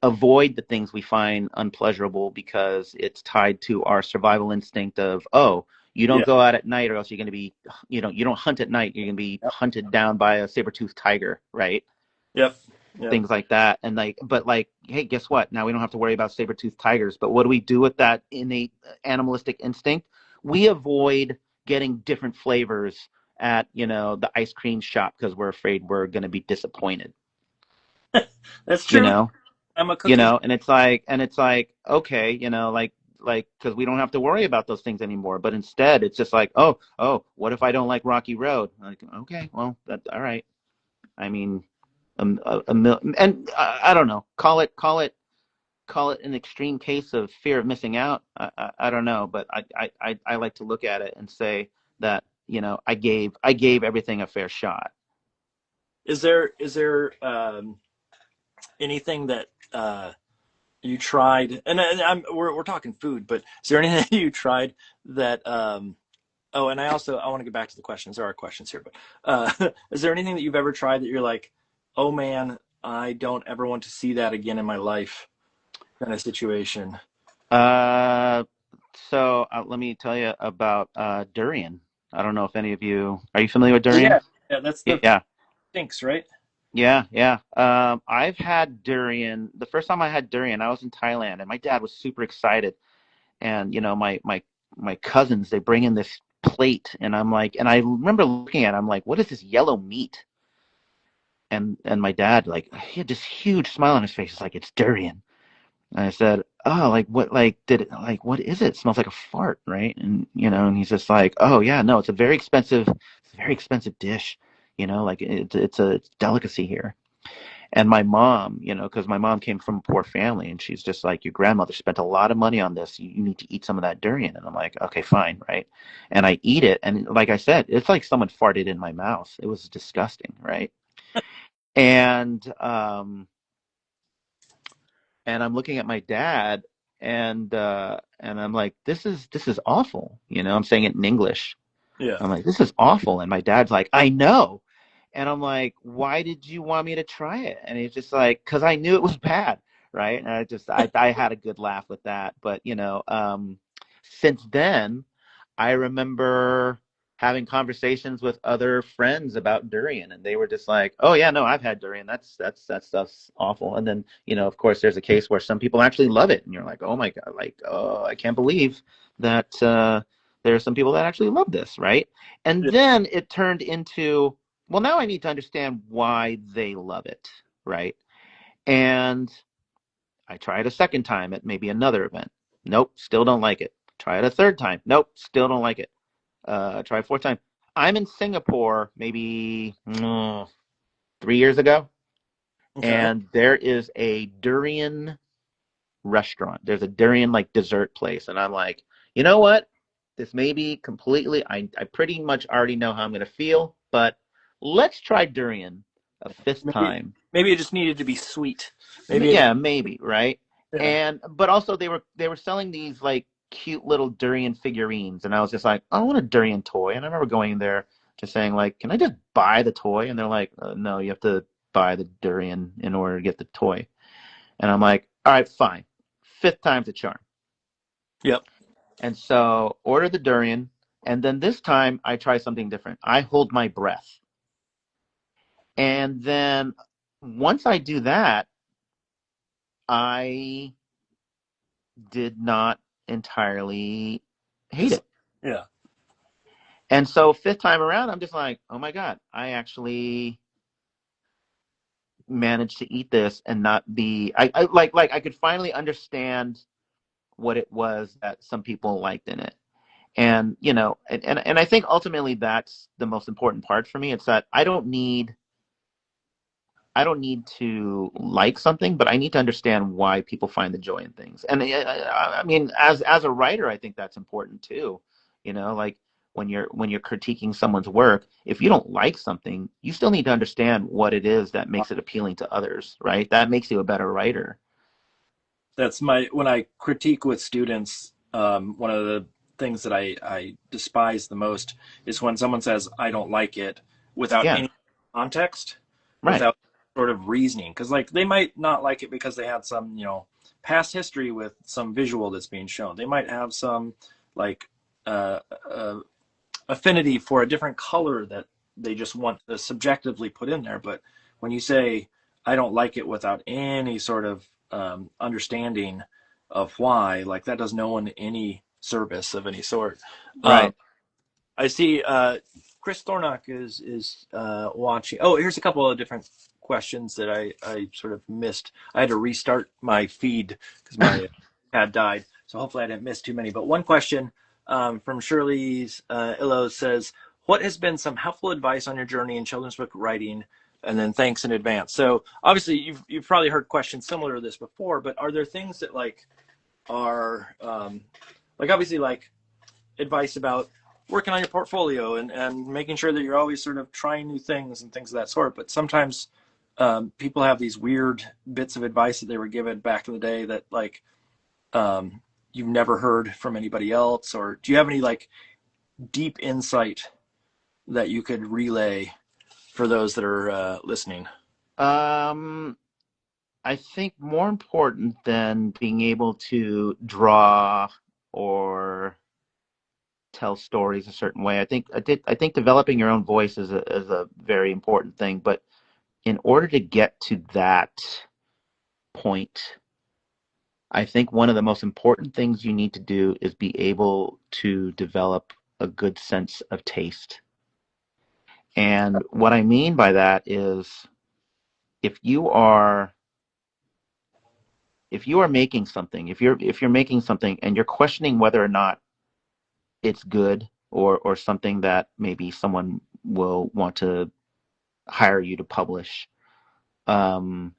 avoid the things we find unpleasurable because it's tied to our survival instinct of, oh, you don't yeah, go out at night, or else you're going to be, you don't hunt at night, you're going to be yep, hunted down by a saber-toothed tiger, right? yep, yep. Things like that. And like, but like, hey, guess what? Now we don't have to worry about saber-toothed tigers. But what do we do with that innate animalistic instinct? We avoid getting different flavors at, the ice cream shop because we're afraid we're going to be disappointed, That's you true. know? I'm a cookie. And it's like, okay, like because we don't have to worry about those things anymore. But instead, it's just like, oh, what if I don't like Rocky Road? Like, okay, well, that's all right. I mean, and I don't know. Call it an extreme case of fear of missing out. I don't know, but I like to look at it and say that, I gave everything a fair shot. Is there anything that you tried, and we're talking food, but is there anything that you tried that oh, and I want to get back to the questions. There are questions here, but is there anything that you've ever tried that you're like, oh man, I don't ever want to see that again in my life, kind of situation? Uh, so let me tell you about durian. I don't know if any of you are you familiar with durian? Yeah, yeah, that's the Yeah, stinks, right? yeah, yeah. I've had durian. The first time I had durian, I was in Thailand, and my dad was super excited. And my cousins, they bring in this plate, and I'm like, and I remember looking at it, I'm like, what is this yellow meat? And my dad, like, he had this huge smile on his face. It's like, it's durian. And I said, oh, like, what, like, what is it? It smells like a fart, right? And he's just like, oh yeah, no, it's a very expensive dish. Like, it's a delicacy here. And my mom, because my mom came from a poor family, and she's just like, your grandmother spent a lot of money on this. You need to eat some of that durian. And I'm like, okay, fine, right? And I eat it, and like I said, it's like someone farted in my mouth. It was disgusting, right? And I'm looking at my dad, and I'm like, this is awful. I'm saying it in English. Yeah. I'm like, this is awful. And my dad's like, I know. And I'm like, why did you want me to try it? And he's just like, because I knew it was bad, right? And I had a good laugh with that. But since then, I remember having conversations with other friends about durian, and they were just like, oh yeah, no, I've had durian. That stuff's awful. And then, of course, there's a case where some people actually love it, and you're like, oh my God, like, oh, I can't believe that there are some people that actually love this, right? And Yeah. then it turned into, well, now I need to understand why they love it, right? And I try it a second time at maybe another event. Nope, still don't like it. Try it a third time. Nope, still don't like it. try fourth time. I'm in Singapore maybe 3 years ago, Okay. and there is a durian restaurant. There's a durian like dessert place, and I'm like, you know what? This may be completely. I pretty much already know how I'm gonna feel, but let's try durian a fifth Maybe time. maybe it just needed to be sweet. Maybe it, Yeah, maybe, right? yeah. And but also they were selling these like cute little durian figurines, and I was just like, I want a durian toy. And I remember going there just saying like, can I just buy the toy? And they're like, no, you have to buy the durian in order to get the toy. And I'm like, all right, fine. Fifth time's a charm. Yep. And so order the durian, and then this time I try something different. I hold my breath. And then once I do that, I did not entirely hate Just it. yeah. And so fifth time around, I'm just like, oh my God, I actually managed to eat this and not be like I could finally understand what it was that some people liked in it. And and I think ultimately that's the most important part for me. It's that I don't need to like something, but I need to understand why people find the joy in things. And I mean, as a writer, I think that's important too. Like when you're critiquing someone's work, if you don't like something, you still need to understand what it is that makes it appealing to others, right? That makes you a better writer. That's my when I critique with students. One of the things that I despise the most is when someone says I don't like it without Yeah, any context, right, without sort of reasoning. Because like they might not like it because they had some past history with some visual that's being shown. They might have some like uh, uh, affinity for a different color that they just want to subjectively put in there. But when you say I don't like it without any sort of understanding of why, like that does no one any service of any sort. Um, right. I see Chris Thornock is watching. Oh, here's a couple of different questions that I sort of missed. I had to restart my feed because my pad died. So hopefully I didn't miss too many. But one question from Shirley's Illo says, what has been some helpful advice on your journey in children's book writing? And then thanks in advance. So obviously you've probably heard questions similar to this before, but are there things that like are like obviously like advice about working on your portfolio and making sure that you're always sort of trying new things and things of that sort. But sometimes people have these weird bits of advice that they were given back in the day that like you've never heard from anybody else. Or do you have any like deep insight that you could relay for those that are listening? Um, I think more important than being able to draw or tell stories a certain way. I think developing your own voice is a very important thing. But in order to get to that point, I think one of the most important things you need to do is be able to develop a good sense of taste. And what I mean by that is if you are if you are making something, if you're making something and you're questioning whether or not it's good or something that maybe someone will want to hire you to publish, um,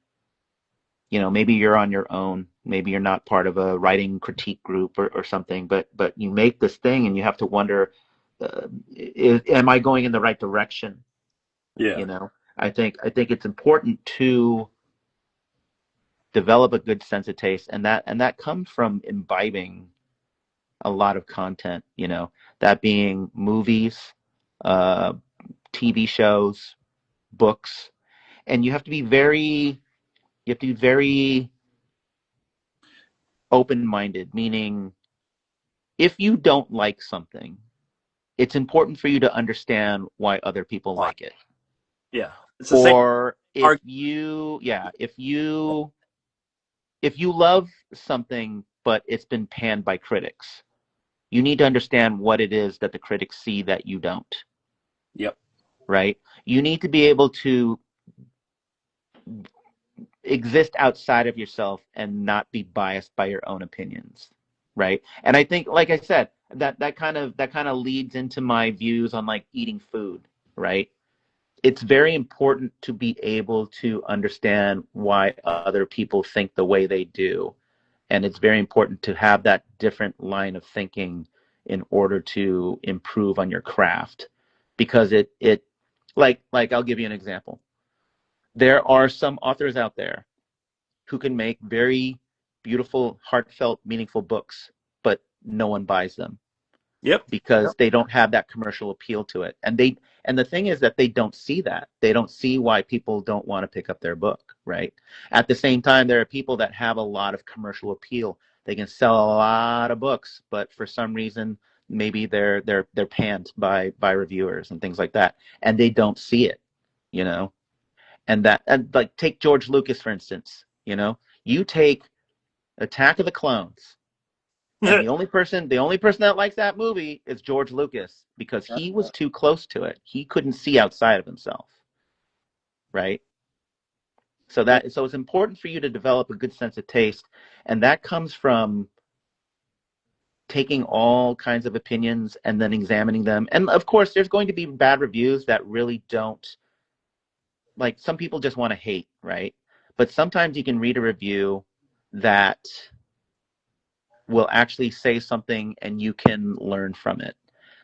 maybe you're on your own, maybe you're not part of a writing critique group or something, but you make this thing and you have to wonder, am I going in the right direction? Yeah. You know, I think it's important to develop a good sense of taste, and that comes from imbibing a lot of content, that being movies, uh, TV shows, books, and you have to be very open-minded, meaning if you don't like something, it's important for you to understand why other people Why? like it. Yeah. It's the same Or if argument. you, yeah, if you love something but it's been panned by critics, you need to understand what it is that the critics see that you don't, Yep. right? You need to be able to exist outside of yourself and not be biased by your own opinions, right? And I think, like I said, that kind of leads into my views on like eating food, right? It's very important to be able to understand why other people think the way they do. And it's very important to have that different line of thinking in order to improve on your craft. Because it like I'll give you an example. There are some authors out there who can make very beautiful, heartfelt, meaningful books, but no one buys them Yep. because they don't have that commercial appeal to it. And the thing is that they don't see that. They don't see why people don't want to pick up their book, right? At the same time, there are people that have a lot of commercial appeal. They can sell a lot of books, but for some reason, maybe they're panned by reviewers and things like that, and they don't see it, you know. And like take George Lucas for instance, you know. You take Attack of the Clones, and the only person that likes that movie is George Lucas because he was too close to it. He couldn't see outside of himself, right? So it's important for you to develop a good sense of taste, and that comes from taking all kinds of opinions and then examining them. And of course, there's going to be bad reviews that really don't, like, some people just want to hate, right? But sometimes you can read a review that will actually say something and you can learn from it.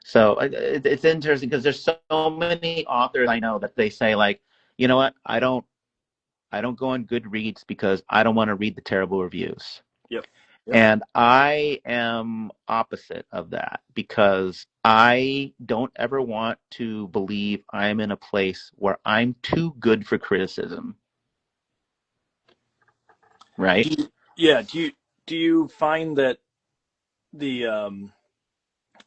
So it's interesting because there's so many authors I know that they say, like, you know what, I don't go on Goodreads because I don't want to read the terrible reviews. Yep. And I am opposite of that because I don't ever want to believe I'm in a place where I'm too good for criticism. Right? Do you find that the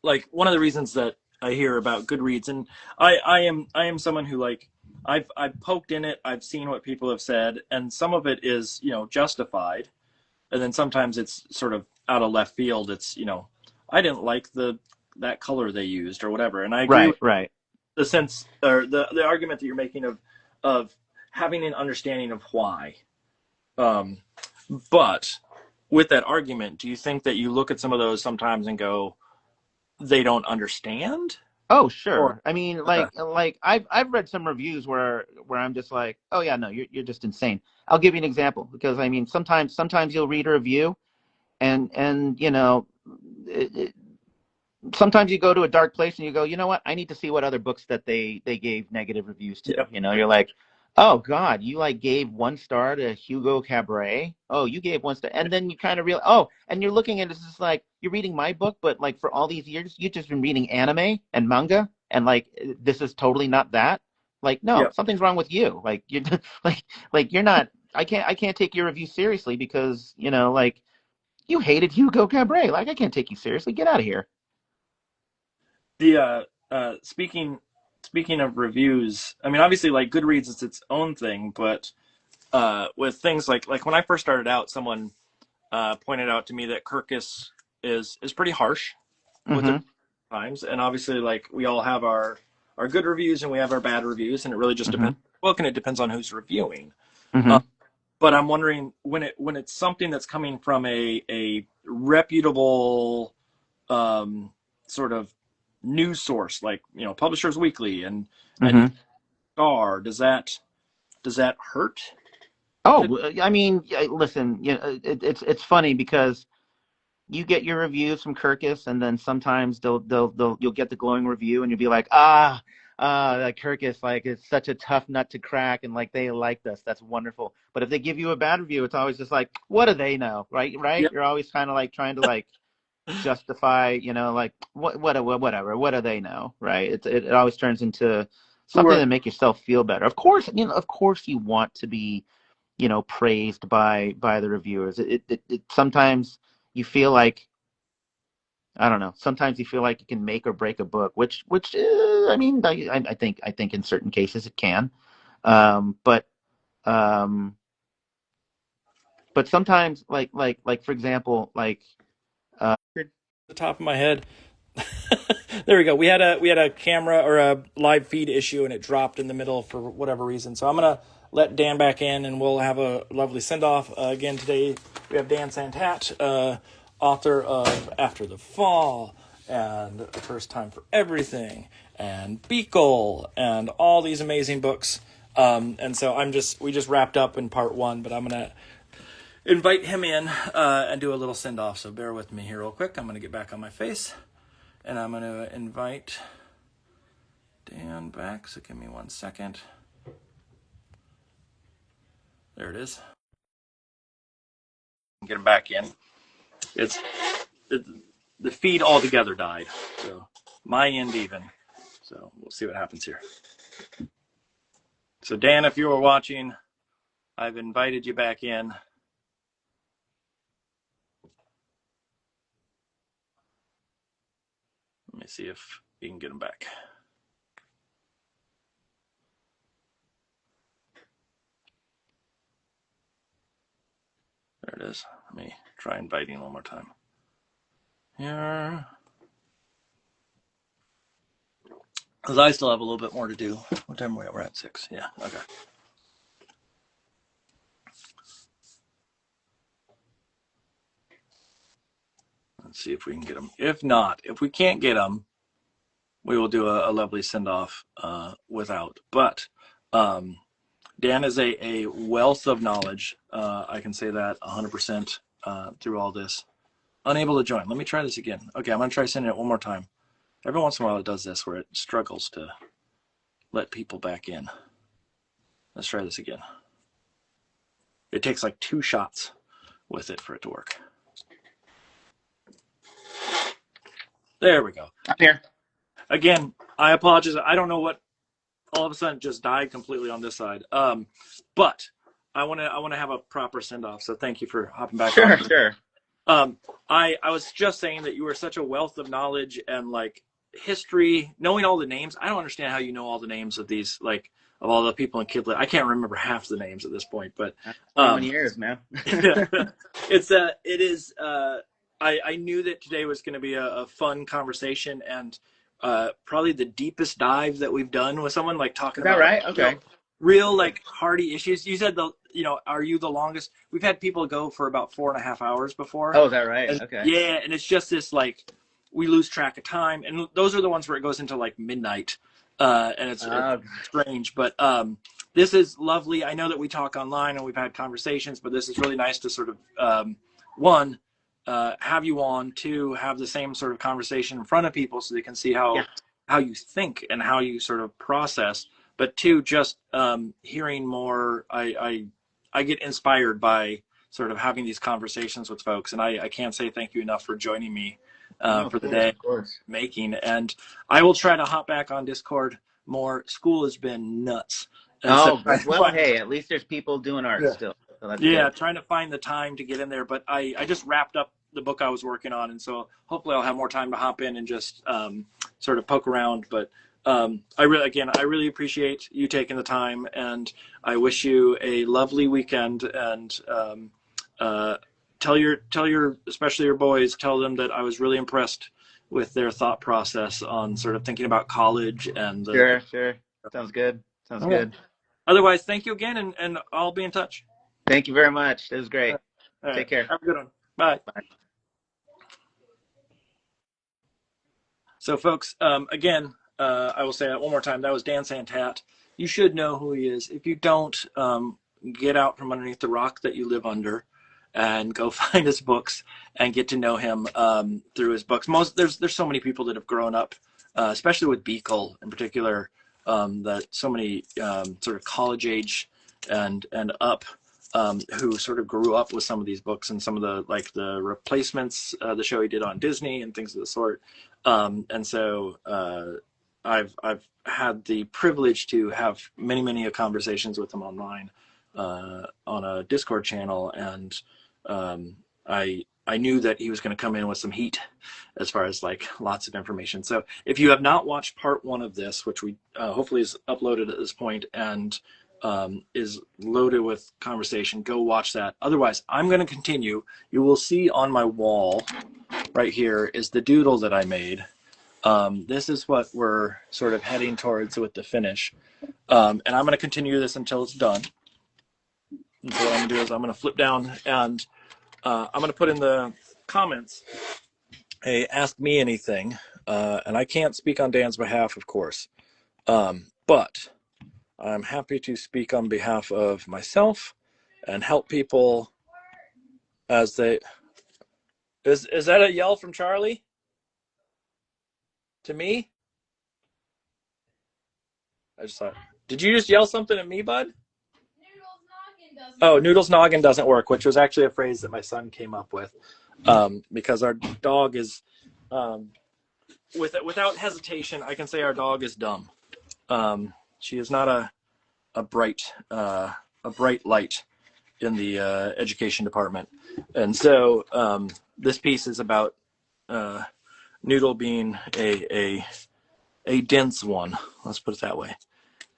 like one of the reasons that I hear about Goodreads, and I am someone who, like, I've poked in it, I've seen what people have said, and some of it is, you know, justified, and then sometimes it's sort of out of left field. It's, you know, I didn't like that color they used or whatever, and I agree with Right. the sense or the argument that you're making of having an understanding of why. But with that argument, do you think that you look at some of those sometimes and go, they don't understand? Oh, Or sure. I mean, like I've read some reviews where I'm just like, oh yeah, no, you're just insane. I'll give you an example because I mean, sometimes you'll read a review and you know, sometimes you go to a dark place and you go, you know what, I need to see what other books that they gave negative reviews to. Yep. You know, you're like, oh God, you like gave 1 star to Hugo Cabret. Oh, you gave 1 star, and then you kind of realize, oh, and you're looking at it's just like you're reading my book, but like for all these years, you've just been reading anime and manga, and like this is totally not that. Like, no, Yep. something's wrong with you. Like you're like you're not. I can't take your review seriously because you know like you hated Hugo Cabret. Like I can't take you seriously. Get out of here. The speaking of reviews, I mean, obviously, like, Goodreads is its own thing, but with things like when I first started out, someone pointed out to me that Kirkus is pretty harsh with Mm-hmm. the times, and obviously, like, we all have our good reviews and we have our bad reviews, and it really just Mm-hmm. depends on the book, and it depends on who's reviewing. Mm-hmm. But I'm wondering when it's something that's coming from a reputable sort of news source, like, you know, Publishers Weekly and Mm-hmm. Star, does that hurt? Oh, I mean, listen, you know, it's funny because you get your reviews from Kirkus, and then sometimes you'll get the glowing review, and you'll be like, like Kirkus, like it's such a tough nut to crack, and like they liked us, that's wonderful. But if they give you a bad review, it's always just like, what do they know, right? Right? Yeah. You're always kind of like trying to like justify, you know, like whatever, what do they know, right? It always turns into Who something are to make yourself feel better. Of course, you know, of course you want to be, you know, praised by the reviewers. It sometimes you feel like, I don't know, sometimes you feel like you can make or break a book, which I mean, I think in certain cases it can, but um but sometimes like for example, like the top of my head? There we go. We had a camera or a live feed issue, and it dropped in the middle for whatever reason. So I'm gonna let Dan back in, and we'll have a lovely send off. Again today we have Dan Santat, author of After the Fall and The First Time for Everything and BEEKLE and all these amazing books. And so we just wrapped up in part 1, but I'm going to invite him in and do a little send off. So bear with me here real quick. I'm going to get back on my face and I'm going to invite Dan back. So give me 1 second. There it is. Get him back in. The feed altogether died, so my end even. So we'll see what happens here. So Dan, if you were watching, I've invited you back in. Let me see if we can get him back. There it is. Let me try inviting one more time. Here. Because I still have a little bit more to do. What time are we at? We're at 6. Yeah, okay. Let's see if we can get them. If not, if we can't get them, we will do a lovely send-off without. But Dan is a wealth of knowledge. I can say that 100% through all this. Unable to join. Let me try this again. Okay, I'm going to try sending it one more time. Every once in a while it does this where it struggles to let people back in. Let's try this again. It takes like 2 shots with it for it to work. There we go. I'm here. Again, I apologize. I don't know what all of a sudden just died completely on this side. But I want to have a proper send off. So thank you for hopping back on. Sure. I was just saying that you are such a wealth of knowledge and like history, knowing all the names. I don't understand how you know all the names of these, like of all the people in Kidlit. I can't remember half the names at this point, but 21 years, man. it is. I knew that today was going to be a fun conversation and probably the deepest dive that we've done with someone, like talking about. Is that right? Okay. Real like hardy issues. You said are you the longest? We've had people go for about 4.5 hours before. Oh, is that right? And, okay. Yeah, and it's just this like we lose track of time, and those are the ones where it goes into like midnight, and it's strange. But this is lovely. I know that we talk online and we've had conversations, but this is really nice to sort of one, have you on, 2, have the same sort of conversation in front of people so they can see how you think and how you sort of process. But 2, just hearing more, I get inspired by sort of having these conversations with folks, and I can't say thank you enough for joining me for the day making. And I will try to hop back on Discord more. School has been nuts. And hey, at least there's people doing art still. So that's good. Trying to find the time to get in there. But I just wrapped up the book I was working on, and so hopefully I'll have more time to hop in and just sort of poke around. But I really appreciate you taking the time, and I wish you a lovely weekend. And tell your especially your boys, tell them that I was really impressed with their thought process on sort of thinking about college and Sure. Sounds good. Good. Otherwise, thank you again, and I'll be in touch. Thank you very much. It was great. All right. Take care. Have a good one. Bye. So folks, again, I will say that one more time. That was Dan Santat. You should know who he is. If you don't, get out from underneath the rock that you live under and go find his books and get to know him through his books. There's so many people that have grown up, especially with BEEKLE in particular, that so many sort of college age and up who sort of grew up with some of these books and some of the replacements, the show he did on Disney and things of the sort. And so I've had the privilege to have many conversations with him online on a Discord channel, and I knew that he was going to come in with some heat as far as like lots of information. So if you have not watched part 1 of this, which we hopefully is uploaded at this point and is loaded with conversation, go watch that. Otherwise, I'm going to continue. You will see on my wall right here is the doodle that I made. This is what we're sort of heading towards with the finish. And I'm going to continue this until it's done. And so what I'm going to do is I'm going to flip down and I'm going to put in the comments a Ask Me Anything, and I can't speak on Dan's behalf, of course, but I'm happy to speak on behalf of myself and help people as they... Is that a yell from Charlie? To me? I just thought, did you just yell something at me, bud? Noodle's noggin doesn't work, which was actually a phrase that my son came up with, because our dog is, without hesitation, I can say our dog is dumb. She is not a bright light in the education department, and so this piece is about Noodle being a dense one. Let's put it that way,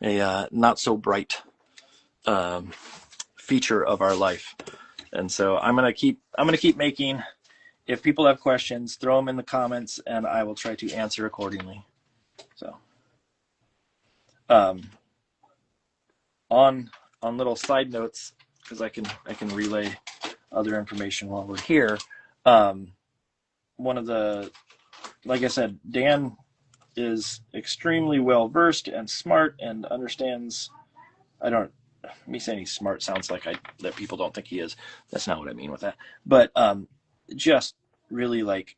a not so bright feature of our life. And so I'm gonna keep making. If people have questions, throw them in the comments, and I will try to answer accordingly. So, on little side notes, because I can relay other information while we're here. One of the, like I said, Dan is extremely well versed and smart and understands. Me saying he's smart sounds like that people don't think he is. That's not what I mean with that. But just really, like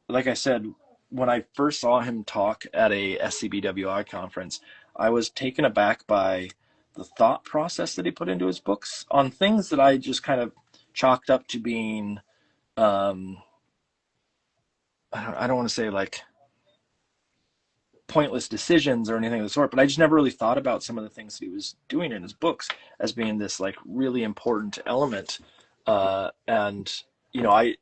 I said, when I first saw him talk at a SCBWI conference, I was taken aback by the thought process that he put into his books on things that I just kind of chalked up to being, I don't want to say like pointless decisions or anything of the sort, but I just never really thought about some of the things that he was doing in his books as being this like really important element. And I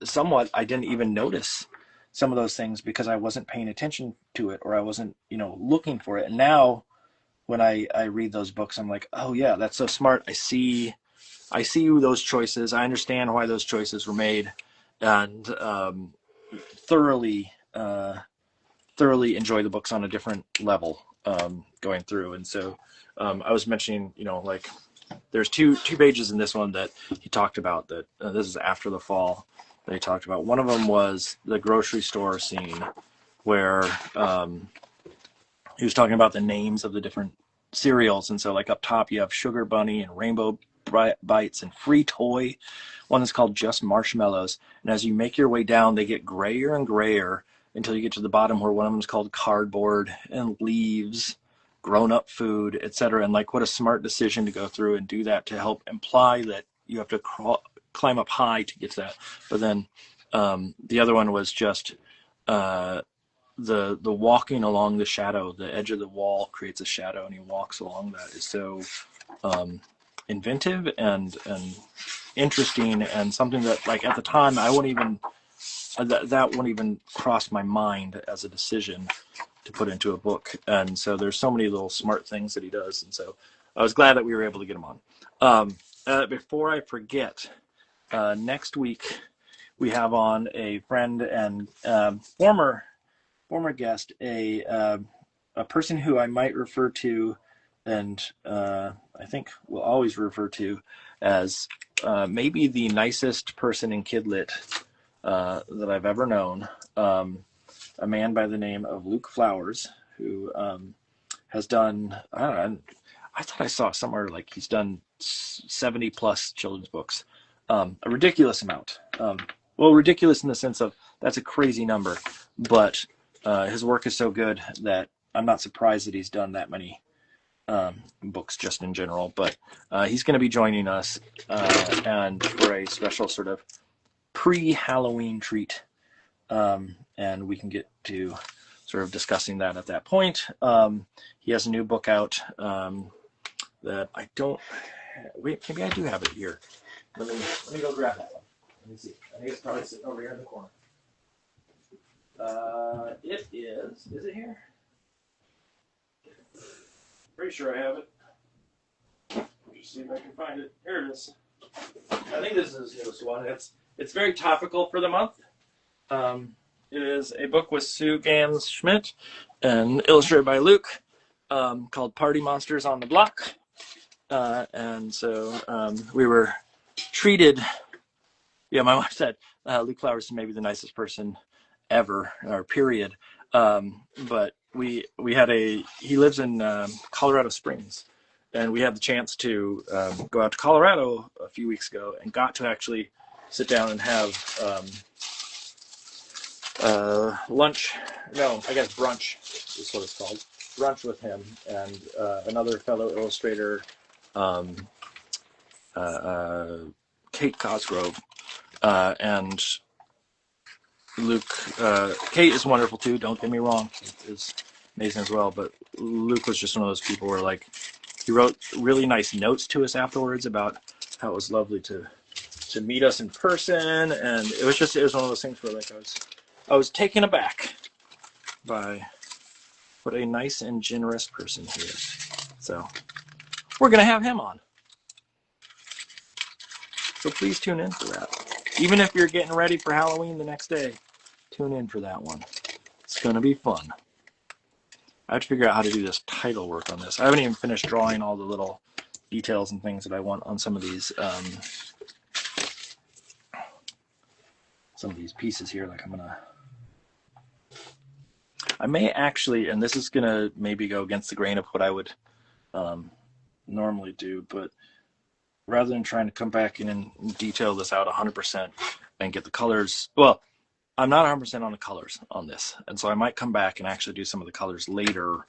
didn't even notice some of those things because I wasn't paying attention to it, or I wasn't, looking for it. And now when I read those books, I'm like, oh yeah, that's so smart. I see those choices. I understand why those choices were made, and thoroughly enjoy the books on a different level going through. And so I was mentioning, like there's two pages in this one that he talked about that this is after the fall that he talked about. One of them was the grocery store scene where he was talking about the names of the different cereals. And so like up top you have Sugar Bunny and Rainbow Bites and Free Toy. One is called Just Marshmallows. And as you make your way down, they get grayer and grayer until you get to the bottom where one of them is called Cardboard and Leaves, Grown Up Food, etc. And like what a smart decision to go through and do that to help imply that you have to climb up high to get to that. But then the other one was just the walking along the shadow. The edge of the wall creates a shadow, and he walks along that is so inventive and interesting, and something that like at the time I wouldn't even that wouldn't even cross my mind as a decision to put into a book. And so there's so many little smart things that he does, and so I was glad that we were able to get him on. Before I forget, next week we have on a friend and former guest, a person who I might refer to, and I think we'll always refer to as maybe the nicest person in Kidlit that I've ever known. A man by the name of Luke Flowers, who has done, I don't know, I thought I saw somewhere like he's done 70 plus children's books, a ridiculous amount. Well, ridiculous in the sense of that's a crazy number, but his work is so good that I'm not surprised that he's done that many books just in general. But he's going to be joining us and for a special sort of pre-Halloween treat, and we can get to sort of discussing that at that point. He has a new book out that I don't, wait, maybe I do have it here. Let me go grab that one. Let me see. I think it's probably sitting over here in the corner. It is it here? Pretty sure I have it. Just see if I can find it. Here it is. I think this is his newest one. It's very topical for the month. It is a book with Sue Gans Schmidt and illustrated by Luke, called Party Monsters on the Block. And so we were treated. Yeah, my wife said Luke Flowers is maybe the nicest person ever, or period. But he lives in Colorado Springs, and we had the chance to go out to Colorado a few weeks ago and got to actually sit down and have lunch. No, I guess brunch is what it's called. Brunch with him and another fellow illustrator, Kate Cosgrove, and Luke. Kate is wonderful too. Don't get me wrong; is amazing as well. But Luke was just one of those people where, like, he wrote really nice notes to us afterwards about how it was lovely to meet us in person, and it was one of those things where, like, I was taken aback by what a nice and generous person he is. So we're gonna have him on. So please tune in for that. Even if you're getting ready for Halloween the next day, tune in for that one. It's going to be fun. I have to figure out how to do this title work on this. I haven't even finished drawing all the little details and things that I want on some of these pieces here. Like I may actually, and this is going to maybe go against the grain of what I would normally do, but rather than trying to come back in and detail this out 100% and get the colors, well, I'm not 100% on the colors on this, and so I might come back and actually do some of the colors later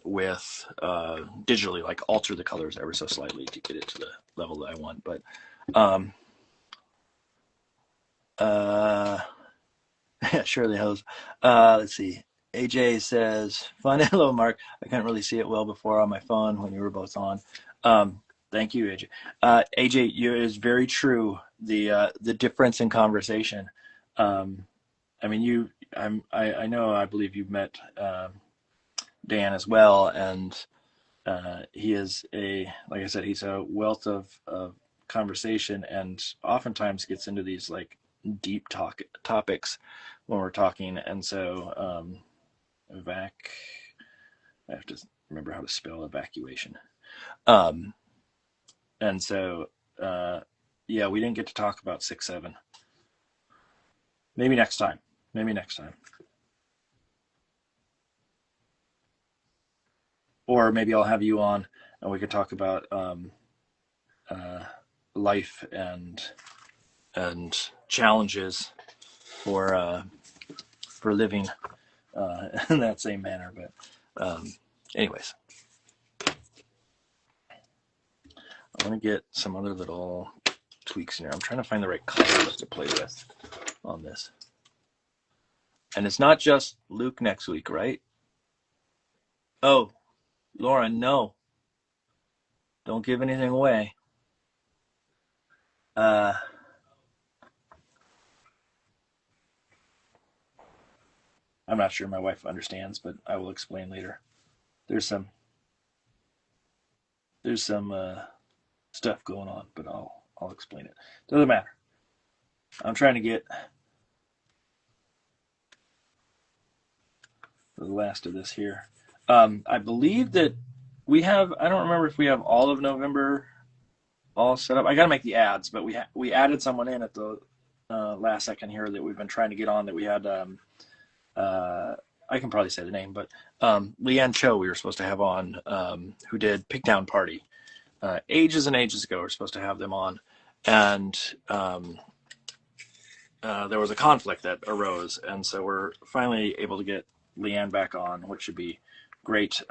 with digitally, like alter the colors ever so slightly to get it to the level that I want. But yeah, surely hose. Let's see. AJ says, fun. Hello, Mark. I couldn't really see it well before on my phone when you were both on. Thank you, AJ. AJ, it is very true. The difference in conversation. I mean, I know. I believe you've met Dan as well, and he is like I said, he's a wealth of conversation, and oftentimes gets into these like deep topics when we're talking. And so, I have to remember how to spell evacuation. And so, yeah, we didn't get to talk about 6-7. Maybe next time. Or maybe I'll have you on and we could talk about life and challenges for living in that same manner. But anyways. I want to get some other little tweaks in here. I'm trying to find the right colors to play with on this. And it's not just Luke next week, right? Oh, Lauren, no. Don't give anything away. I'm not sure my wife understands, but I will explain later. There's some stuff going on, but I'll explain it. Doesn't matter. I'm trying to get the last of this here. I believe that we have, I don't remember if we have all of November all set up. I got to make the ads, but we added someone in at the last second here that we've been trying to get on, that we had, I can probably say the name, but Leanne Cho we were supposed to have on, who did Pickdown Party. Ages and ages ago, we were supposed to have them on, and there was a conflict that arose, and so we're finally able to get Leanne back on, which should be great.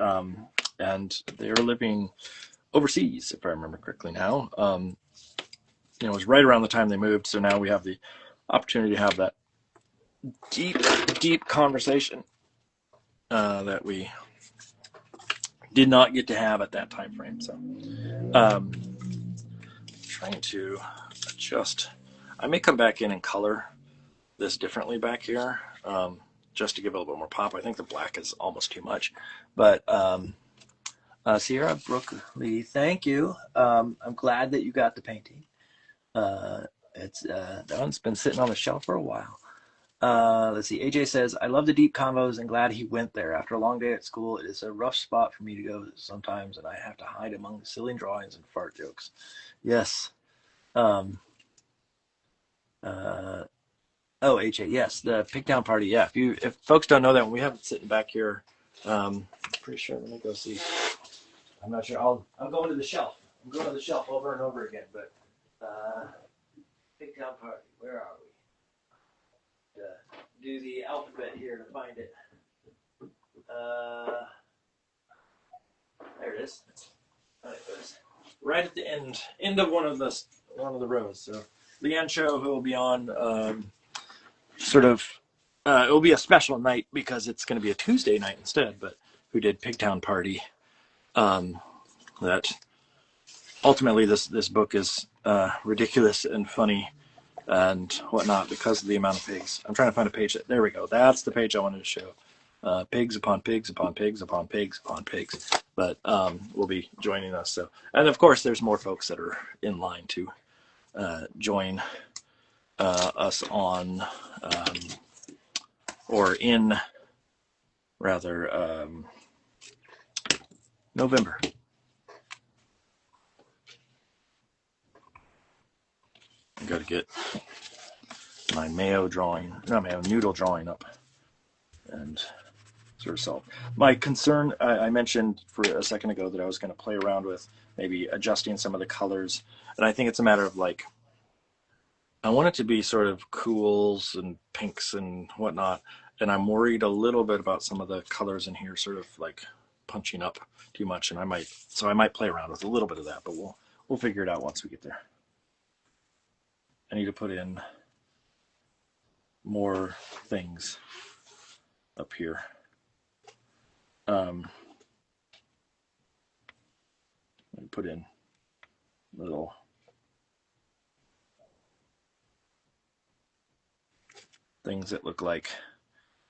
And they're living overseas, if I remember correctly now. It was right around the time they moved, so now we have the opportunity to have that deep conversation that we did not get to have at that time frame. So trying to adjust. I may come back in and color this differently back here, just to give it a little bit more pop. I think the black is almost too much, but Sierra Brookley, thank you. I'm glad that you got the painting. It's that one's been sitting on the shelf for a while. Let's see. AJ says, I love the deep convos and glad he went there. After a long day at school, it is a rough spot for me to go sometimes, and I have to hide among the silly drawings and fart jokes. Yes. Oh, HA, yes, the Pigtown Party. Yeah, if folks don't know that, when we have it sitting back here, pretty sure. Let me go see. I'm not sure. I'm going to the shelf. I'm going to the shelf over and over again. But Pigtown Party, where are we? Do the alphabet here to find it. There it is. Oh, it was right at the end of one of the rows. So Leanne Cho, who will be on sort of it will be a special night because it's going to be a Tuesday night instead, but who did Pigtown Party. That ultimately this book is ridiculous and funny and whatnot because of the amount of pigs. I'm trying to find a page. There we go. That's the page I wanted to show. Pigs upon pigs upon pigs upon pigs upon pigs. But will be joining us. So, and of course, there's more folks that are in line to join us on or in rather November. I got to get my noodle drawing up and sort of solve. My concern, I mentioned for a second ago that I was going to play around with maybe adjusting some of the colors. And I think it's a matter of like, I want it to be sort of cools and pinks and whatnot. And I'm worried a little bit about some of the colors in here sort of like punching up too much. And I might play around with a little bit of that, but we'll figure it out once we get there. I need to put in more things up here. Put in little things that look like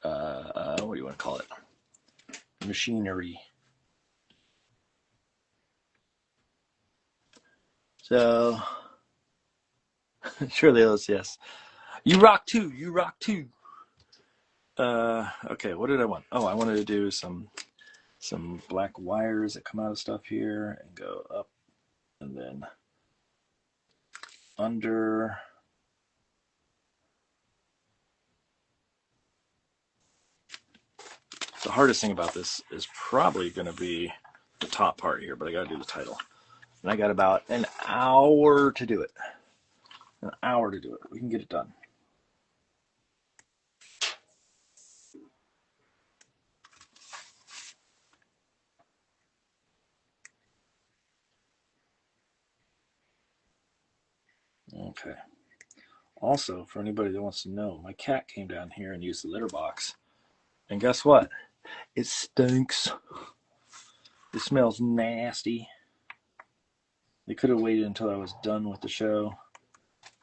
what do you want to call it? Machinery. So surely those, yes. You rock too. You rock too. Okay, what did I want? Oh, I wanted to do some black wires that come out of stuff here and go up and then under. The hardest thing about this is probably going to be the top part here, but I got to do the title. And I got about an hour to do it. An hour to do it. We can get it done. Okay. Also, for anybody that wants to know, my cat came down here and used the litter box. And guess what? It stinks. It smells nasty. They could have waited until I was done with the show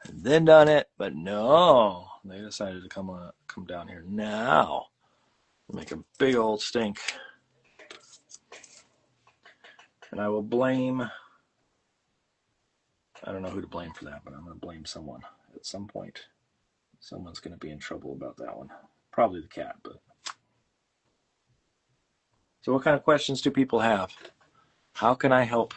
and then done it, but no. They decided to come down here now and make a big old stink. And I will blame, I don't know who to blame for that, but I'm going to blame someone at some point. Someone's going to be in trouble about that one. Probably the cat, but. So what kind of questions do people have? How can I help?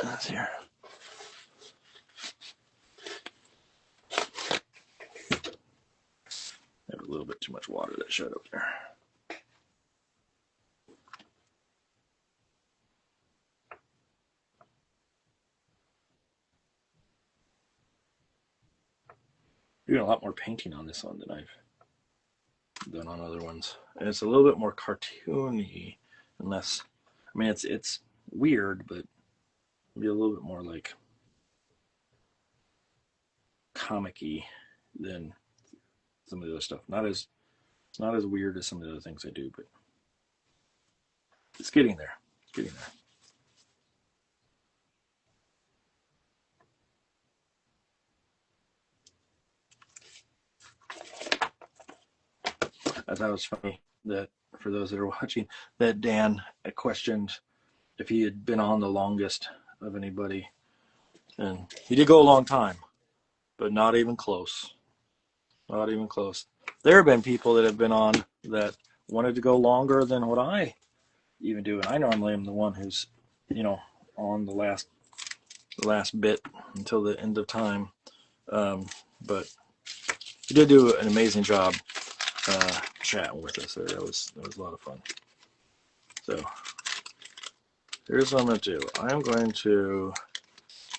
That's here. I have a little bit too much water that showed up there. Doing a lot more painting on this one than I've done on other ones, and it's a little bit more cartoony, and less. I mean, it's weird, but maybe a little bit more like comic-y than some of the other stuff. Not as weird as some of the other things I do, but it's getting there. It's getting there. I thought it was funny that for those that are watching, that Dan questioned if he had been on the longest of anybody. And he did go a long time, but not even close. Not even close. There have been people that have been on that wanted to go longer than what I even do. And I normally am the one who's, on the last bit until the end of time. But you did do an amazing job chatting with us there. That was a lot of fun. So here's what I'm going to do. I'm going to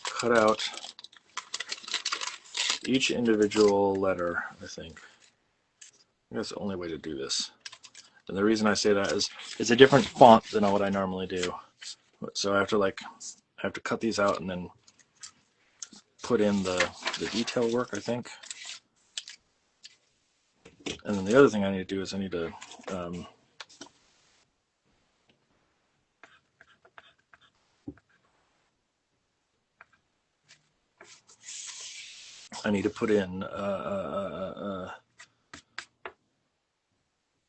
cut out each individual letter, I think. That's the only way to do this. And the reason I say that is it's a different font than what I normally do. So I have to cut these out and then put in the detail work, I think. And then the other thing I need to do is I need to put in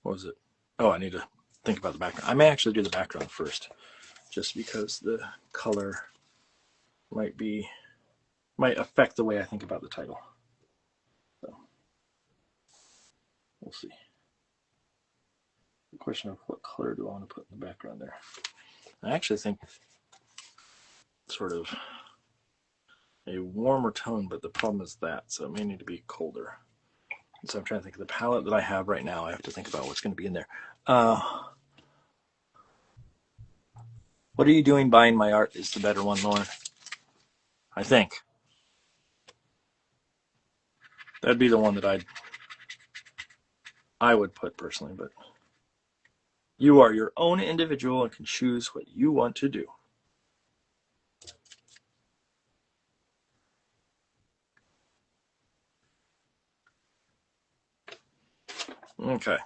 what was it? Oh, I need to think about the background. I may actually do the background first, just because the color might affect the way I think about the title. So we'll see. The question of what color do I want to put in the background there? I actually think sort of a warmer tone, but the problem is that, so it may need to be colder. And so I'm trying to think of the palette that I have right now. I have to think about what's going to be in there. What are you doing buying my art is the better one, Lauren. I think. That'd be the one that I would put personally, but you are your own individual and can choose what you want to do. Okay.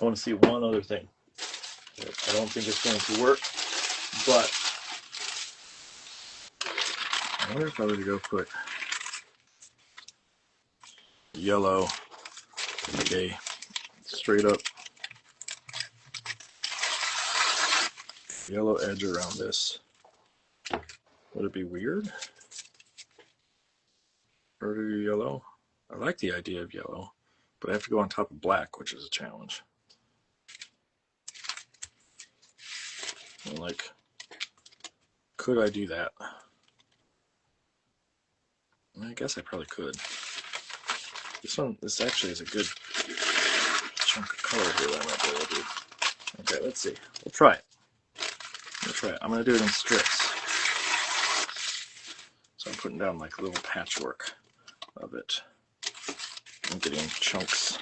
I want to see one other thing. I don't think it's going to work, but I wonder if I were to go put yellow, like a straight up yellow edge around this. Would it be weird? Or do yellow? I like the idea of yellow, but I have to go on top of black, which is a challenge. And like, could I do that? I guess I probably could. This actually is a good chunk of color here that I might be able to do. Okay, let's see. We'll try it. I'm going to do it in strips. So I'm putting down like a little patchwork of it. I'm getting chunks.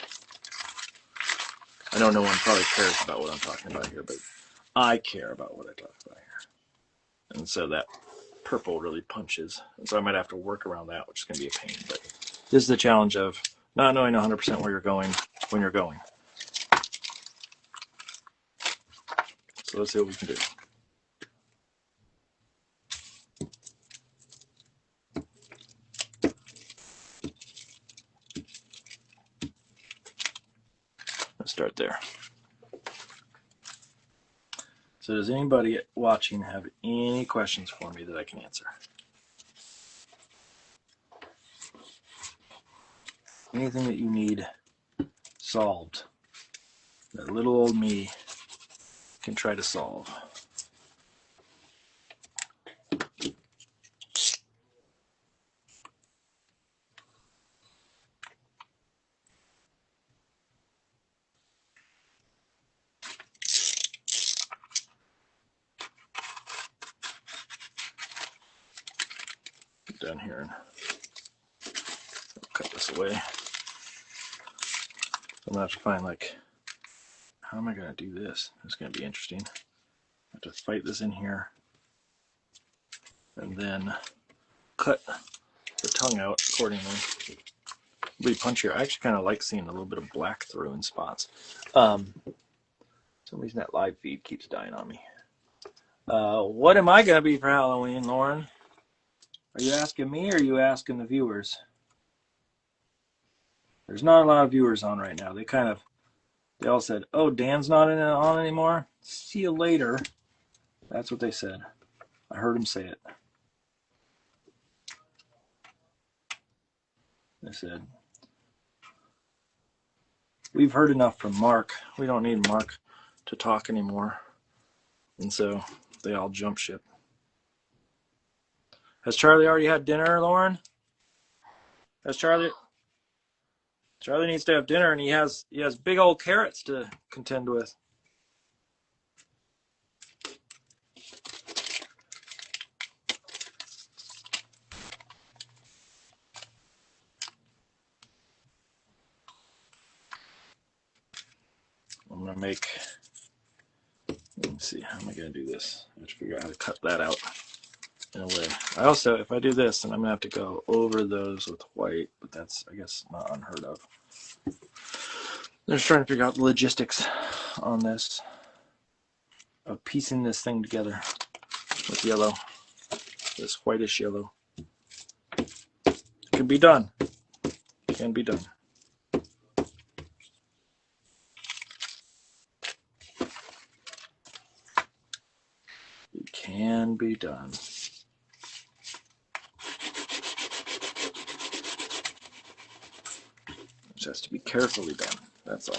I know no one probably cares about what I'm talking about here, but I care about what I talk about here. And so that purple really punches. And so I might have to work around that, which is going to be a pain. But this is the challenge of not knowing 100% where you're going when you're going. So let's see what we can do. Let's start there. So does anybody watching have any questions for me that I can answer? Anything that you need solved that little old me can try to solve? Get down here and cut this away. I'm gonna have to find like, how am I gonna do this? It's gonna be interesting. I have to fight this in here and then cut the tongue out accordingly. It'll be punchier. I actually kind of like seeing a little bit of black through in spots. For some reason that live feed keeps dying on me. What am I gonna be for Halloween, Lauren? Are you asking me or are you asking the viewers? There's not a lot of viewers on right now. They all said, oh, Dan's not on anymore? See you later. That's what they said. I heard him say it. I said, we've heard enough from Mark. We don't need Mark to talk anymore. And so they all jump ship. Has Charlie already had dinner, Lauren? Has Charlie needs to have dinner, and he has big old carrots to contend with. I'm gonna make. Let me see. How am I gonna do this? I have to figure out how to cut that out in a way. I also, if I do this, then I'm gonna have to go over those with white, but that's, I guess, not unheard of. I'm just trying to figure out the logistics on this, of piecing this thing together with yellow, this whitish yellow. It can be done. It can be done. It can be done. It just has to be carefully done. That's all.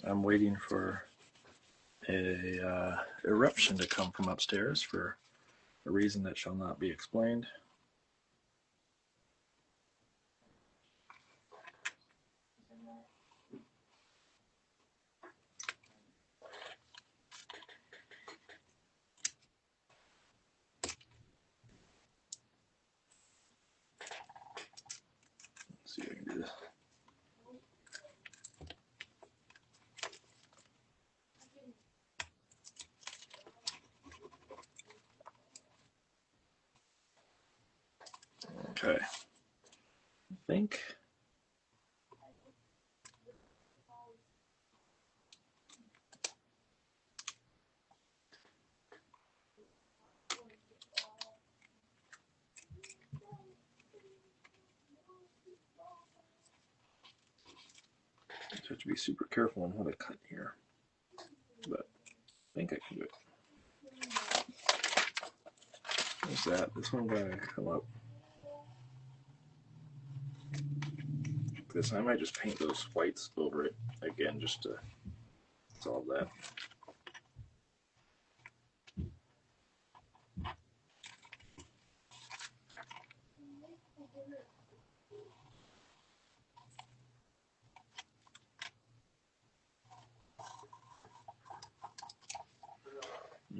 I'm waiting for a eruption to come from upstairs for a reason that shall not be explained. Let's see if I can do this. Okay. I think. I have to be super careful on how to cut here, but I think I can do it. What's that? This one gotta come up. This I might just paint those whites over it again just to solve that.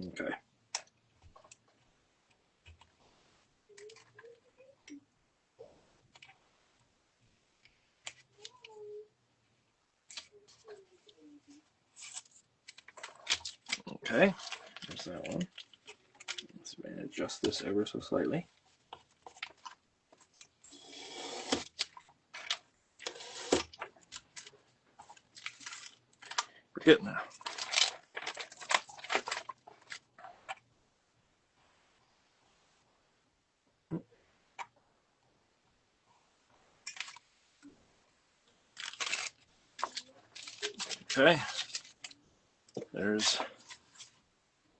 Okay. Okay, there's that one. Let's adjust this ever so slightly. We're getting there. Okay, there's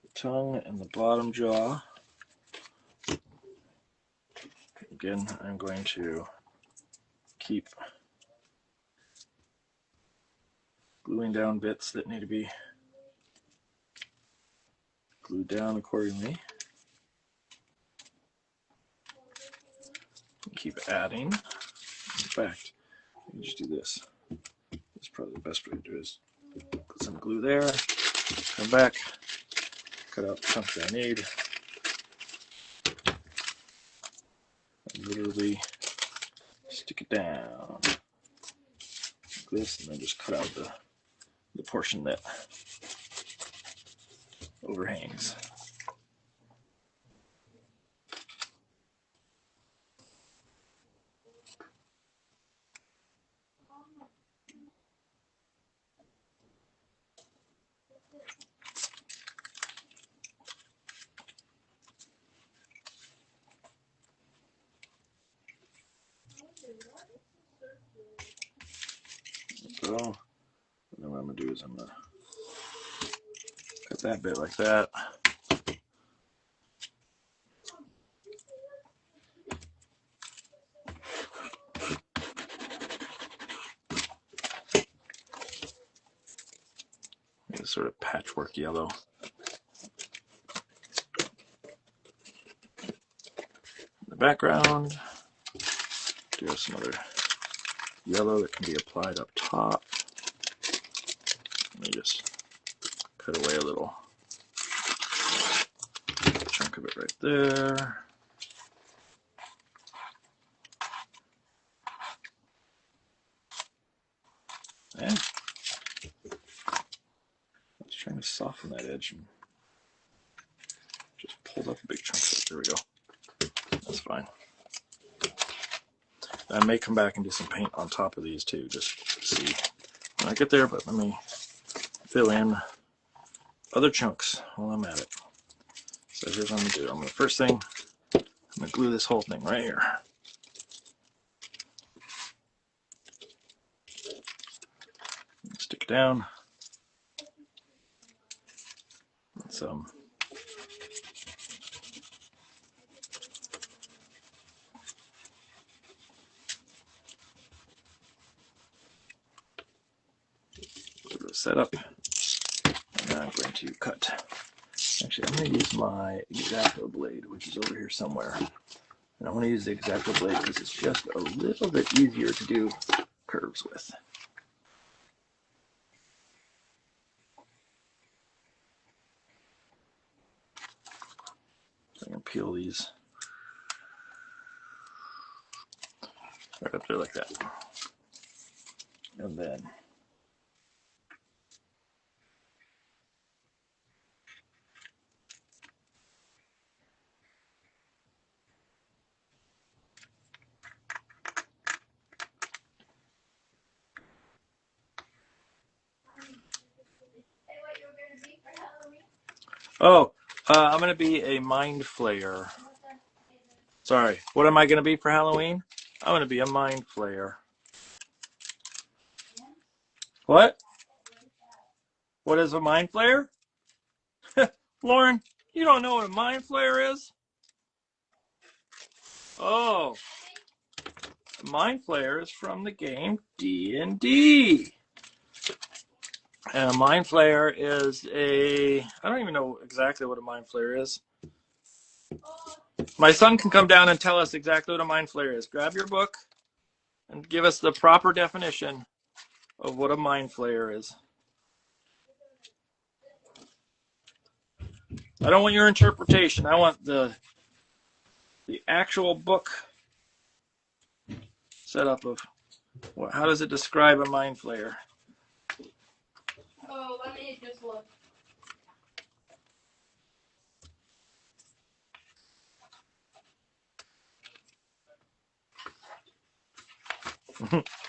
the tongue and the bottom jaw. Again, I'm going to keep gluing down bits that need to be glued down accordingly. Keep adding. In fact, let me just do this. That's probably the best way to do it is put some glue there, come back, cut out the chunks that I need, and literally stick it down like this, and then just cut out the portion that overhangs. So, and then what I'm going to do is I'm going to cut that bit like that. This sort of patchwork yellow. In the background, do have some other yellow that can be applied up top. Let me just cut away a little chunk of it right there. And I was trying to soften that edge and just pulled up a big chunk of it. There we go. That's fine. I may come back and do some paint on top of these too, just to see when I get there, but let me fill in other chunks while I'm at it. So here's what I'm going to do. I'm going to, first thing, I'm going to glue this whole thing right here. Stick it down. Some setup. And now I'm going to cut. Actually, I'm going to use my X-Acto blade, which is over here somewhere. And I want to use the X-Acto blade because it's just a little bit easier to do curves with. So I'm going to peel these right up there like that. And then I'm going to be a mind flayer. Sorry, what am I going to be for Halloween? I'm going to be a mind flayer. What? What is a mind flayer? Lauren, you don't know what a mind flayer is? Oh, a mind flayer is from the game D&D. And a mind flayer is I don't even know exactly what a mind flayer is. My son can come down and tell us exactly what a mind flayer is. Grab your book and give us the proper definition of what a mind flayer is. I don't want your interpretation. I want the actual book setup of how does it describe a mind flayer? Oh, let me just look.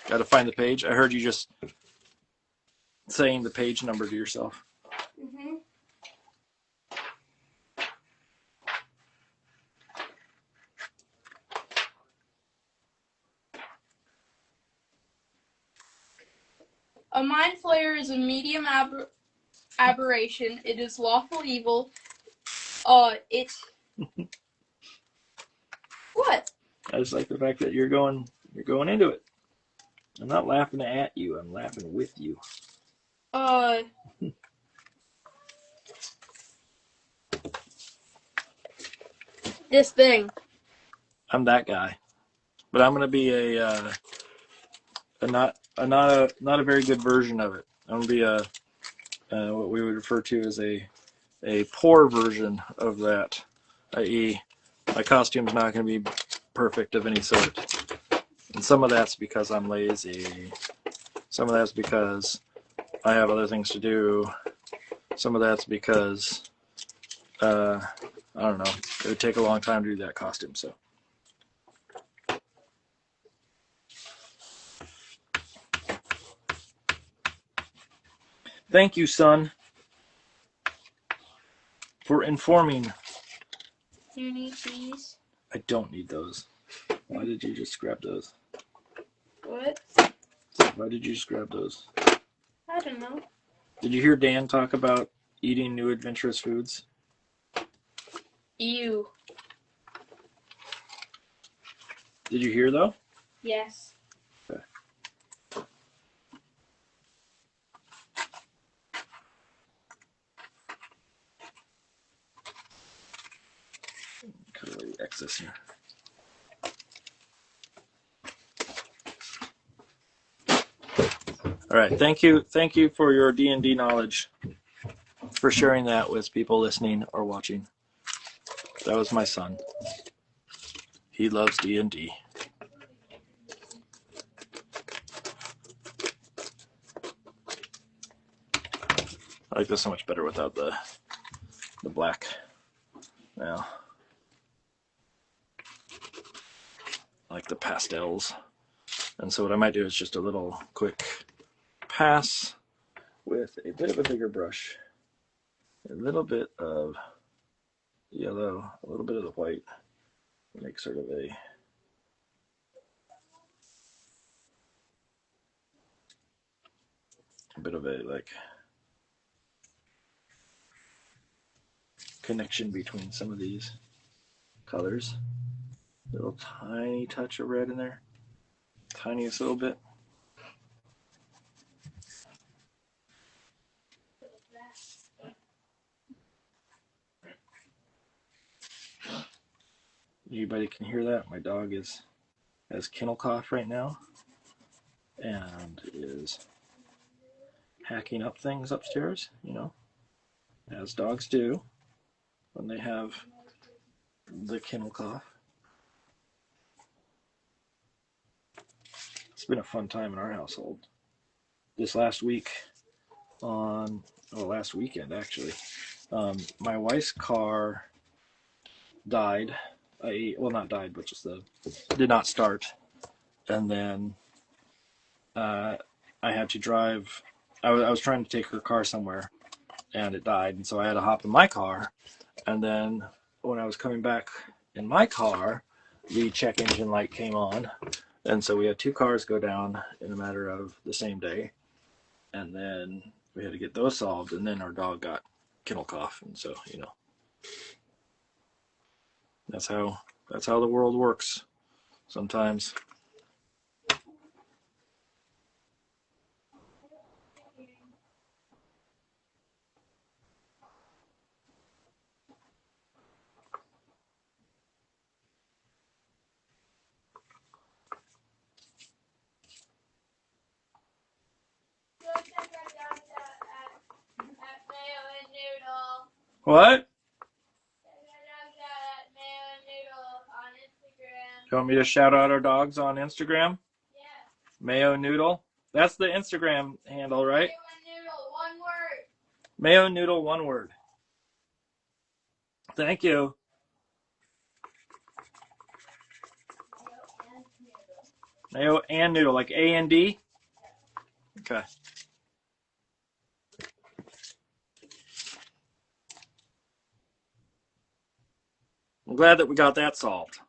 Got to find the page. I heard you just saying the page number to yourself. Mm-hmm. A mind flayer is a medium aberration. It is lawful evil. It's what? I just like the fact that you're going into it. I'm not laughing at you. I'm laughing with you. This thing. I'm that guy, but I'm gonna be a not a very good version of it. I'm gonna be what we would refer to as a poor version of that, i.e., my costume's not gonna be perfect of any sort. And some of that's because I'm lazy. Some of that's because I have other things to do. Some of that's because I don't know. It would take a long time to do that costume. So. Thank you, son, for informing. You need these. I don't need those. Why did you just grab those? What? Why did you just grab those? I don't know. Did you hear Dan talk about eating new adventurous foods? Ew. Did you hear though? Yes. Okay. Cut away the excess here. All right, thank you for your D&D knowledge, for sharing that with people listening or watching. That was my son. He loves D&D. I like this so much better without the black. Now, I like the pastels. And so what I might do is just a little quick pass with a bit of a bigger brush, a little bit of yellow, a little bit of the white, make sort of a bit of a like connection between some of these colors. Little tiny touch of red in there, tiniest little bit. Anybody can hear that? My dog has kennel cough right now and is hacking up things upstairs, as dogs do when they have the kennel cough. It's been a fun time in our household. This last weekend actually, my wife's car died. Not died, but just did not start. And then I had to drive. I was trying to take her car somewhere, and it died. And so I had to hop in my car. And then when I was coming back in my car, the check engine light came on. And so we had 2 cars go down in a matter of the same day. And then we had to get those solved. And then our dog got kennel cough. And so, that's how the world works sometimes. What? You want me to shout out our dogs on Instagram? Yeah. Mayo Noodle. That's the Instagram handle, right? Mayo Noodle, one word. Mayo Noodle, one word. Thank you. Mayo and Noodle, like A-N-D? Okay. I'm glad that we got that solved.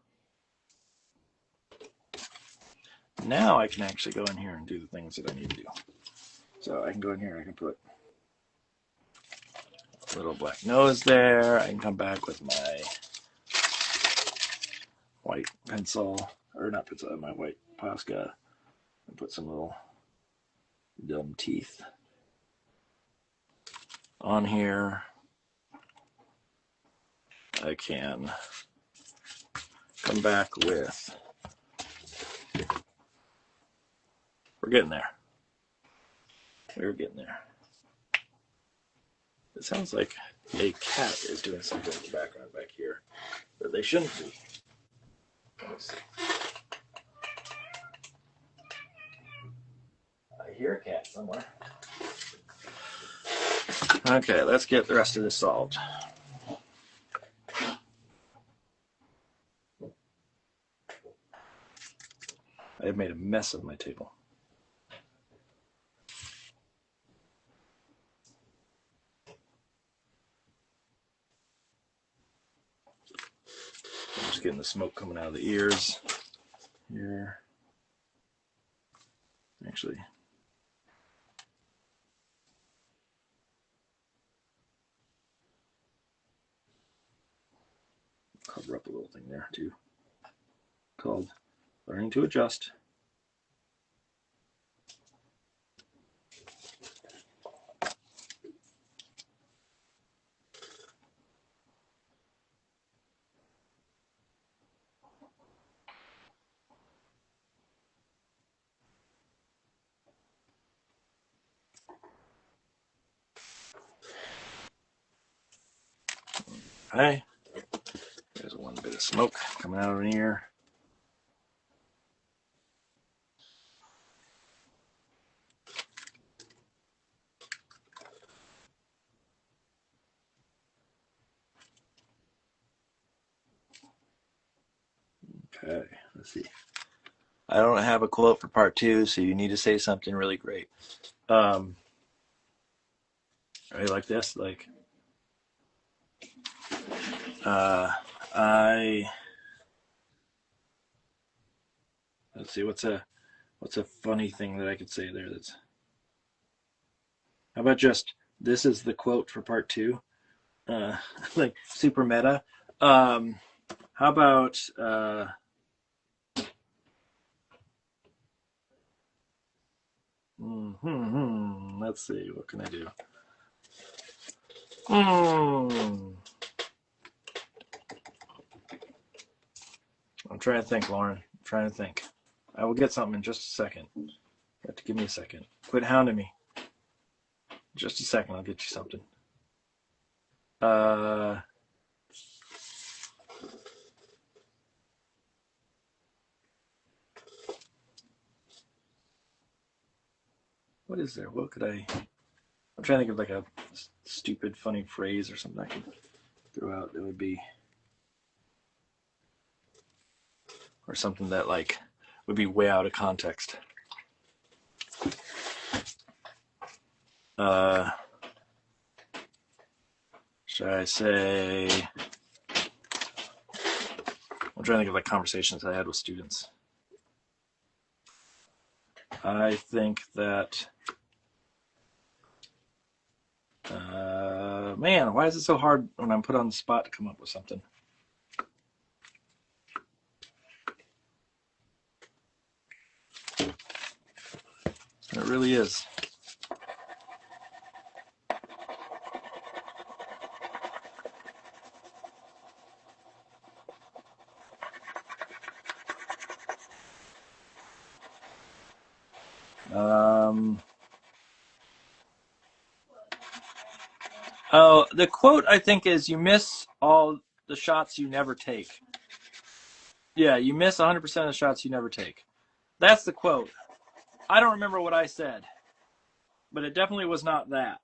Now I can actually go in here and do the things that I need to do. So I can go in here and I can put a little black nose there. I can come back with my white pencil, or not pencil, my white Posca, and put some little dumb teeth on here. I can come back with, we're getting there. We're getting there. It sounds like a cat is doing something in the background back here that they shouldn't be. Let me see. I hear a cat somewhere. Okay, let's get the rest of this solved. I have made a mess of my table. I'm just getting the smoke coming out of the ears here. actually. Cover up a little thing there too, called Learning to Adjust. Okay, there's one bit of smoke coming out of an ear. Okay, let's see. I don't have a quote for part 2, so you need to say something really great. Are you like this? Like, let's see, what's a funny thing that I could say there? That's, how about just, this is the quote for part 2, like super meta. How about let's see, what can I do? I'm trying to think, Lauren. I'm trying to think. I will get something in just a second. You have to give me a second. Quit hounding me. Just a second, I'll get you something. What is there? What could I... I'm trying to think of like a stupid, funny phrase or something I could throw out that would be... Or something that like would be way out of context. Should I say... I'm trying to think of like conversations I had with students. I think that... man, why is it so hard when I'm put on the spot to come up with something? It really is. Oh, the quote I think is, you miss all the shots you never take. Yeah, you miss 100% of the shots you never take. That's the quote. I don't remember what I said, but it definitely was not that.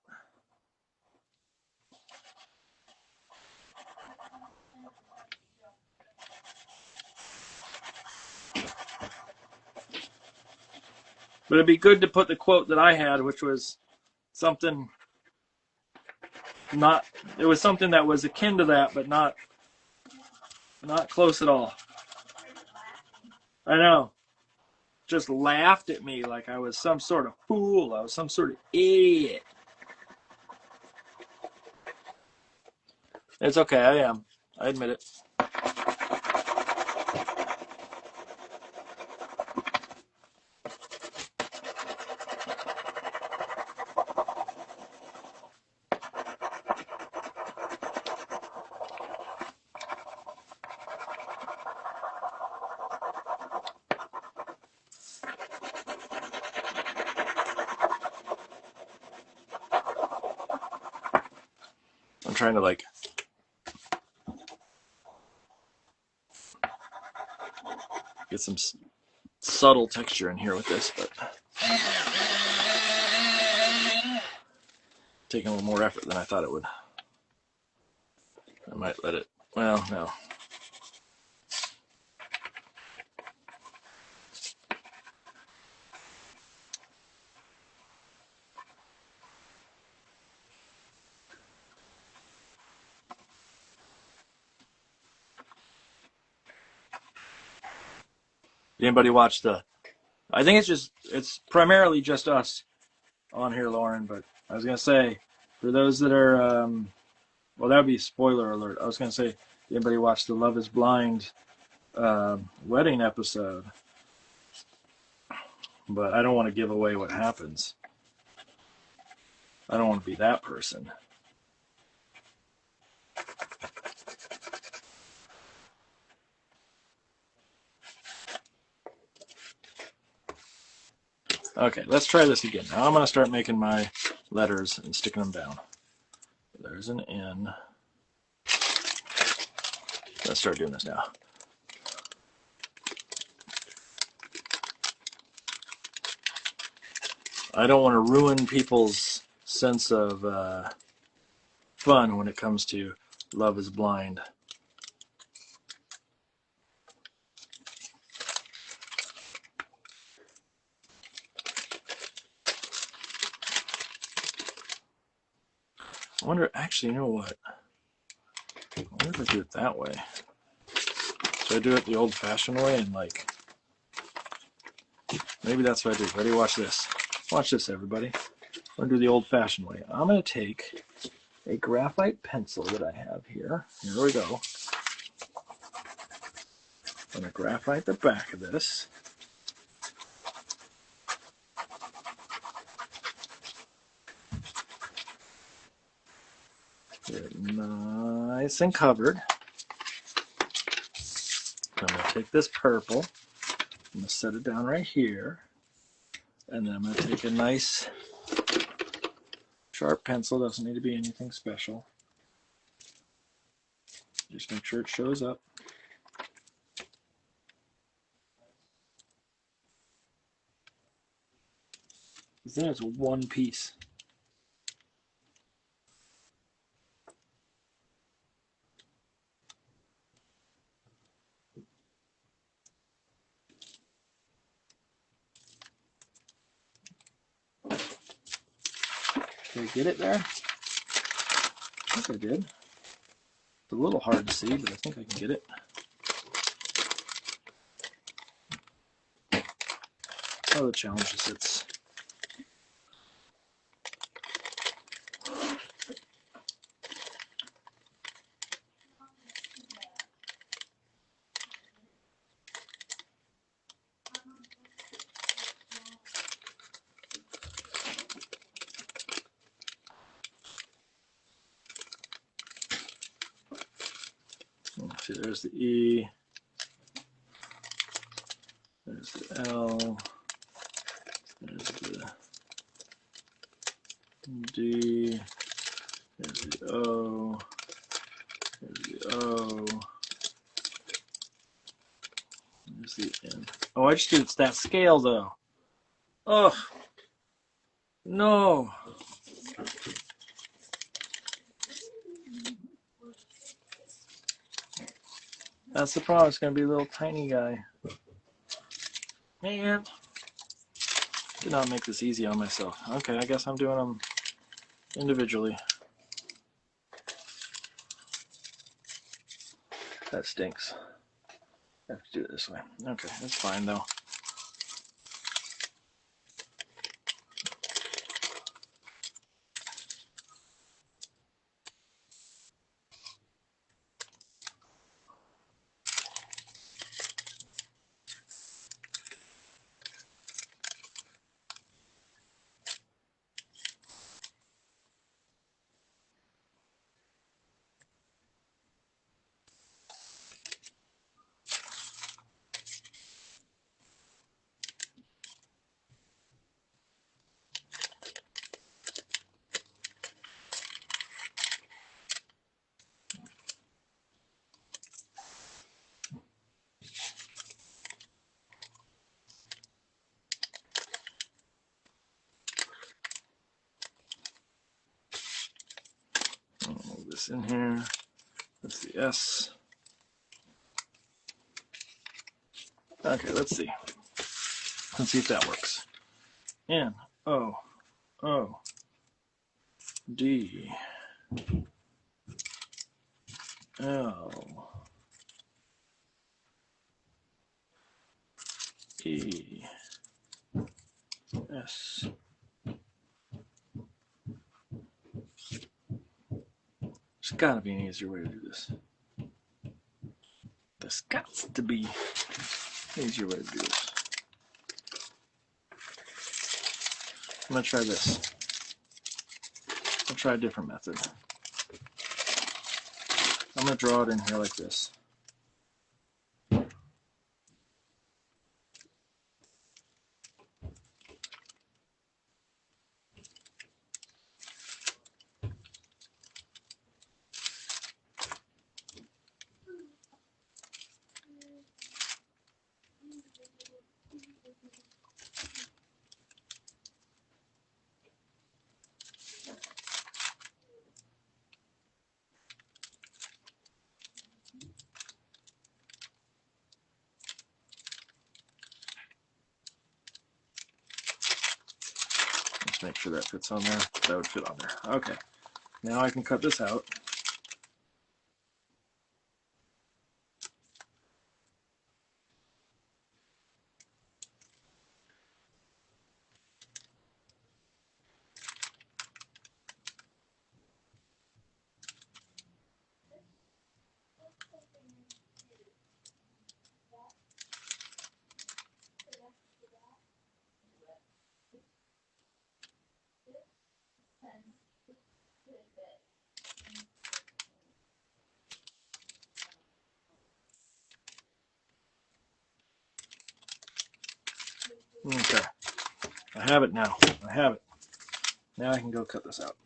But it'd be good to put the quote that I had, which was something not, it was something that was akin to that, but not close at all. I know. Just laughed at me like I was some sort of fool. I was some sort of idiot. It's okay, I am. I admit it. I'm trying to like get some subtle texture in here with this, but taking a little more effort than I thought it would. I might let it, well, no. Did anybody watch the I think it's primarily just us on here, Lauren. But I was gonna say, for those that are, well, that would be spoiler alert. I was gonna say, anybody watch the Love Is Blind wedding episode? But I don't want to give away what happens. I don't want to be that person. Okay, let's try this again. Now I'm going to start making my letters and sticking them down. There's an N. Let's start doing this now. I don't want to ruin people's sense of fun when it comes to Love Is Blind. I wonder, actually, you know what? I wonder if I do it that way. Should I do it the old-fashioned way and like, maybe that's what I do. Ready? Watch this. Watch this, everybody. I'm going to do the old-fashioned way. I'm going to take a graphite pencil that I have here. Here we go. I'm going to graphite the back of this. Get it nice and covered. I'm going to take this purple. I'm going to set it down right here. And then I'm going to take a nice sharp pencil. Doesn't need to be anything special. Just make sure it shows up. Then it's one piece. Did I get it there? I think I did. It's a little hard to see, but I think I can get it. Oh, the challenge is it's see, there's the E, there's the L, there's the D, there's the O, there's the O, there's the N. Oh, I just did that scale though. Oh, no. That's the problem. It's going to be a little tiny guy. Man. Did not make this easy on myself. Okay, I guess I'm doing them individually. That stinks. I have to do it this way. Okay, that's fine though. Move this in here. That's the S. Okay, let's see. Let's see if that works. N, O, O, D, L, E, S. There's got to be an easier way to do this. There's got to be an easier way to do this. I'm going to try this. I'll try a different method. I'm going to draw it in here like this. Let's make sure that fits on there. That would fit on there. Okay. Now I can cut this out. Okay. I have it now. I have it. Now I can go cut this out.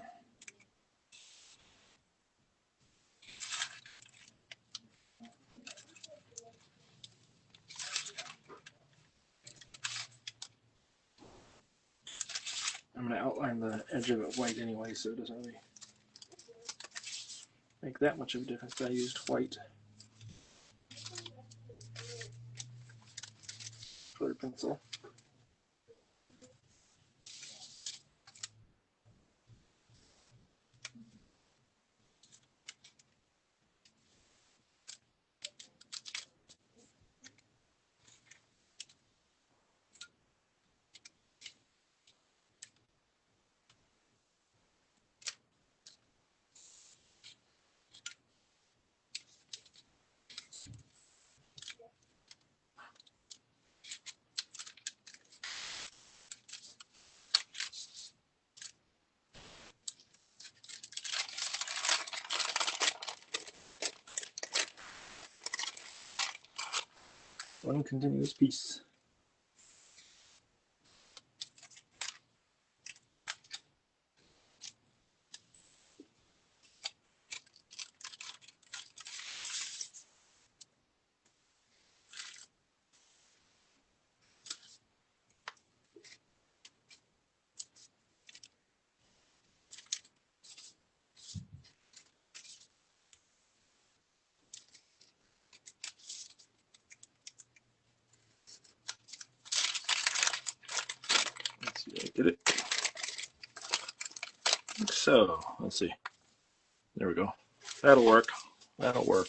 I'm going to outline the edge of it white anyway, so it doesn't really make that much of a difference, but I used white color pencil. One continuous piece. Let's see, I did it. Like so, let's see. There we go. That'll work. That'll work.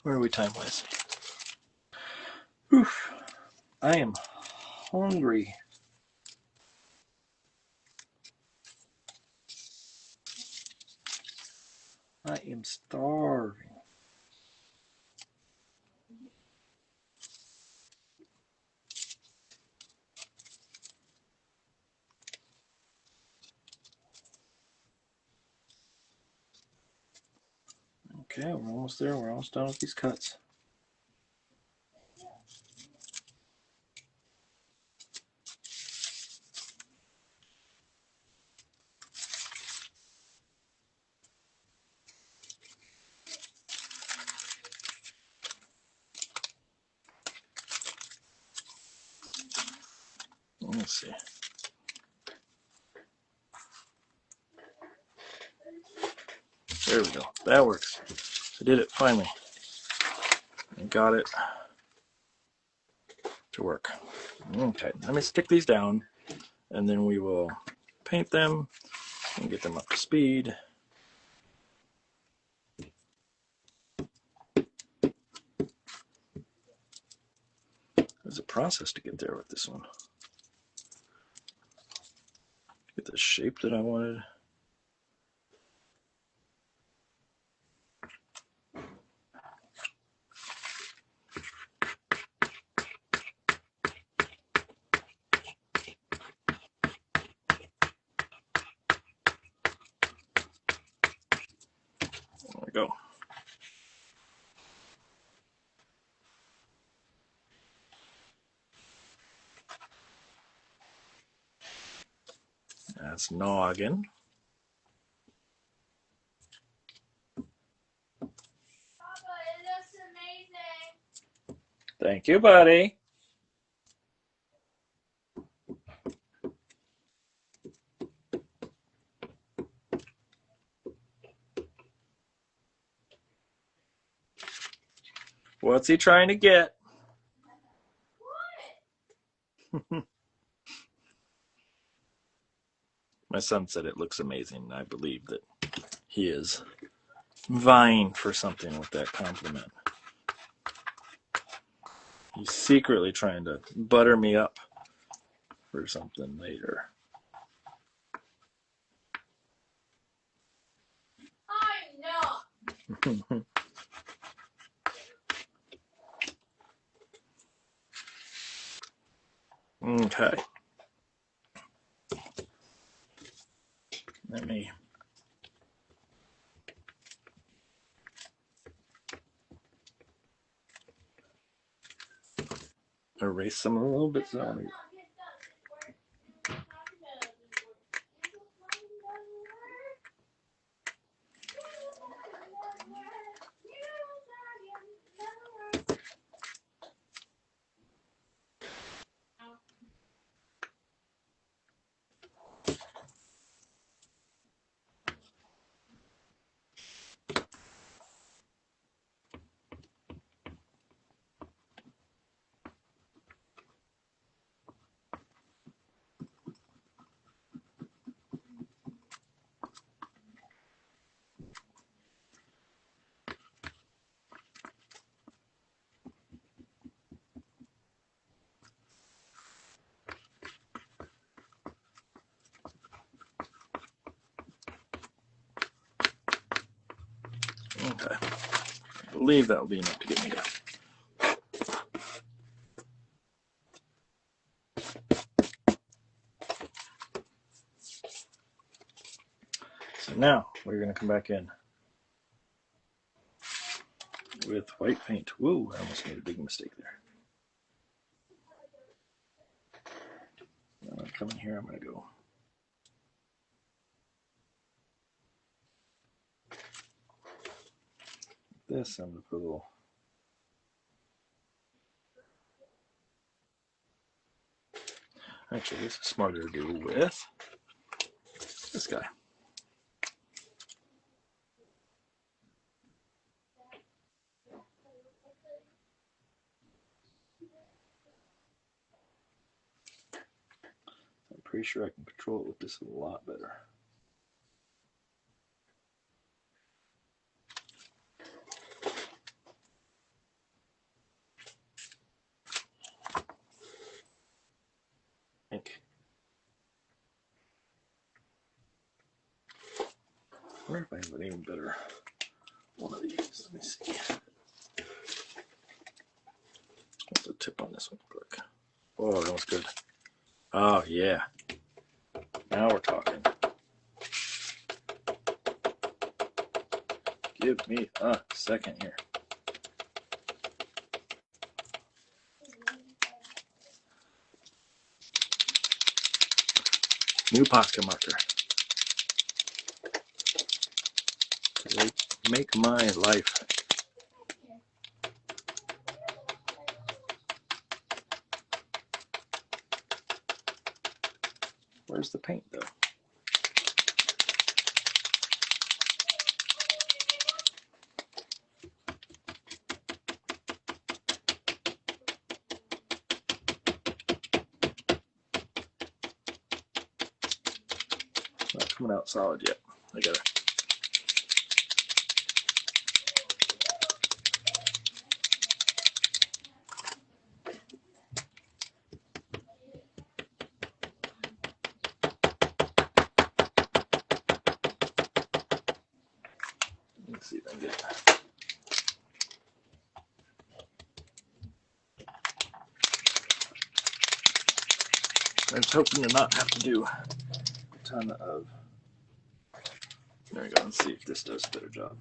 Where are we time-wise? Oof. I am hungry. I am starving. Okay, we're almost there. We're almost done with these cuts. Let's see. There we go. That works. I did it finally. I got it. to work. Okay, let me stick these down, and then we will paint them and get them up to speed. There's a process to get there with this one. Get the shape that I wanted. There we go. That's noggin. Papa, it looks amazing. Thank you, buddy. What's he trying to get? My son said it looks amazing, and I believe that he is vying for something with that compliment. He's secretly trying to butter me up for something later. I'm not. Okay. Let me erase some a little bit. So okay. I believe that will be enough to get me down. So now we're going to come back in with white paint. Whoa, I almost made a big mistake there. I'm going to come in here. I'm going to go this. I'm going to put a little. Actually, this is smarter to do with this guy. I'm pretty sure I can control it with this a lot better. I think. I wonder if I have an even better one of these. Let me see. What's the tip on this one? Quick. Oh, that was good. Oh, yeah. Now we're talking. Give me a second here. New Posca marker. They make my life. Where's the paint, though? coming out solid yet. I gotta. Let's see if I can get it. I was hoping to not have to do a ton of. There we go. Let's see if this does a better job.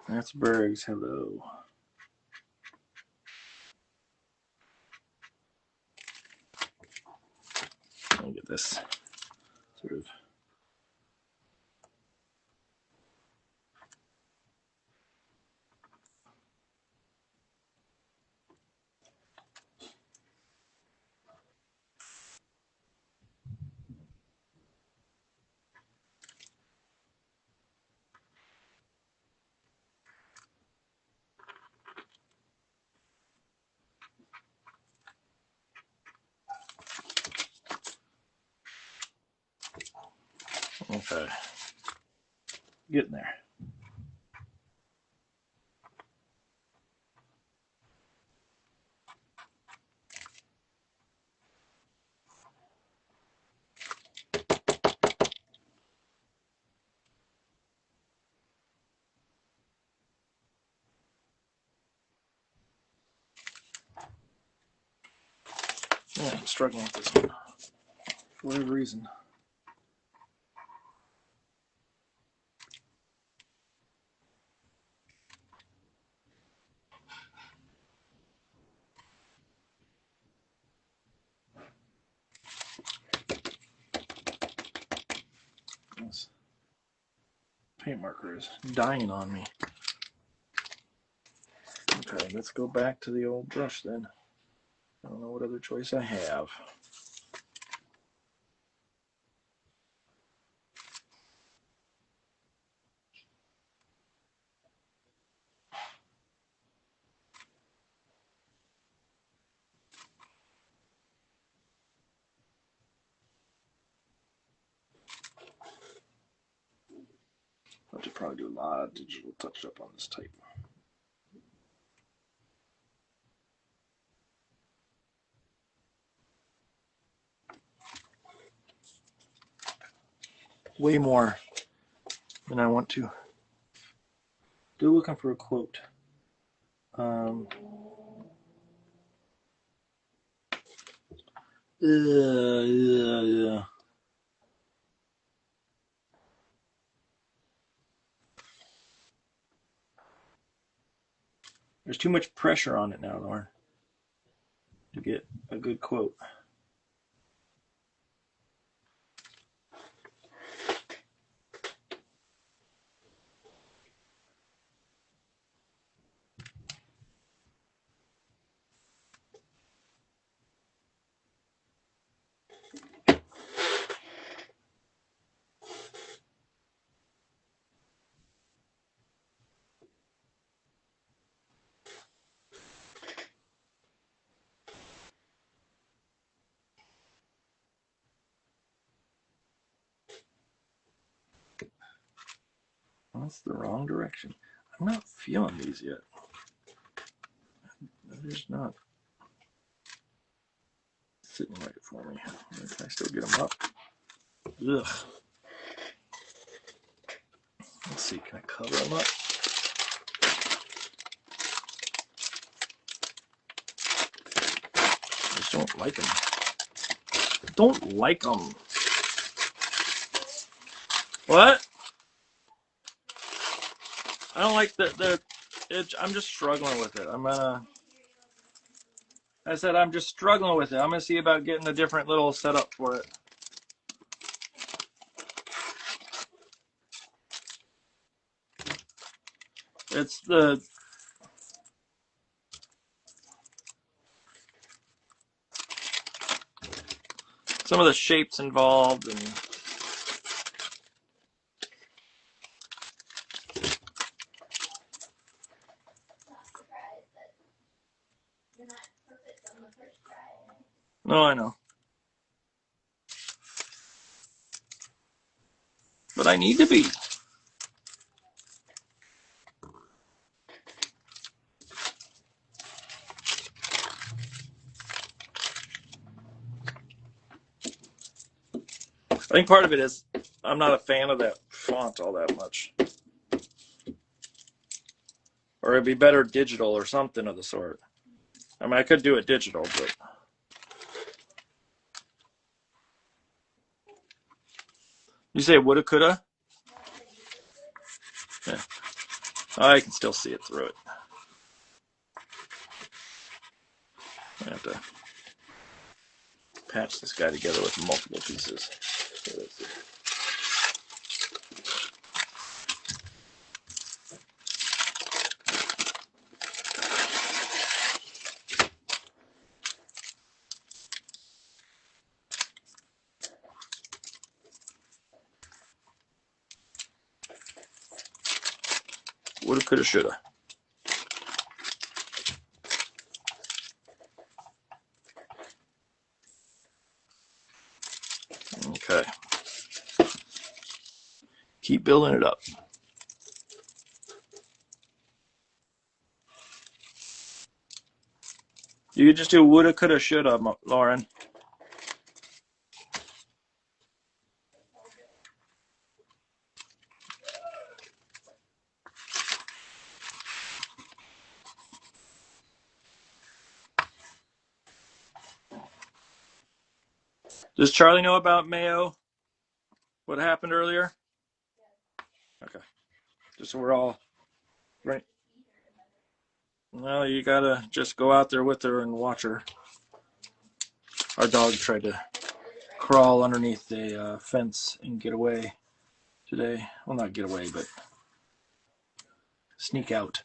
Allsburg's hello. Let me get this sort of. Okay. Getting there. Yeah, I'm struggling with this one for whatever reason. This paint marker is dying on me. Okay, let's go back to the old brush then. I don't know what other choice I have. I should probably do a lot of digital touch up on this type. Way more than I want to. Still looking for a quote. Yeah. There's too much pressure on it now, Lauren, to get a good quote. That's the wrong direction. I'm not feeling these yet. They're just not sitting right for me. Can I still get them up? Ugh. Let's see, can I cover them up? I just don't like them. Don't like them. What? I don't like I'm just struggling with it. I said I'm just struggling with it. I'm gonna see about getting a different little setup for it. It's some of the shapes involved and no, I know. But I need to be. I think part of it is I'm not a fan of that font all that much. Or it'd be better digital or something of the sort. I mean, I could do it digital, but you say woulda, coulda? Yeah. I can still see it through it. I have to patch this guy together with multiple pieces. So let's see. Woulda, coulda, shoulda. Okay. Keep building it up. You could just do woulda, coulda, shoulda, Lauren. Does Charlie know about Mayo? What happened earlier? Okay. Just so we're all right. Well, you gotta just go out there with her and watch her. Our dog tried to crawl underneath a fence and get away today. Well, not get away, but sneak out.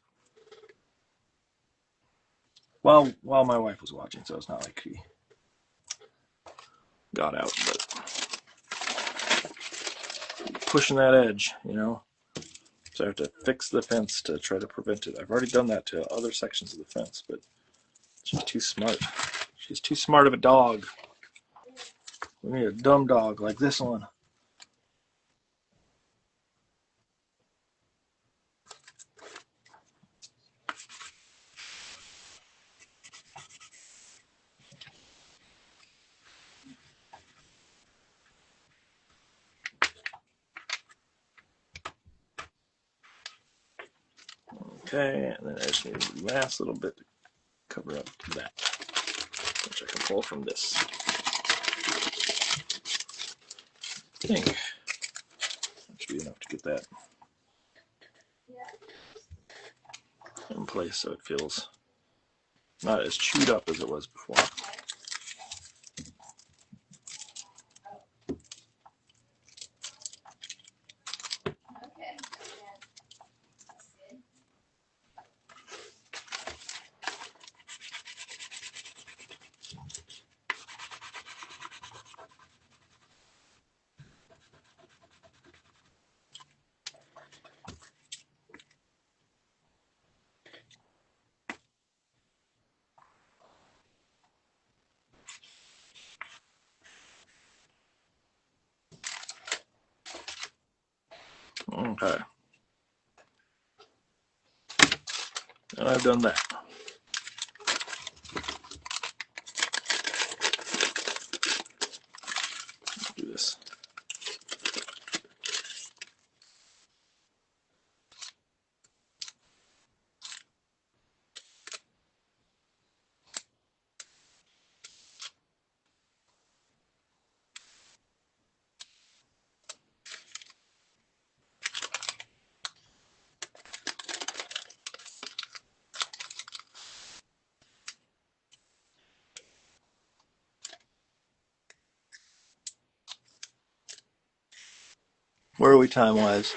While my wife was watching, so it's not like he got out, but pushing that edge, you know. So I have to fix the fence to try to prevent it. I've already done that to other sections of the fence, but she's too smart. She's too smart of a dog. We need a dumb dog like this one. Okay, and then I just need a last little bit to cover up that, which I can pull from this thing. That should be enough to get that in place so it feels not as chewed up as it was before. Okay. And I've done that. Do this. Where are we time-wise? Is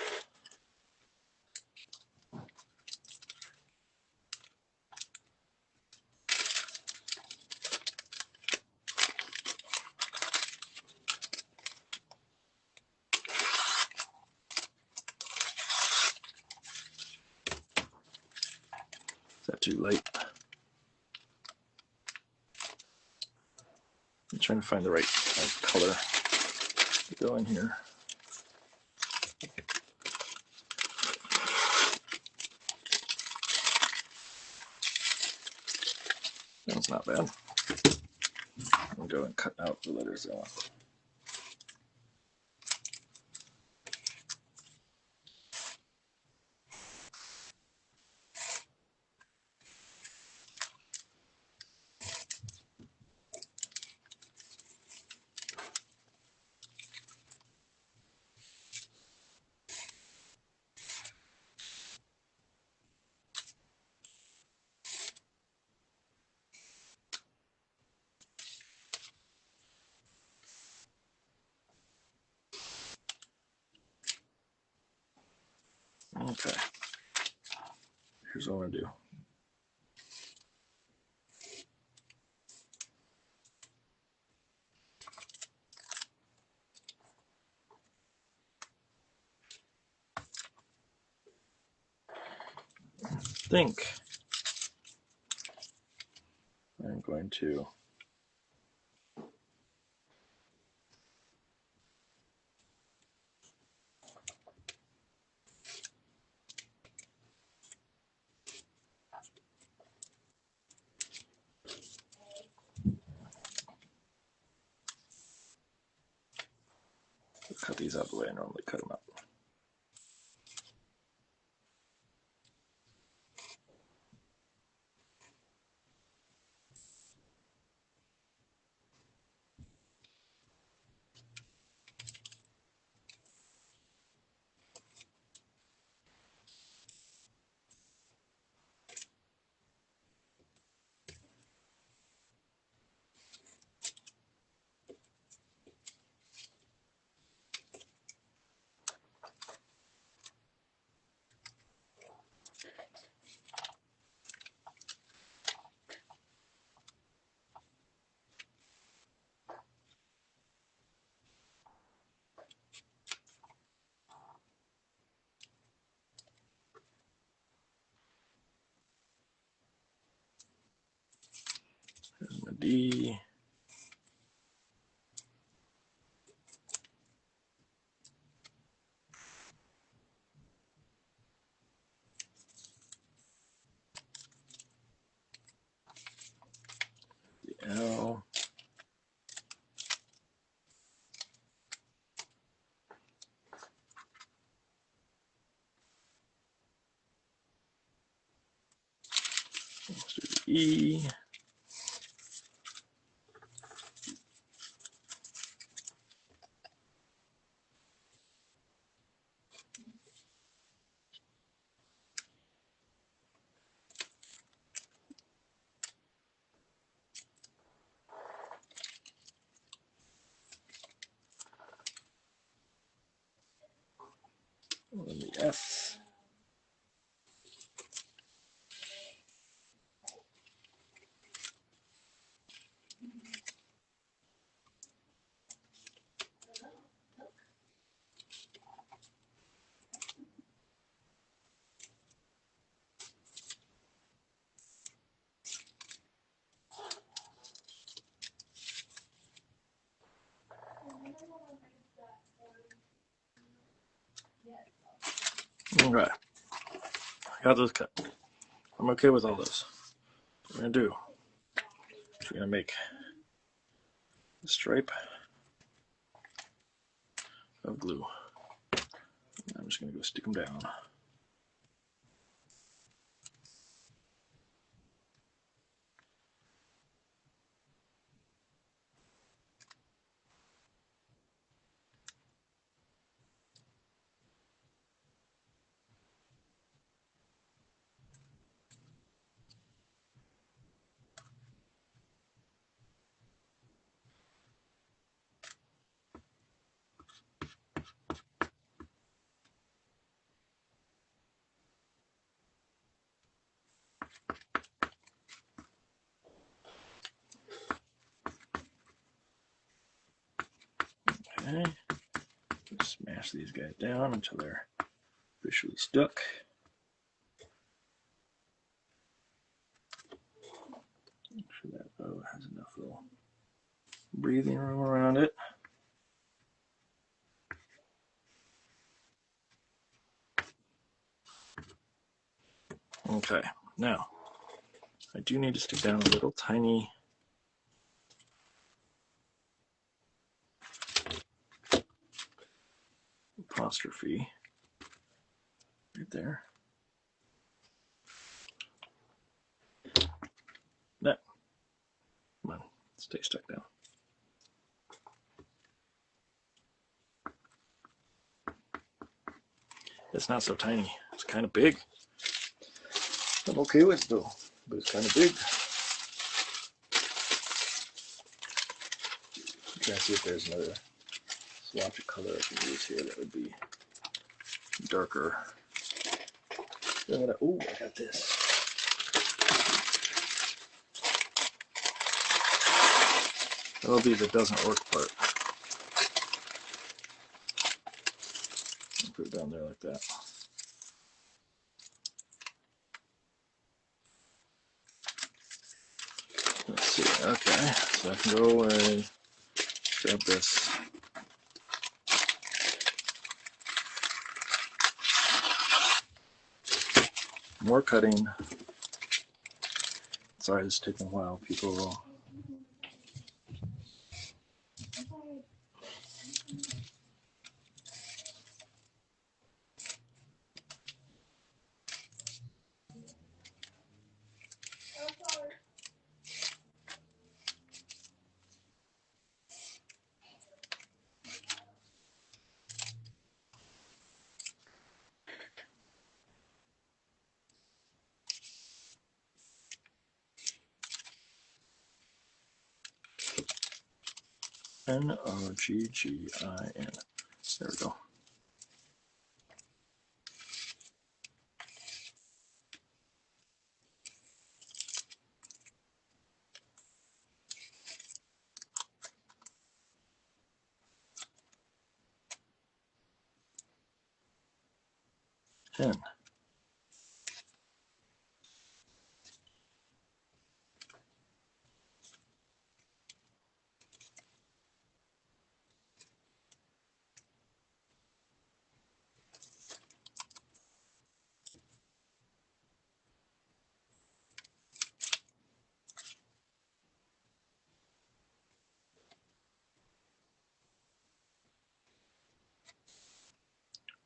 that too late? I'm trying to find the right color to go in here. That's not bad. I'll go and cut out the letters I want. Okay. Here's what I'm going to do. I think I'm going to cut these out the way I normally cut them out. Here's my D. The L. Let's do the E. And then the S. Okay. Got those cut. I'm okay with all this. What we're gonna do, we're gonna make a stripe of glue. I'm just gonna go stick them down. Okay, just smash these guys down until they're officially stuck. Make sure that bow has enough little breathing room around it. Okay, now I do need to stick down a little tiny apostrophe right there. No, come on, stay stuck down. It's not so tiny. It's kind of big. I'm okay with it though, but it's kind of big. I'm trying to see if there's another swatch of color I can use here that would be darker. Oh, I got this. That'll be the doesn't work part. I'll put it down there like that. Let's see. Okay, so I can go away, grab this. More cutting. Sorry, this is taking a while. People will. Noggin. There we go. Pen.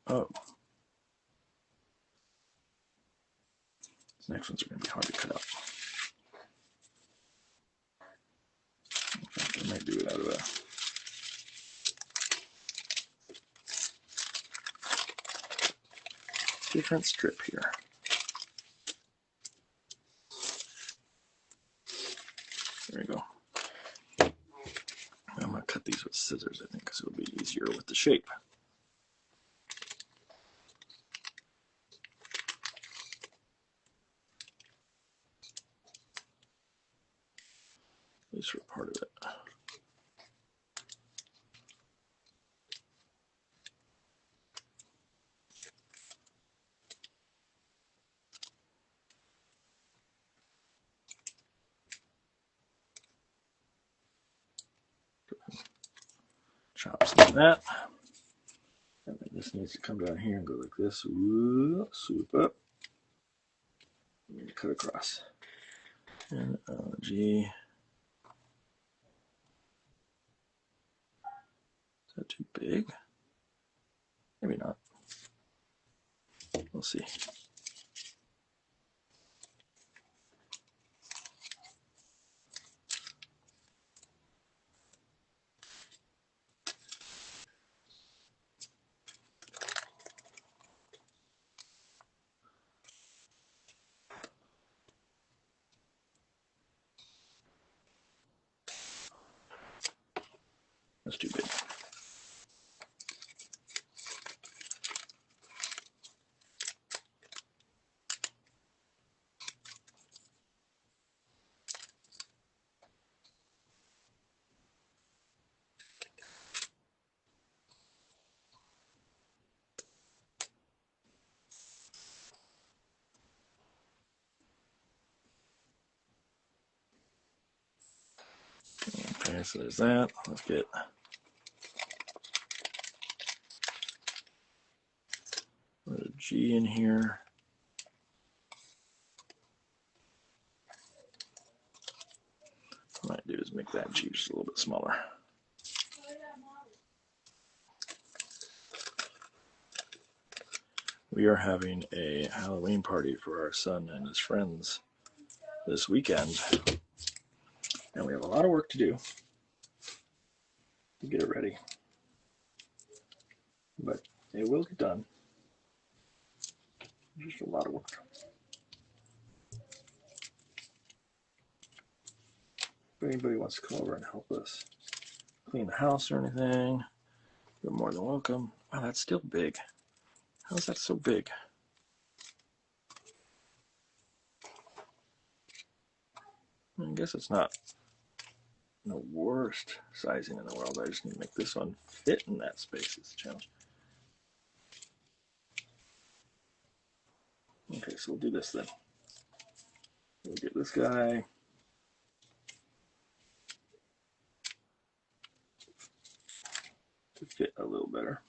Oh. These next ones are going to be hard to cut out. In fact, I might do it out of a different strip here. There we go. I'm going to cut these with scissors, I think, because it'll be easier with the shape. At least for part of it. Chop some of that. And then this needs to come down here and go like this. Ooh, swoop up. cut across. And G. Is that too big? Maybe not. We'll see. That's too big. Okay, so there's that. Let's get a G in here. What I might do is make that G just a little bit smaller. We are having a Halloween party for our son and his friends this weekend, and we have a lot of work to do to get it ready, but it will get done. Just a lot of work. If anybody wants to come over and help us clean the house or anything, you're more than welcome. Wow, that's still big. How is that so big? I guess it's not the worst sizing in the world. I just need to make this one fit in that space. It's a challenge. Okay, so we'll do this then. We'll get this guy. To fit a little better.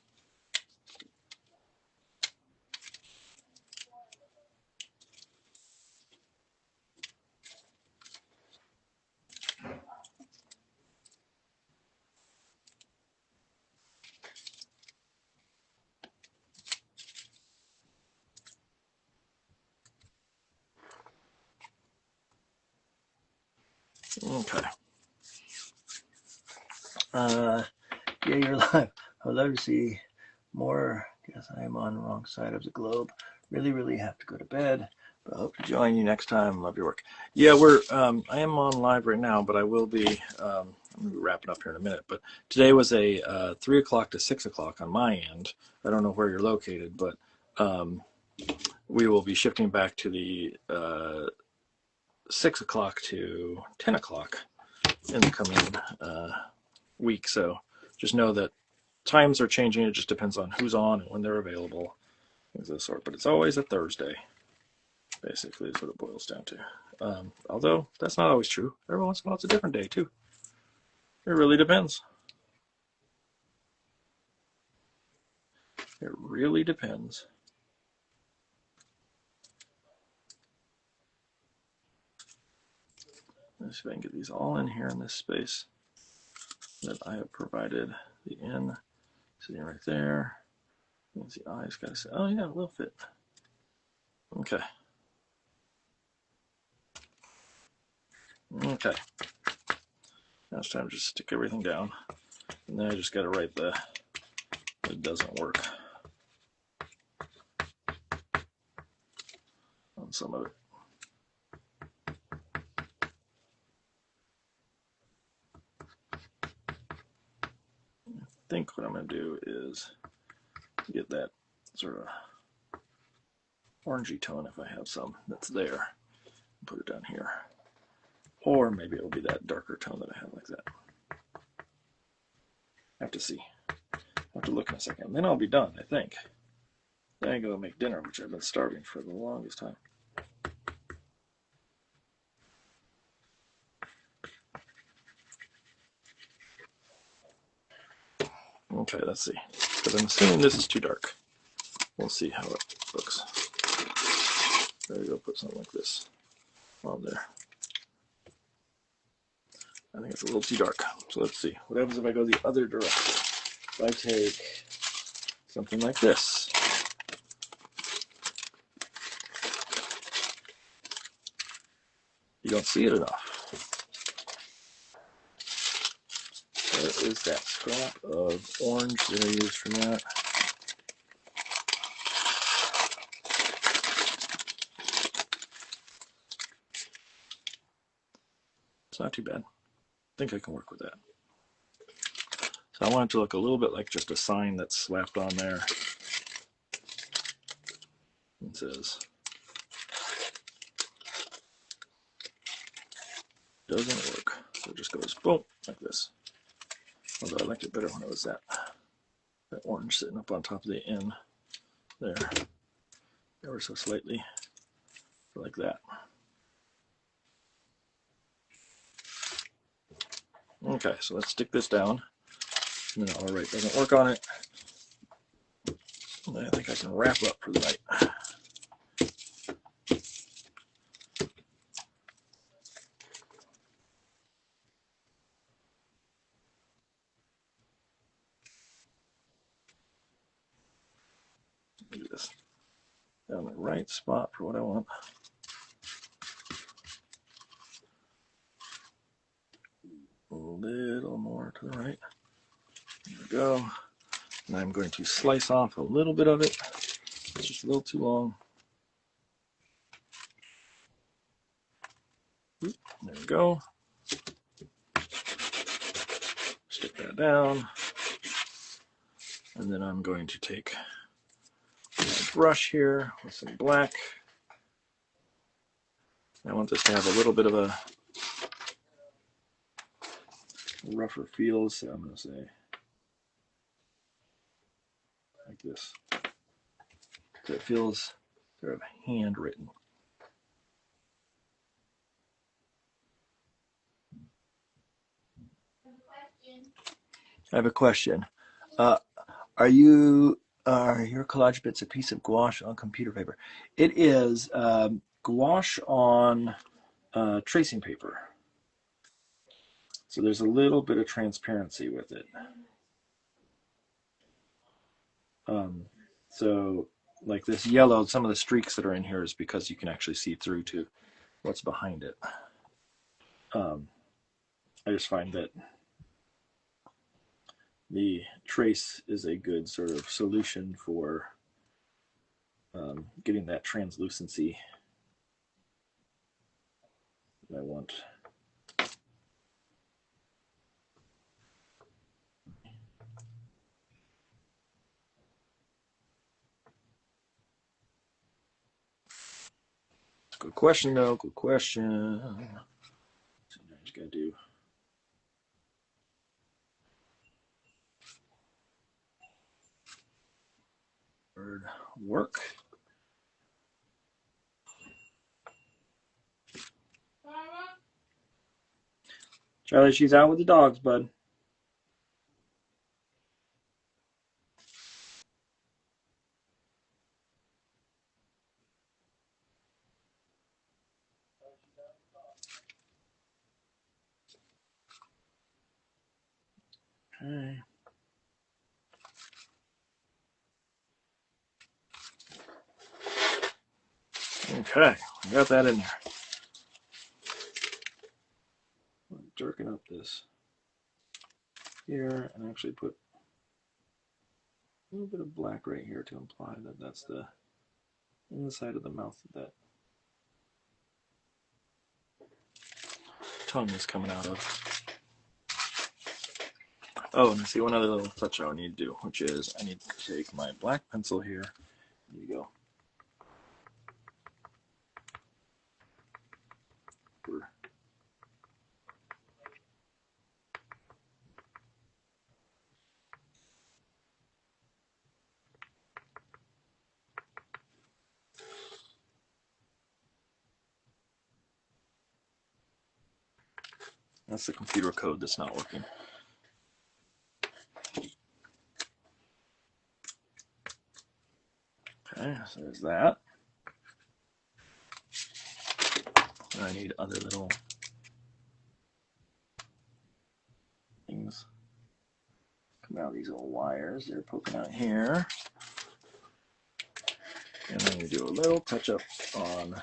Okay. Yeah, you're live. I'd love to see more. Guess I am on the wrong side of the globe. Really have to go to bed. But I hope to join you next time. Love your work. Yeah, I am on live right now, but I will be. I'm gonna be wrapping up here in a minute. But today was a 3 o'clock to 6 o'clock on my end. I don't know where you're located, but we will be shifting back to the 6 o'clock to 10 o'clock in the coming week. So just know that times are changing. It just depends on who's on and when they're available, things of the sort. But it's always a Thursday, basically, is what it boils down to. Although that's not always true. Every once in a while it's a different day too. It really depends. It really depends. Let's see if I can get these all in here in this space that I have provided. The N sitting right there. And the I's got to say, oh yeah, it will fit. Okay. Okay. Now it's time to just stick everything down. And then I just got to write it doesn't work on some of it. I think what I'm going to do is get that sort of orangey tone, if I have some that's there, and put it down here. Or maybe it'll be that darker tone that I have like that. I have to see. I'll have to look in a second. Then I'll be done, I think. Then I go make dinner, which I've been starving for the longest time. Okay, let's see. But I'm assuming this is too dark. We'll see how it looks. There we go, put something like this. Oh, there. I think it's a little too dark. So let's see. What happens if I go the other direction? If I take something like this. You don't see it enough. Where is that scrap of orange that I used from that? It's not too bad. I think I can work with that. So I want it to look a little bit like just a sign that's slapped on there. It says, doesn't work. So it just goes boom, like this. Although I liked it better when it was that orange sitting up on top of the N there. Ever so slightly, like that. Okay, so let's stick this down. And then I'll write doesn't work on it. And I think I can wrap up for the night. Do this down the right spot for what I want. A little more to the right. There we go. And I'm going to slice off a little bit of it. It's just a little too long. There we go. Stick that down. And then I'm going to take my brush here with some black. I want this to have a little bit of a rougher feel, so I'm going to say like this. So it feels sort of handwritten. I have a question. Are your collage bits a piece of gouache on computer paper? It is gouache on tracing paper. So there's a little bit of transparency with it. So like this yellow, some of the streaks that are in here is because you can actually see through to what's behind it. I just find that the trace is a good sort of solution for getting that translucency that I want. Good question, though. Good question. So I just gotta do. Word work. Charlie, she's out with the dogs, bud. Okay. Okay, I got that in there. Darken up this here and actually put a little bit of black right here to imply that that's the inside of the mouth that tongue is coming out of. Oh, and I see one other little touch I need to do, which is I need to take my black pencil here. There you go. That's the computer code that's not working. Okay, so there's that. I need other little things come out of these little wires. They're poking out here. And then we do a little touch up on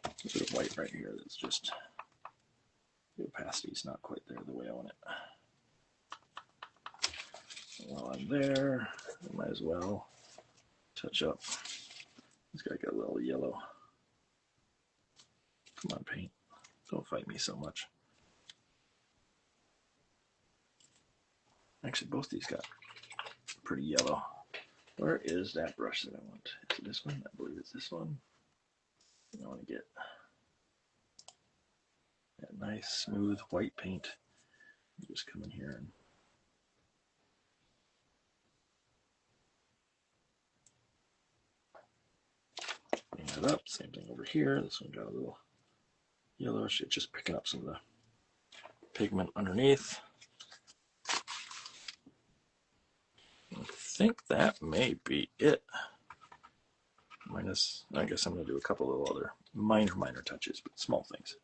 a bit of white right here that's just, the opacity's not quite there the way I want it. While I'm there, I might as well touch up. This guy got a little yellow. Come on, paint. Don't fight me so much. Actually, both these got pretty yellow. Where is that brush that I want? Is it this one? I believe it's this one. I want to get that nice, smooth white paint. Just come in here and clean that up. Same thing over here. This one got a little yellowish. It's just picking up some of the pigment underneath. I think that may be it. Minus, I guess I'm going to do a couple of other minor touches, but small things.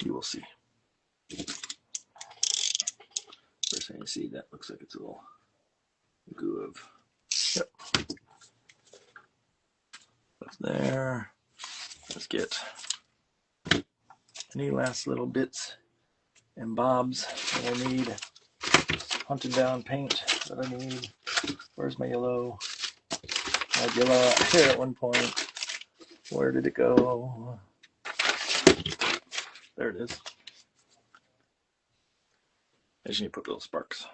You will see. First thing you see, that looks like it's a little goo of, yep. That's there. Let's get any last little bits and bobs that I need. Hunted down paint that I need. Where's my yellow? I had yellow out here at one point. Where did it go? There it is. I just need to put little sparks.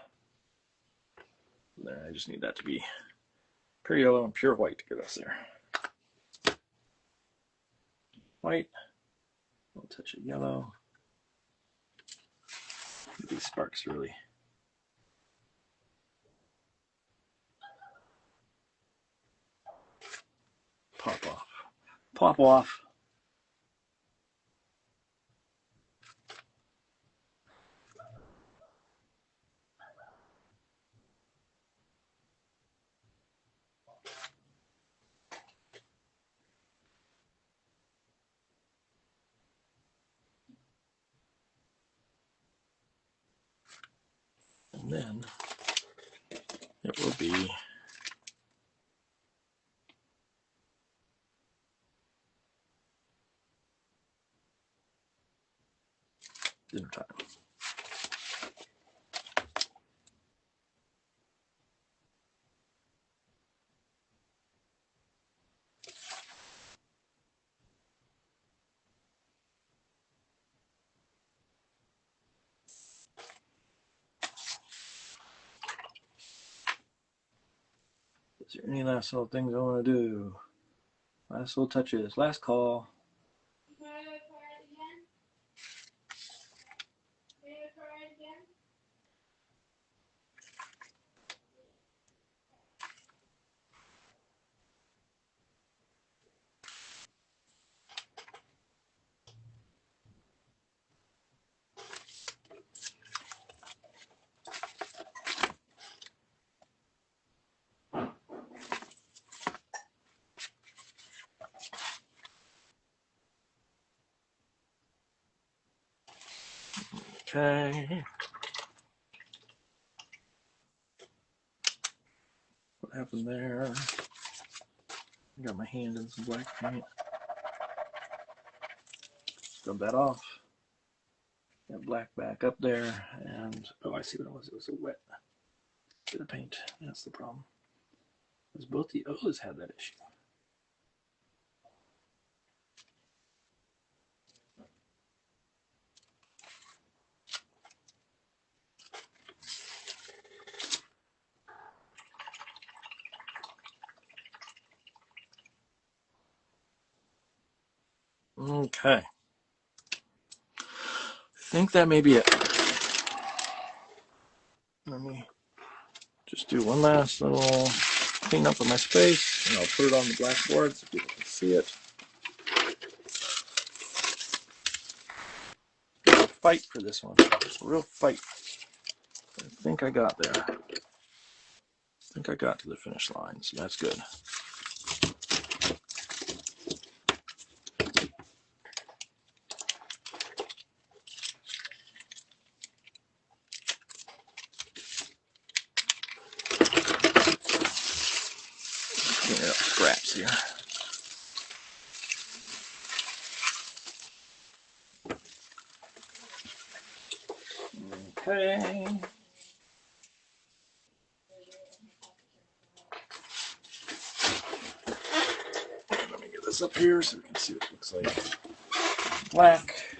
There, I just need that to be pure yellow and pure white to get us there. White, a little touch of yellow. These sparks really pop off. Pop off. And then it will be dinner time. Is there any last little things I want to do? Last little touches. Last call. Okay. What happened there? I got my hand in some black paint. Rub that off. Got black back up there, and oh, I see what it was. It was a wet bit of paint. That's the problem. Because both the O's had that issue. Okay. I think that may be it. Let me just do one last little clean up of my space, and I'll put it on the blackboard so people can see it. A fight for this one. Just a real fight. I think I got there. I think I got to the finish line, so that's good. wraps here. Okay. Let me get this up here so we can see what it looks like. Black.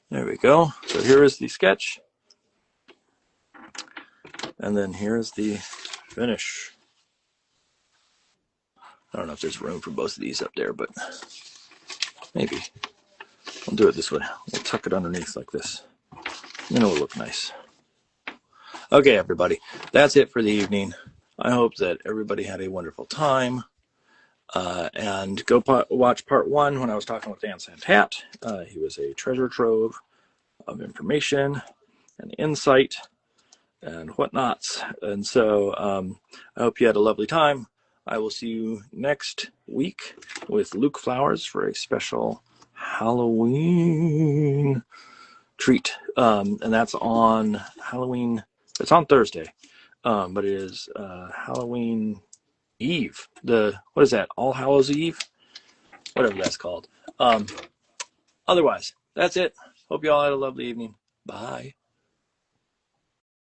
There we go. So here is the sketch. And then here's the finish. I don't know if there's room for both of these up there, but maybe. I'll do it this way. We'll tuck it underneath like this. Then it will look nice. Okay, everybody. That's it for the evening. I hope that everybody had a wonderful time. And go watch part 1 when I was talking with Dan Santat. He was a treasure trove of information and insight and whatnots. And so I hope you had a lovely time. I will see you next week with Luke Flowers for a special Halloween treat. And that's on Halloween. It's on Thursday, but it is Halloween Eve. What is that? All Hallows Eve? Whatever that's called. Otherwise, that's it. Hope you all had a lovely evening. Bye.